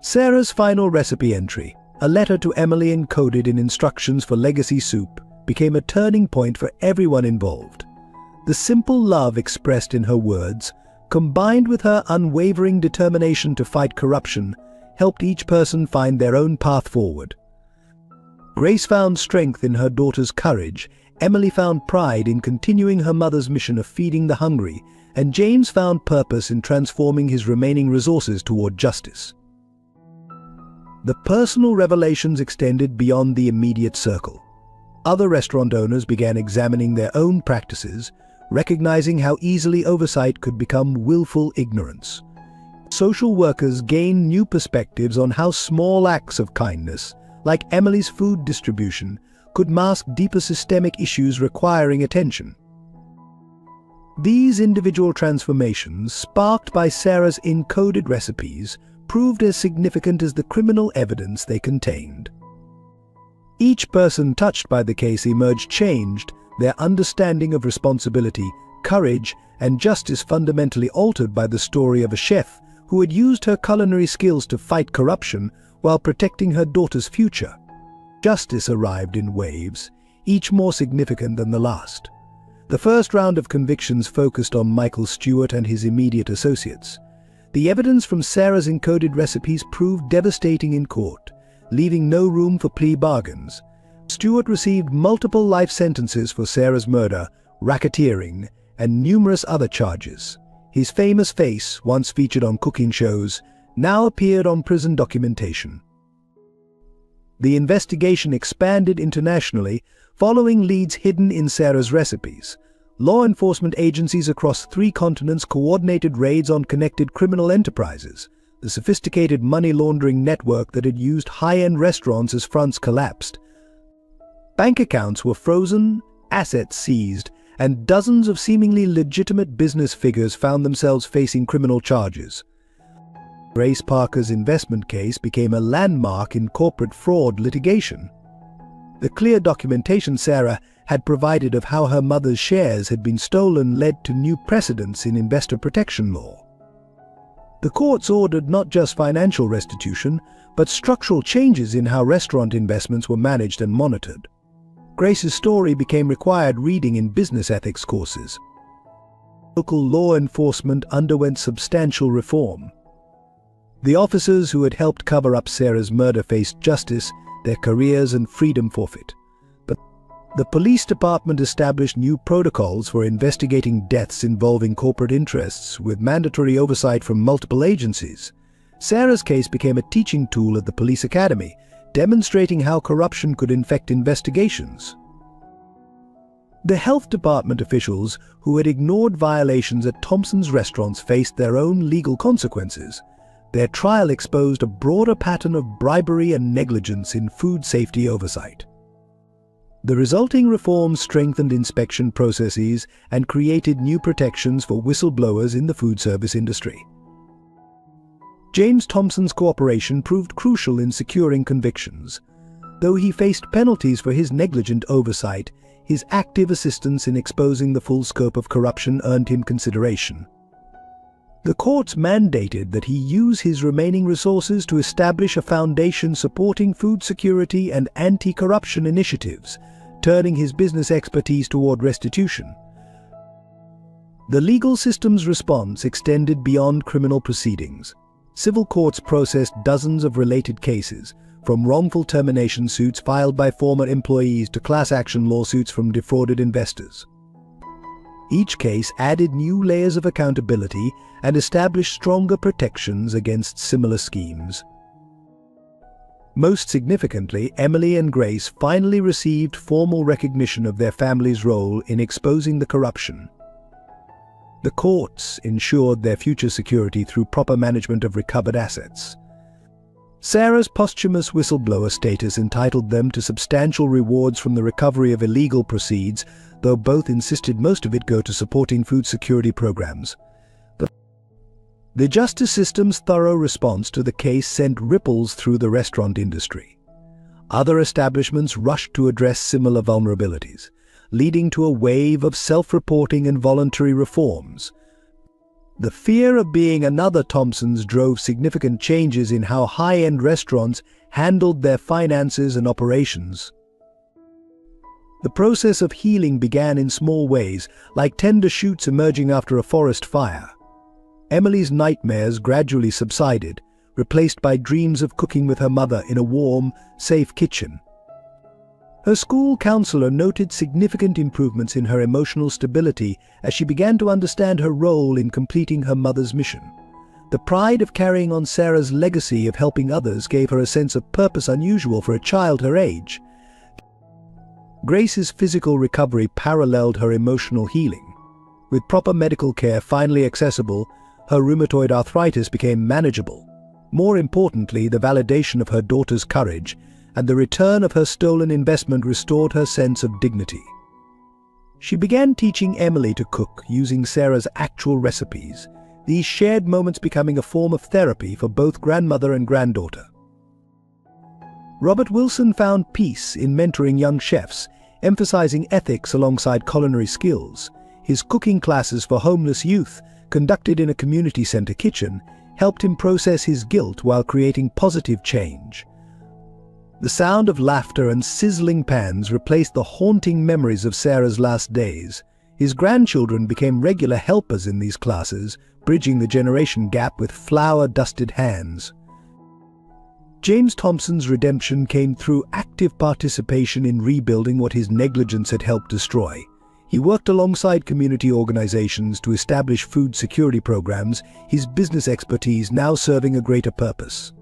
Sarah's final recipe entry, a letter to Emily encoded in instructions for legacy soup, became a turning point for everyone involved. The simple love expressed in her words, combined with her unwavering determination to fight corruption, helped each person find their own path forward. Grace found strength in her daughter's courage, Emily found pride in continuing her mother's mission of feeding the hungry, and James found purpose in transforming his remaining resources toward justice. The personal revelations extended beyond the immediate circle. Other restaurant owners began examining their own practices, recognizing how easily oversight could become willful ignorance. Social workers gained new perspectives on how small acts of kindness, like Emily's food distribution, could mask deeper systemic issues requiring attention. These individual transformations, sparked by Sarah's encoded recipes, proved as significant as the criminal evidence they contained. Each person touched by the case emerged changed, their understanding of responsibility, courage, and justice fundamentally altered by the story of a chef who had used her culinary skills to fight corruption while protecting her daughter's future. Justice arrived in waves, each more significant than the last. The first round of convictions focused on Michael Stewart and his immediate associates. The evidence from Sarah's encoded recipes proved devastating in court, leaving no room for plea bargains. Stewart received multiple life sentences for Sarah's murder, racketeering, and numerous other charges. His famous face, once featured on cooking shows, now appeared on prison documentation. The investigation expanded internationally, following leads hidden in Sarah's recipes. Law enforcement agencies across 3 continents coordinated raids on connected criminal enterprises. The sophisticated money laundering network that had used high-end restaurants as fronts collapsed. Bank accounts were frozen, assets seized, and dozens of seemingly legitimate business figures found themselves facing criminal charges. Grace Parker's investment case became a landmark in corporate fraud litigation. The clear documentation Sarah had provided of how her mother's shares had been stolen led to new precedents in investor protection law. The courts ordered not just financial restitution, but structural changes in how restaurant investments were managed and monitored. Grace's story became required reading in business ethics courses. Local law enforcement underwent substantial reform. The officers who had helped cover up Sarah's murder faced justice, their careers and freedom forfeit. But the police department established new protocols for investigating deaths involving corporate interests, with mandatory oversight from multiple agencies. Sarah's case became a teaching tool at the police academy, demonstrating how corruption could infect investigations. The health department officials who had ignored violations at Thompson's restaurants faced their own legal consequences. Their trial exposed a broader pattern of bribery and negligence in food safety oversight. The resulting reforms strengthened inspection processes and created new protections for whistleblowers in the food service industry. James Thompson's cooperation proved crucial in securing convictions. Though he faced penalties for his negligent oversight, his active assistance in exposing the full scope of corruption earned him consideration. The courts mandated that he use his remaining resources to establish a foundation supporting food security and anti-corruption initiatives, turning his business expertise toward restitution. The legal system's response extended beyond criminal proceedings. Civil courts processed dozens of related cases, from wrongful termination suits filed by former employees to class action lawsuits from defrauded investors. Each case added new layers of accountability and established stronger protections against similar schemes. Most significantly, Emily and Grace finally received formal recognition of their family's role in exposing the corruption. The courts ensured their future security through proper management of recovered assets. Sarah's posthumous whistleblower status entitled them to substantial rewards from the recovery of illegal proceeds, though both insisted most of it go to supporting food security programs. The justice system's thorough response to the case sent ripples through the restaurant industry. Other establishments rushed to address similar vulnerabilities, leading to a wave of self-reporting and voluntary reforms. The fear of being another Thompson's drove significant changes in how high-end restaurants handled their finances and operations. The process of healing began in small ways, like tender shoots emerging after a forest fire. Emily's nightmares gradually subsided, replaced by dreams of cooking with her mother in a warm, safe kitchen. Her school counselor noted significant improvements in her emotional stability as she began to understand her role in completing her mother's mission. The pride of carrying on Sarah's legacy of helping others gave her a sense of purpose unusual for a child her age. Grace's physical recovery paralleled her emotional healing. With proper medical care finally accessible, her rheumatoid arthritis became manageable. More importantly, the validation of her daughter's courage and the return of her stolen investment restored her sense of dignity. She began teaching Emily to cook using Sarah's actual recipes, these shared moments becoming a form of therapy for both grandmother and granddaughter. Robert Wilson found peace in mentoring young chefs, emphasizing ethics alongside culinary skills. His cooking classes for homeless youth, conducted in a community center kitchen, helped him process his guilt while creating positive change. The sound of laughter and sizzling pans replaced the haunting memories of Sarah's last days. His grandchildren became regular helpers in these classes, bridging the generation gap with flour-dusted hands. James Thompson's redemption came through active participation in rebuilding what his negligence had helped destroy. He worked alongside community organizations to establish food security programs, his business expertise now serving a greater purpose.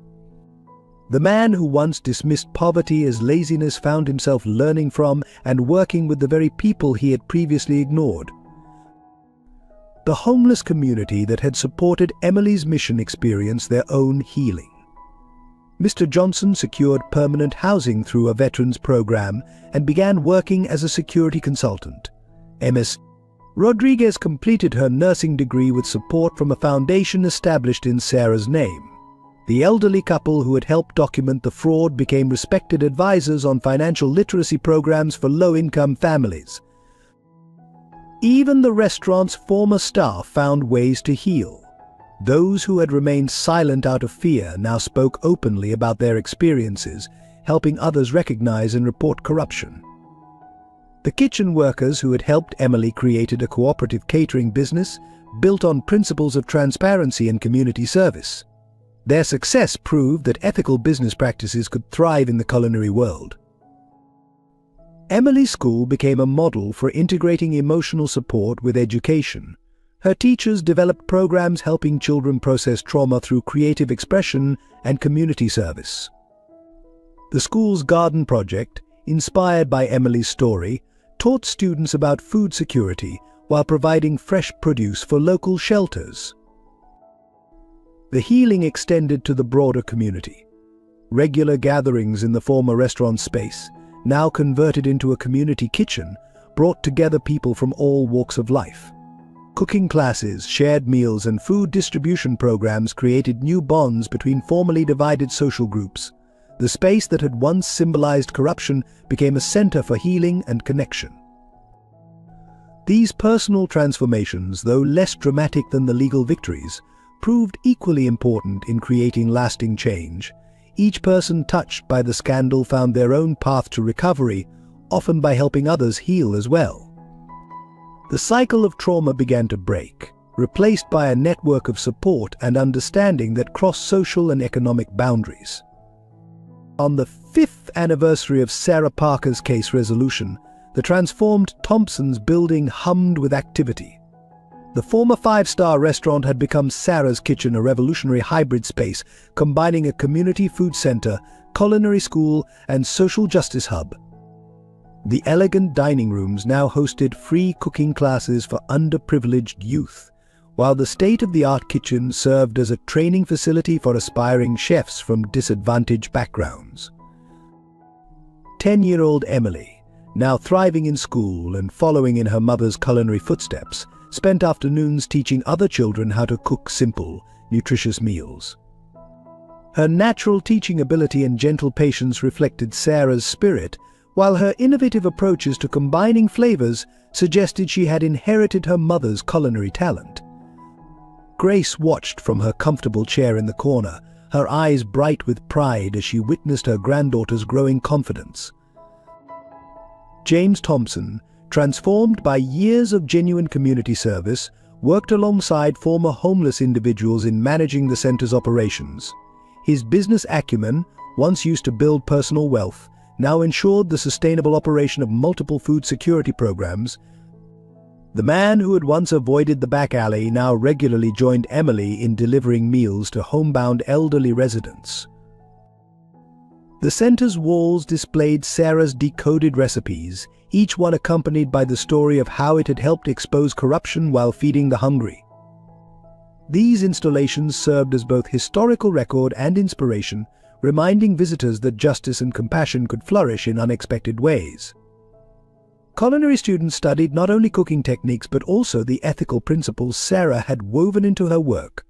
The man who once dismissed poverty as laziness found himself learning from and working with the very people he had previously ignored. The homeless community that had supported Emily's mission experienced their own healing. Mr. Johnson secured permanent housing through a veterans program and began working as a security consultant. Ms. Rodriguez completed her nursing degree with support from a foundation established in Sarah's name. The elderly couple who had helped document the fraud became respected advisors on financial literacy programs for low-income families. Even the restaurant's former staff found ways to heal. Those who had remained silent out of fear now spoke openly about their experiences, helping others recognize and report corruption. The kitchen workers who had helped Emily created a cooperative catering business built on principles of transparency and community service. Their success proved that ethical business practices could thrive in the culinary world. Emily's school became a model for integrating emotional support with education. Her teachers developed programs helping children process trauma through creative expression and community service. The school's garden project, inspired by Emily's story, taught students about food security while providing fresh produce for local shelters. The healing extended to the broader community. Regular gatherings in the former restaurant space, now converted into a community kitchen, brought together people from all walks of life. Cooking classes, shared meals, and food distribution programs created new bonds between formerly divided social groups. The space that had once symbolized corruption became a center for healing and connection. These personal transformations, though less dramatic than the legal victories, proved equally important in creating lasting change. Each person touched by the scandal found their own path to recovery, often by helping others heal as well. The cycle of trauma began to break, replaced by a network of support and understanding that crossed social and economic boundaries. On the 5th anniversary of Sarah Parker's case resolution, the transformed Thompson's building hummed with activity. The former five-star restaurant had become Sarah's Kitchen, a revolutionary hybrid space combining a community food center, culinary school, and social justice hub. The elegant dining rooms now hosted free cooking classes for underprivileged youth, while the state-of-the-art kitchen served as a training facility for aspiring chefs from disadvantaged backgrounds. 10-year-old Emily, now thriving in school and following in her mother's culinary footsteps, spent afternoons teaching other children how to cook simple, nutritious meals. Her natural teaching ability and gentle patience reflected Sarah's spirit, while her innovative approaches to combining flavors suggested she had inherited her mother's culinary talent. Grace watched from her comfortable chair in the corner, her eyes bright with pride as she witnessed her granddaughter's growing confidence. James Thompson, transformed by years of genuine community service, worked alongside former homeless individuals in managing the center's operations. His business acumen, once used to build personal wealth, now ensured the sustainable operation of multiple food security programs. The man who had once avoided the back alley now regularly joined Emily in delivering meals to homebound elderly residents. The center's walls displayed Sarah's decoded recipes, each one accompanied by the story of how it had helped expose corruption while feeding the hungry. These installations served as both historical record and inspiration, reminding visitors that justice and compassion could flourish in unexpected ways. Culinary students studied not only cooking techniques but also the ethical principles Sarah had woven into her work.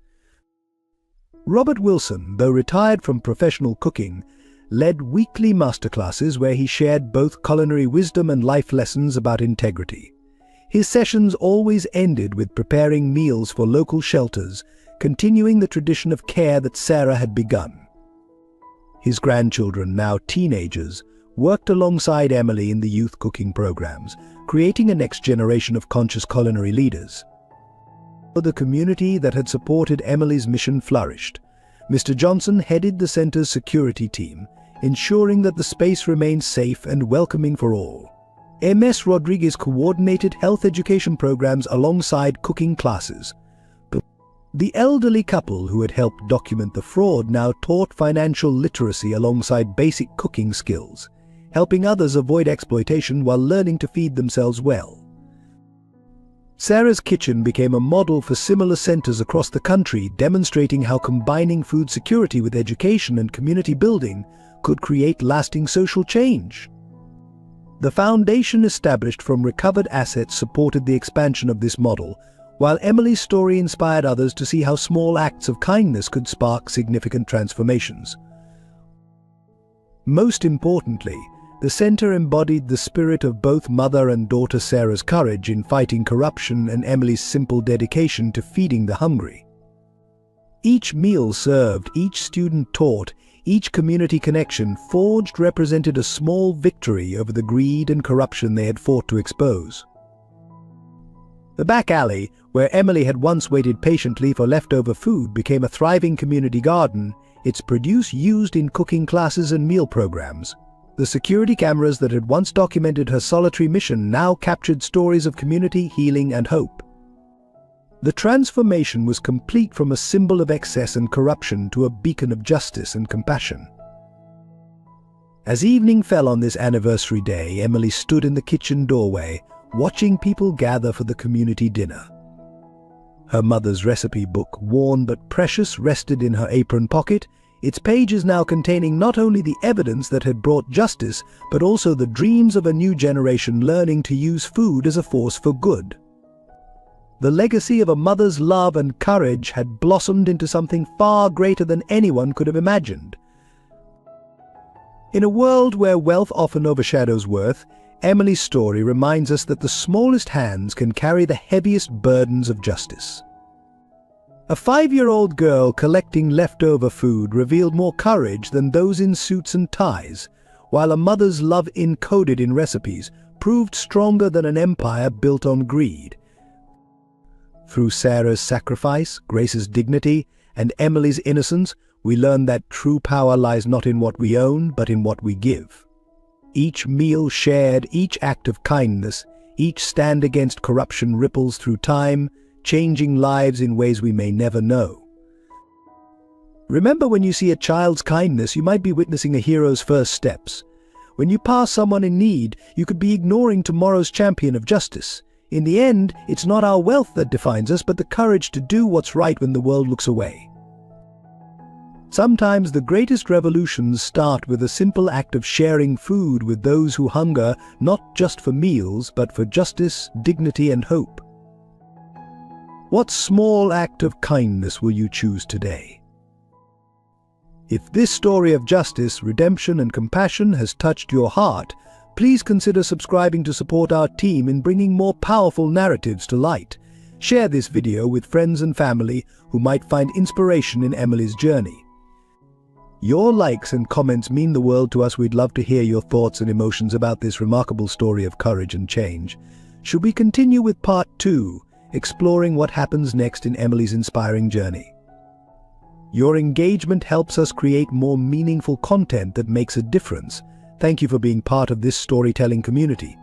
Robert Wilson, though retired from professional cooking, led weekly masterclasses where he shared both culinary wisdom and life lessons about integrity. His sessions always ended with preparing meals for local shelters, continuing the tradition of care that Sarah had begun. His grandchildren, now teenagers, worked alongside Emily in the youth cooking programs, creating a next generation of conscious culinary leaders. The community that had supported Emily's mission flourished. Mr. Johnson headed the center's security team, ensuring that the space remained safe and welcoming for all. MS Rodriguez coordinated health education programs alongside cooking classes. The elderly couple who had helped document the fraud now taught financial literacy alongside basic cooking skills, helping others avoid exploitation while learning to feed themselves well. Sarah's Kitchen became a model for similar centers across the country, demonstrating how combining food security with education and community building could create lasting social change. The foundation established from recovered assets supported the expansion of this model, while Emily's story inspired others to see how small acts of kindness could spark significant transformations. Most importantly, the center embodied the spirit of both mother and daughter Sarah's courage in fighting corruption and Emily's simple dedication to feeding the hungry. Each meal served, each student taught, each community connection forged represented a small victory over the greed and corruption they had fought to expose. The back alley, where Emily had once waited patiently for leftover food, became a thriving community garden, its produce used in cooking classes and meal programs. The security cameras that had once documented her solitary mission now captured stories of community, healing, and hope. The transformation was complete, from a symbol of excess and corruption to a beacon of justice and compassion. As evening fell on this anniversary day, Emily stood in the kitchen doorway, watching people gather for the community dinner. Her mother's recipe book, worn but precious, rested in her apron pocket, its pages now containing not only the evidence that had brought justice, but also the dreams of a new generation learning to use food as a force for good. The legacy of a mother's love and courage had blossomed into something far greater than anyone could have imagined. In a world where wealth often overshadows worth, Emily's story reminds us that the smallest hands can carry the heaviest burdens of justice. A 5-year-old girl collecting leftover food revealed more courage than those in suits and ties, while a mother's love encoded in recipes proved stronger than an empire built on greed. Through Sarah's sacrifice, Grace's dignity, and Emily's innocence, we learn that true power lies not in what we own, but in what we give. Each meal shared, each act of kindness, each stand against corruption ripples through time, changing lives in ways we may never know. Remember, when you see a child's kindness, you might be witnessing a hero's first steps. When you pass someone in need, you could be ignoring tomorrow's champion of justice. In the end, it's not our wealth that defines us, but the courage to do what's right when the world looks away. Sometimes the greatest revolutions start with a simple act of sharing food with those who hunger, not just for meals, but for justice, dignity, and hope. What small act of kindness will you choose today? If this story of justice, redemption, and compassion has touched your heart, please consider subscribing to support our team in bringing more powerful narratives to light. Share this video with friends and family who might find inspiration in Emily's journey. Your likes and comments mean the world to us. We'd love to hear your thoughts and emotions about this remarkable story of courage and change. Should we continue with part 2, exploring what happens next in Emily's inspiring journey? Your engagement helps us create more meaningful content that makes a difference. Thank you for being part of this storytelling community.